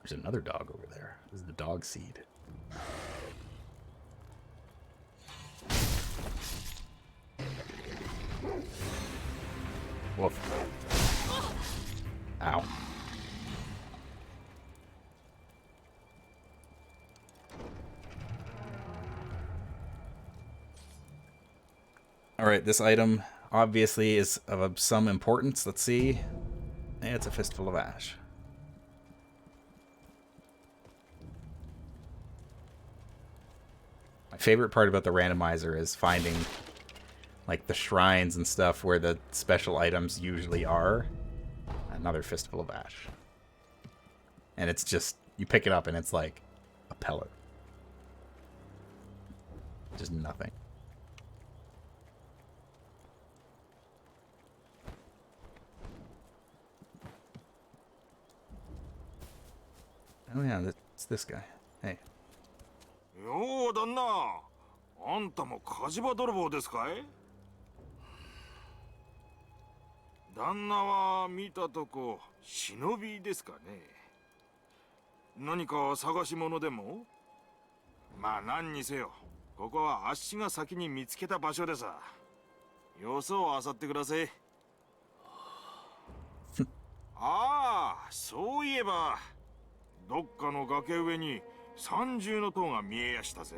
There's another dog over there. This is the dog seed. Woof. Ow. Alright, this item obviously is of some importance. Let's see. It's a Fistful of Ash. My favorite part about the randomizer is finding like the shrines and stuff where the special items usually are. Another Fistful of Ash. And it's just, you pick it up and it's like a pellet. Just nothing. Oh yeah, it's this guy. Hey. よう旦那、あんたも火事場泥棒ですかい？旦那は見たとこ忍びですかね。何か探し物でも？まあ何にせよ、ここはあっしが先に見つけた場所でさ。よそを漁ってください。ああ、そういえば。 どっかの崖上に三重の塔が見えやしたぜ。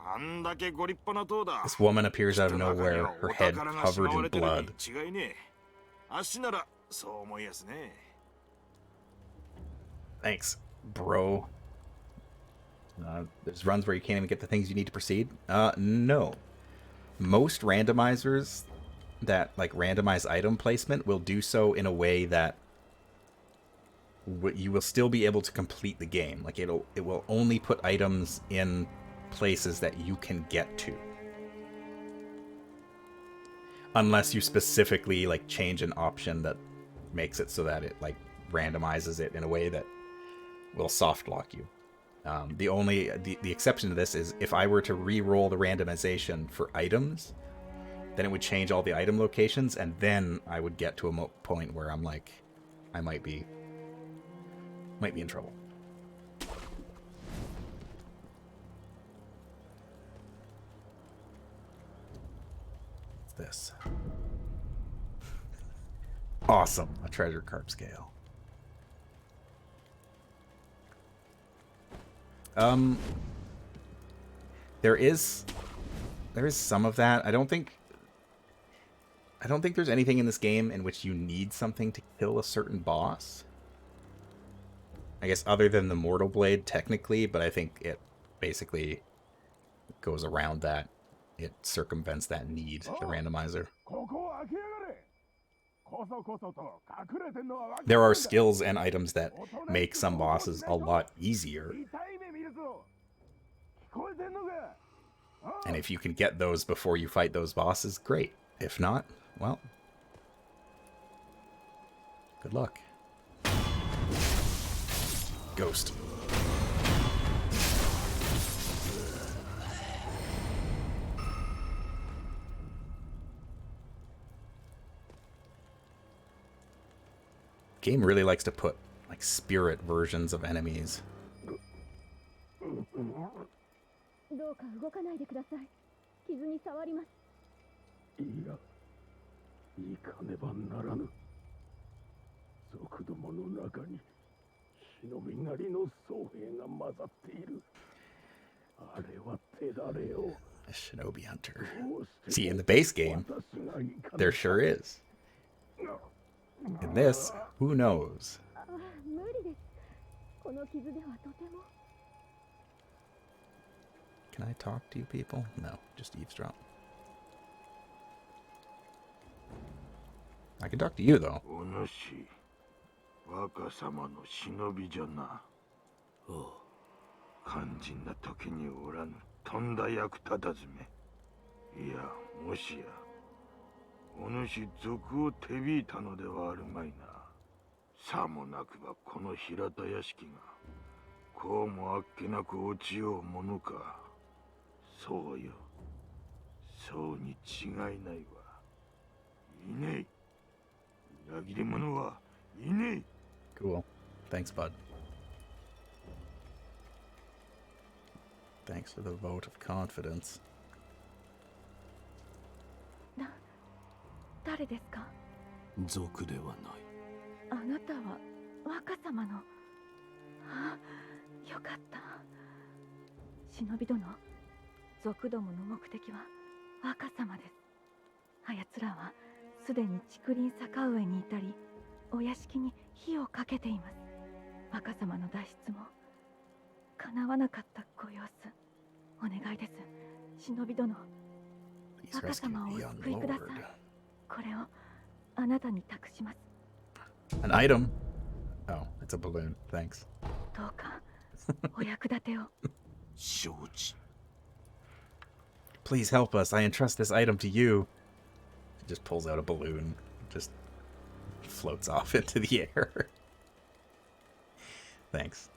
あんだけご立派な塔だ。This woman appears out of nowhere, her head covered in blood. 違いね。あっしならそう思いやすね。Thanks, bro. There's runs where you can't even get the things you need to proceed. No. Most randomizers that like randomize item placement will do so in a way that you will still be able to complete the game. Like it will only put items in places that you can get to, unless you specifically like change an option that makes it so that it like randomizes it in a way that will soft lock you. The exception to this is if I were to re-roll the randomization for items, then it would change all the item locations, and then I would get to a point where I'm like, I might be in trouble. What's this? Awesome, a treasure carp scale. There is some of that. I don't think there's anything in this game in which you need something to kill a certain boss. I guess other than the Mortal Blade, technically, but I think it basically goes around that. It circumvents that need, the randomizer. There are skills and items that make some bosses a lot easier. And if you can get those before you fight those bosses, great. If not, well, good luck. Ghost. Game really likes to put like spirit versions of enemies. どうか動かないでください。傷に触ります。いや、行かねばならぬ。族どもの中に忍びなりの僧兵が混ざっている。あれは手だれよ。A shinobi hunter. See, in the base game, there sure is. In this, who knows? 無理です。この傷ではとても。Can I talk to you people? No, just eavesdrop. I can talk to you though. お主、若様の忍びじゃな。おう。肝心な時におらぬ、とんだ役立たずめ。いや、もしや、お主賊を手引いたのではあるまいな。さもなくばこの平田屋敷が、こうもあっけなく落ちようものか。そうよ。そうに違いないわ。いねえ。裏切り者はいねえ。Cool. Thanks, bud. Thanks for the vote of confidence. 誰ですか？族ではない。あなたは若様の。あ、よかった。忍び殿、族どもの目的は若様です。あやつらはすでに竹林坂上にいたり、お屋敷に火をかけています。若様の脱出も叶わなかったご様子。お願いです、忍び殿。若様をお救いください。これをあなたに託します。An item? Oh, it's a balloon. Thanks. どうかお役立てを。承知。 Please help us. I entrust this item to you. He just pulls out a balloon. Just floats off into the air. Thanks.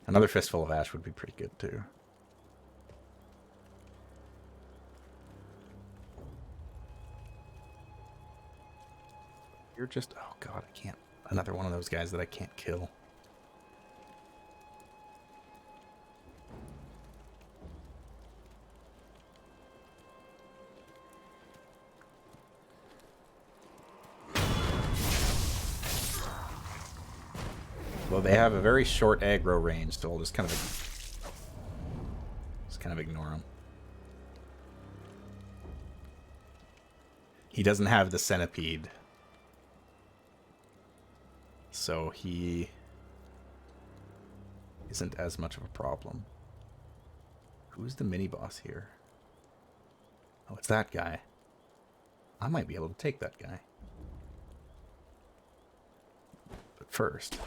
Another fistful of ash would be pretty good too. You're just, oh god, I can't. Another one of those guys that I can't kill. Well, they have a very short aggro range, so I'll just kind of ignore them. He doesn't have the centipede, so he isn't as much of a problem. Who's the mini boss here? Oh, it's that guy. I might be able to take that guy. But first...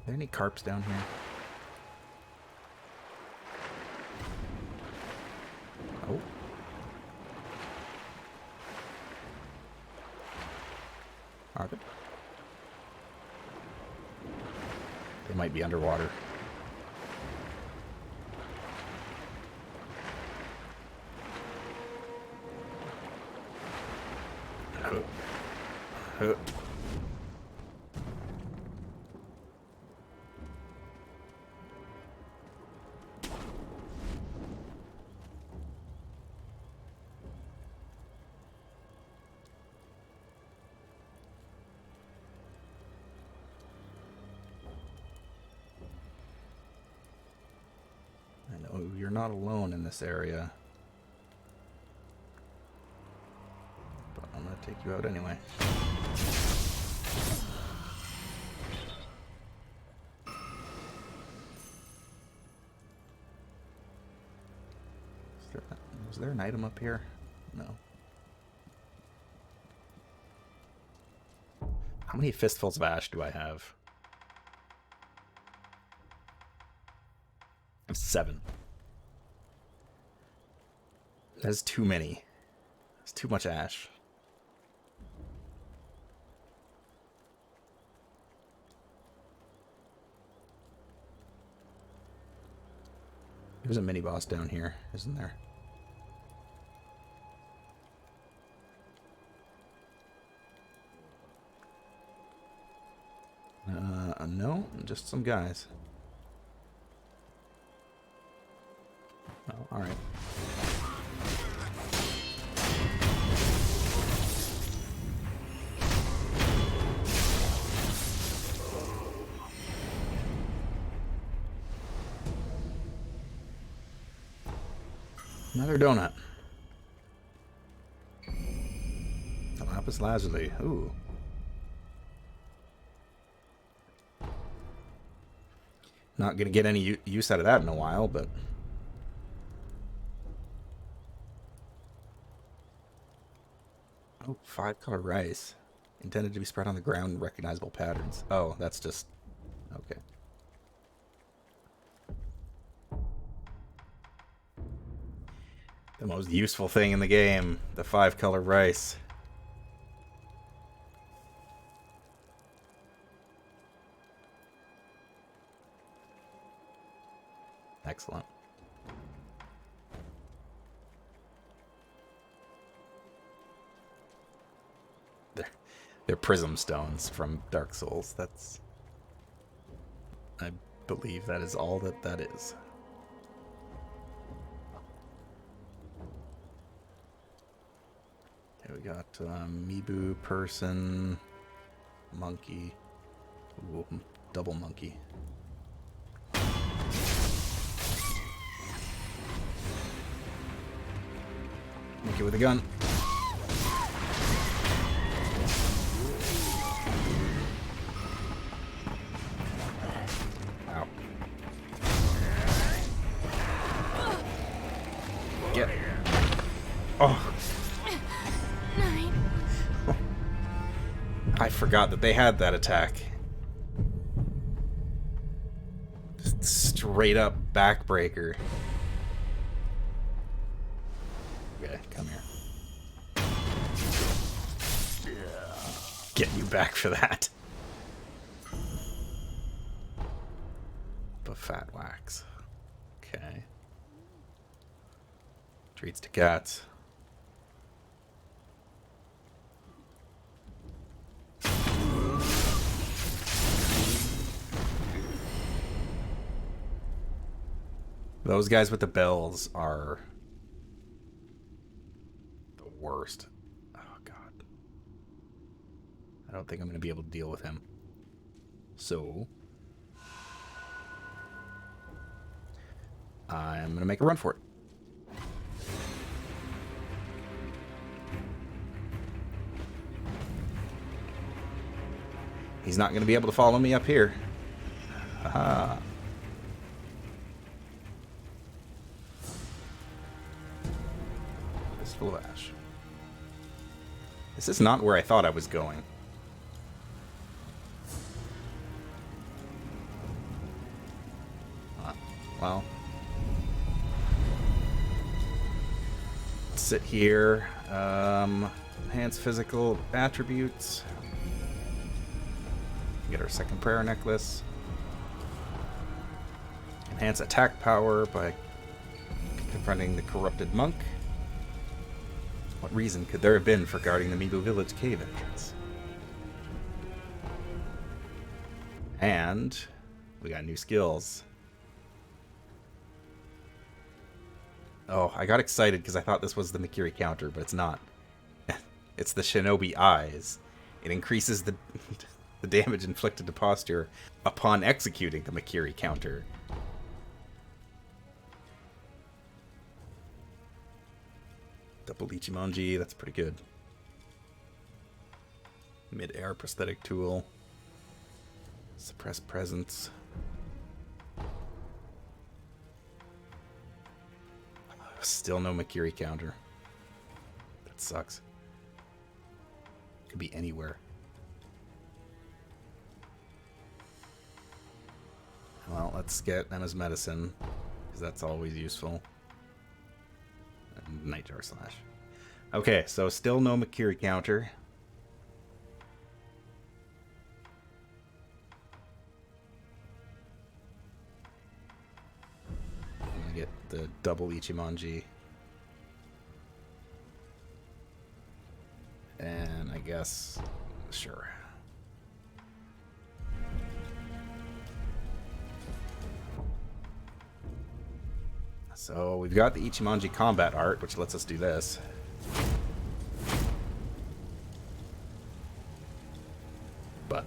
Are there any carps down here? Oh. Are they? They might be underwater. You're not alone in this area. But I'm gonna take you out anyway. Was there an item up here? No. How many fistfuls of ash do I have? I have 7. That's too many. It's too much ash. There's a mini boss down here, isn't there? No, just some guys. Oh, alright. Another donut. The lapis lazuli. Ooh. Not gonna get any use out of that in a while, but... Oh, 5-color rice. Intended to be spread on the ground in recognizable patterns. Oh, that's just... Okay. The most useful thing in the game. The 5-color rice. Excellent. They're prism stones from Dark Souls. That's... I believe that is all that is. Okay, we got Mibu, person, monkey. Ooh, double monkey. Monkey with a gun. Ow. Get. Oh. I forgot that they had that attack. Just straight up backbreaker. Okay, come here. Get you back for that. But fat wax. Okay. Treats to cats. Those guys with the bells are the worst. Oh, God. I don't think I'm going to be able to deal with him. So, I'm going to make a run for it. He's not going to be able to follow me up here. Haha. Full of ash. This is not where I thought I was going. Well. Let's sit here. Enhance physical attributes. Get our second prayer necklace. Enhance attack power by confronting the corrupted monk. What reason could there have been for guarding the Mibu village cave entrance? And we got new skills. Oh, I got excited because I thought this was the Mikiri counter, but it's not. It's the Shinobi Eyes. It increases the damage inflicted to posture upon executing the Mikiri counter. Double Ichimonji, that's pretty good. Mid-air prosthetic tool. Suppress presence. Still no Mikiri counter. That sucks. Could be anywhere. Well, let's get Emma's medicine, because that's always useful. Nightjar Slash. Okay, so still no Makiri counter. I'm gonna get the double Ichimonji. And I guess, sure. So we've got the Ichimonji combat art, which lets us do this. But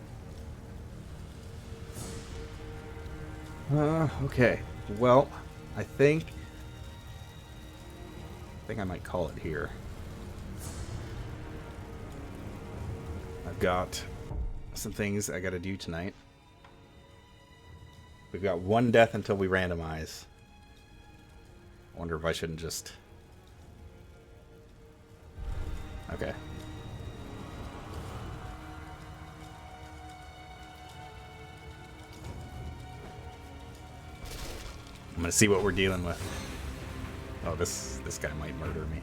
okay. Well, I think I might call it here. I've got some things I gotta do tonight. We've got one death until we randomize. I wonder if I shouldn't just... Okay. I'm gonna see what we're dealing with. Oh, this guy might murder me.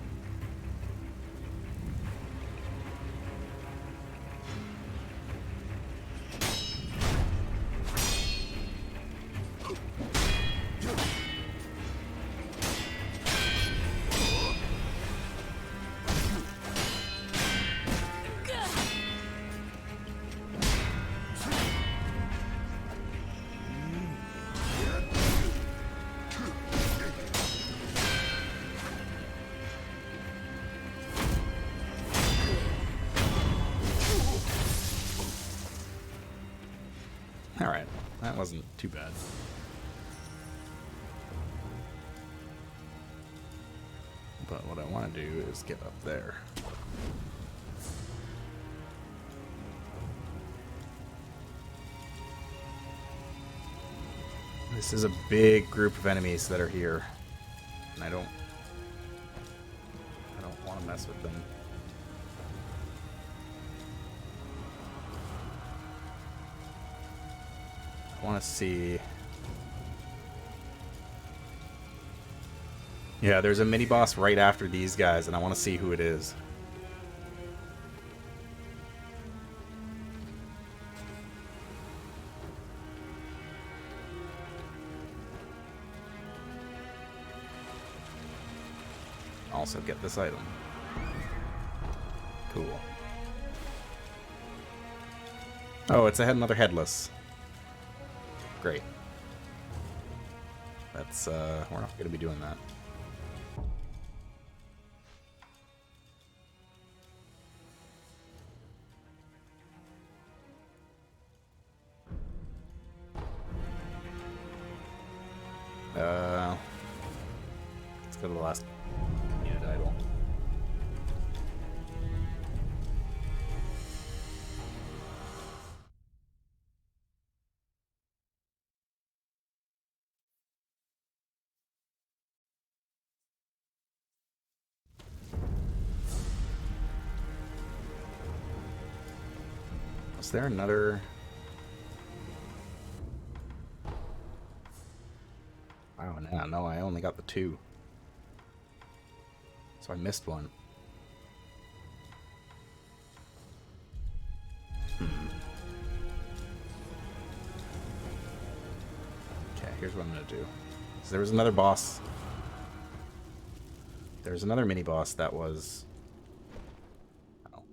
Alright, that wasn't too bad. But what I want to do is get up there. This is a big group of enemies that are here, and I don't want to mess with them. I want to see. Yeah, there's a mini boss right after these guys, and I want to see who it is. Also get this item. Cool. Oh, it's another headless. Great. That's, we're not going to be doing that. Let's go to the last unit idol. Is there another... Oh, no, I only got the 2. So I missed one. Okay, here's what I'm gonna do. So there was another boss. There's another mini boss that was... Oh.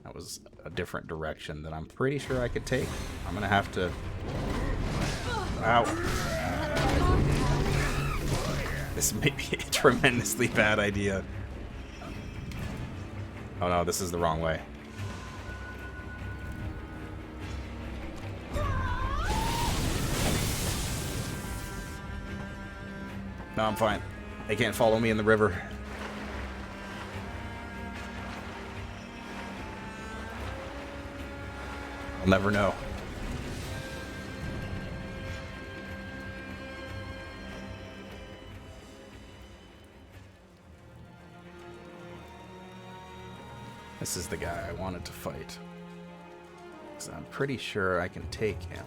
That was a different direction that I'm pretty sure I could take. I'm gonna have to... Ow. This may be a tremendously bad idea. Oh no, this is the wrong way. No, I'm fine. They can't follow me in the river. I'll never know. This is the guy I wanted to fight. So I'm pretty sure I can take him.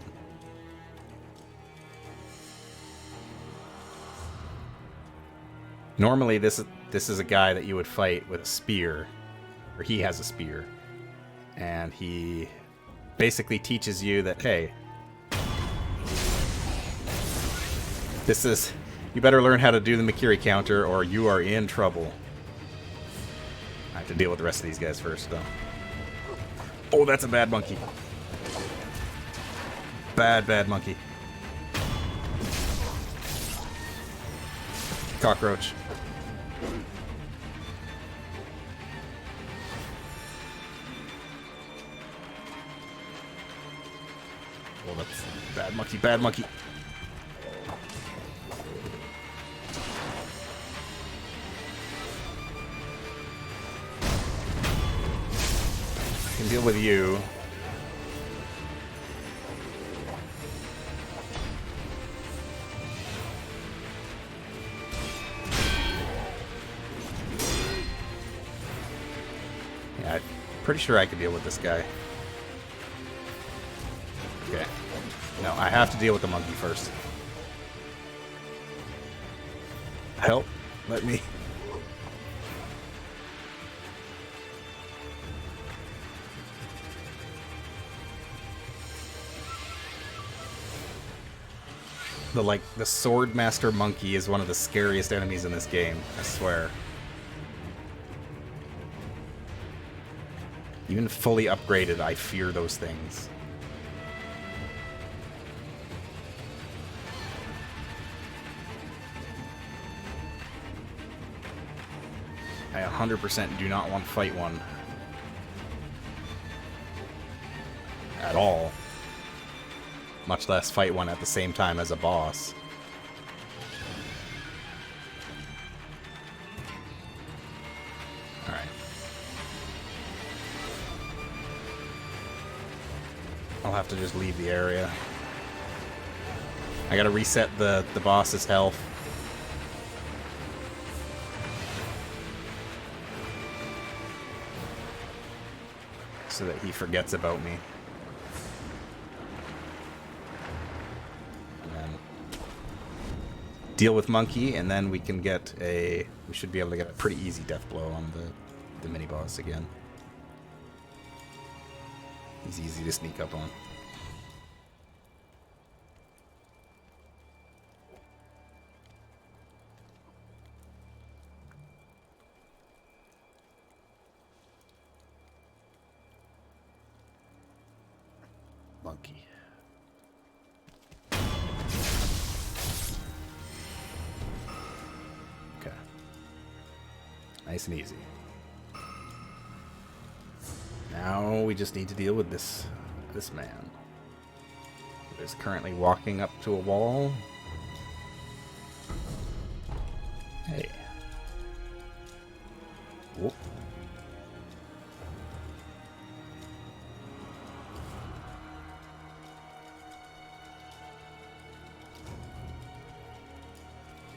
Normally, this is a guy that you would fight with a spear, or he has a spear, and he basically teaches you that, hey, you better learn how to do the Mikiri counter or you are in trouble. I have to deal with the rest of these guys first, though. Oh, that's a bad monkey. Bad monkey. Cockroach. Oh, that's bad monkey. I can deal with you. Yeah, I'm pretty sure I can deal with this guy. Okay. No, I have to deal with the monkey first. Help. Let me. The Sword Master Monkey is one of the scariest enemies in this game, I swear. Even fully upgraded, I fear those things. I 100% do not want to fight one. At all. Much less fight one at the same time as a boss. Alright. I'll have to just leave the area. I gotta reset the boss's health. So that he forgets about me. Deal with monkey, and then we can get we should be able to get a pretty easy death blow on the mini boss again. He's easy to sneak up on. Monkey. Nice and easy. Now we just need to deal with this man, who is currently walking up to a wall. Hey. Whoop.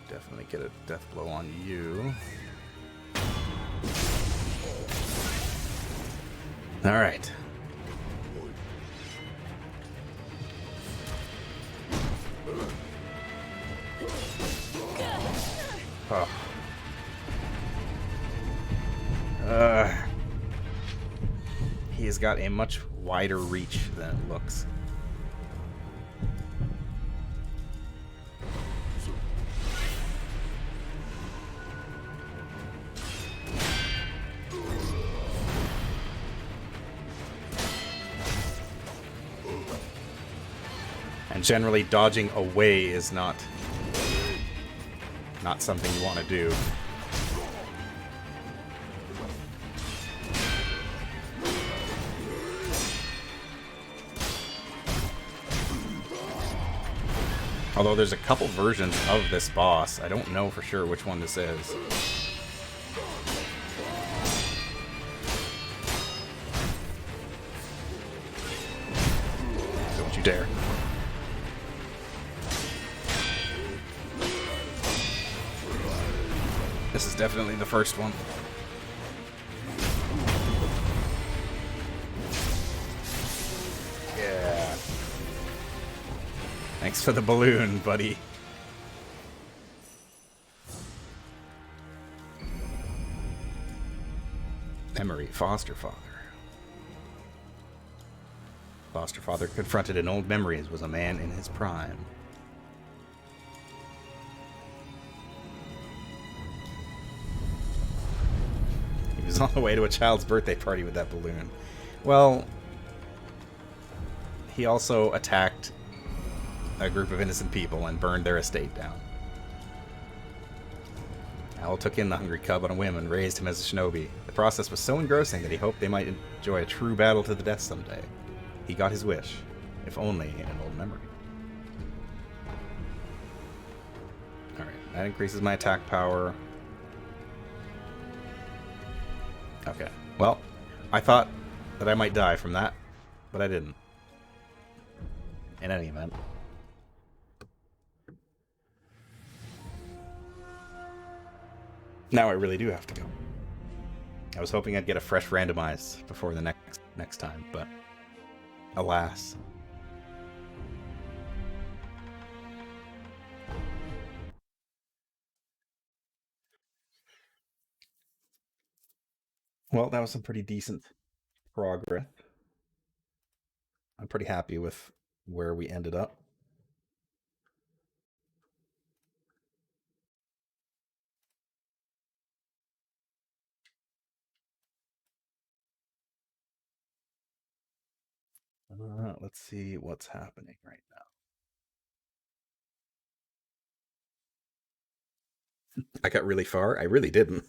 Definitely get a death blow on you. All right. Oh. He has got a much wider reach than it looks. And generally, dodging away is not something you want to do. Although there's a couple versions of this boss, I don't know for sure which one this is. Don't you dare. This is definitely the first one. Yeah. Thanks for the balloon, buddy. Memory, foster father. Foster father confronted in old memories was a man in his prime. He was on the way to a child's birthday party with that balloon. Well, he also attacked a group of innocent people and burned their estate down. Owl took in the hungry cub on a whim and raised him as a shinobi. The process was so engrossing that he hoped they might enjoy a true battle to the death someday. He got his wish, if only in an old memory. Alright, that increases my attack power. Okay, well, I thought that I might die from that, but I didn't. In any event. Now I really do have to go. I was hoping I'd get a fresh randomize before the next time, but alas. Well, that was some pretty decent progress. I'm pretty happy with where we ended up. Let's see what's happening right now. I got really far. I really didn't.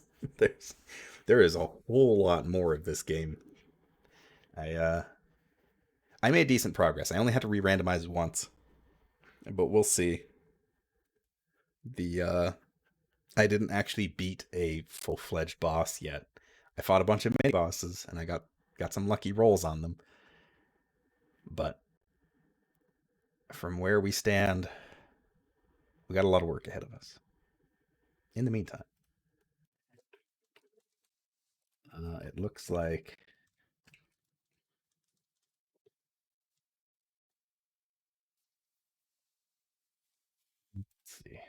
There is a whole lot more of this game. I made decent progress. I only had to re-randomize once, but we'll see. I didn't actually beat a full-fledged boss yet. I fought a bunch of mini bosses and I got some lucky rolls on them. But from where we stand, we got a lot of work ahead of us. In the meantime, it looks like let's see.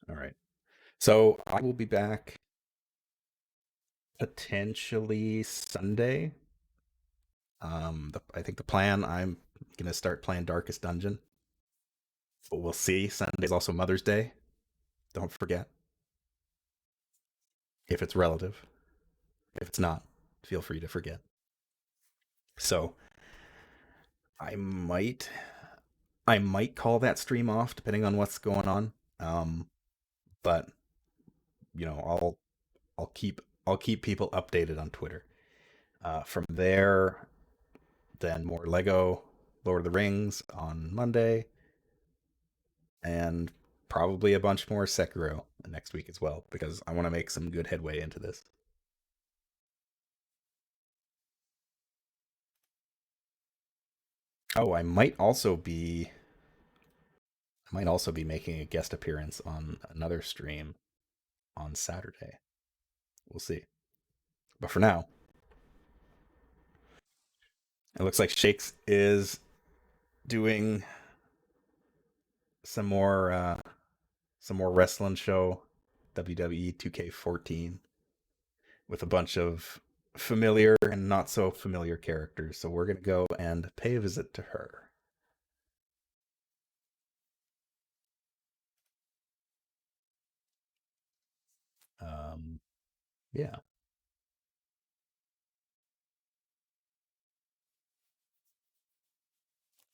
All right. So I will be back potentially Sunday. I think the plan, I'm gonna start playing Darkest Dungeon. But we'll see. Sunday's also Mother's Day. Don't forget. If it's relative. If it's not, feel free to forget. So I might call that stream off depending on what's going on. But you know, I'll keep people updated on Twitter. From there, then more Lego Lord of the Rings on Monday, and probably a bunch more Sekiro next week as well, because I want to make some good headway into this. Oh, I might also be making a guest appearance on another stream on Saturday. We'll see. But for now, it looks like Shakes is doing some more wrestling show, WWE 2K14, with a bunch of familiar and not so familiar characters. So we're gonna go and pay a visit to her. Yeah.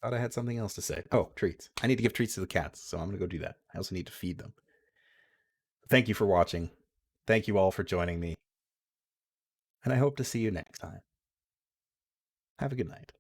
Thought I had something else to say. Oh, treats. I need to give treats to the cats, so I'm gonna go do that. I also need to feed them. Thank you for watching. Thank you all for joining me. And I hope to see you next time. Have a good night.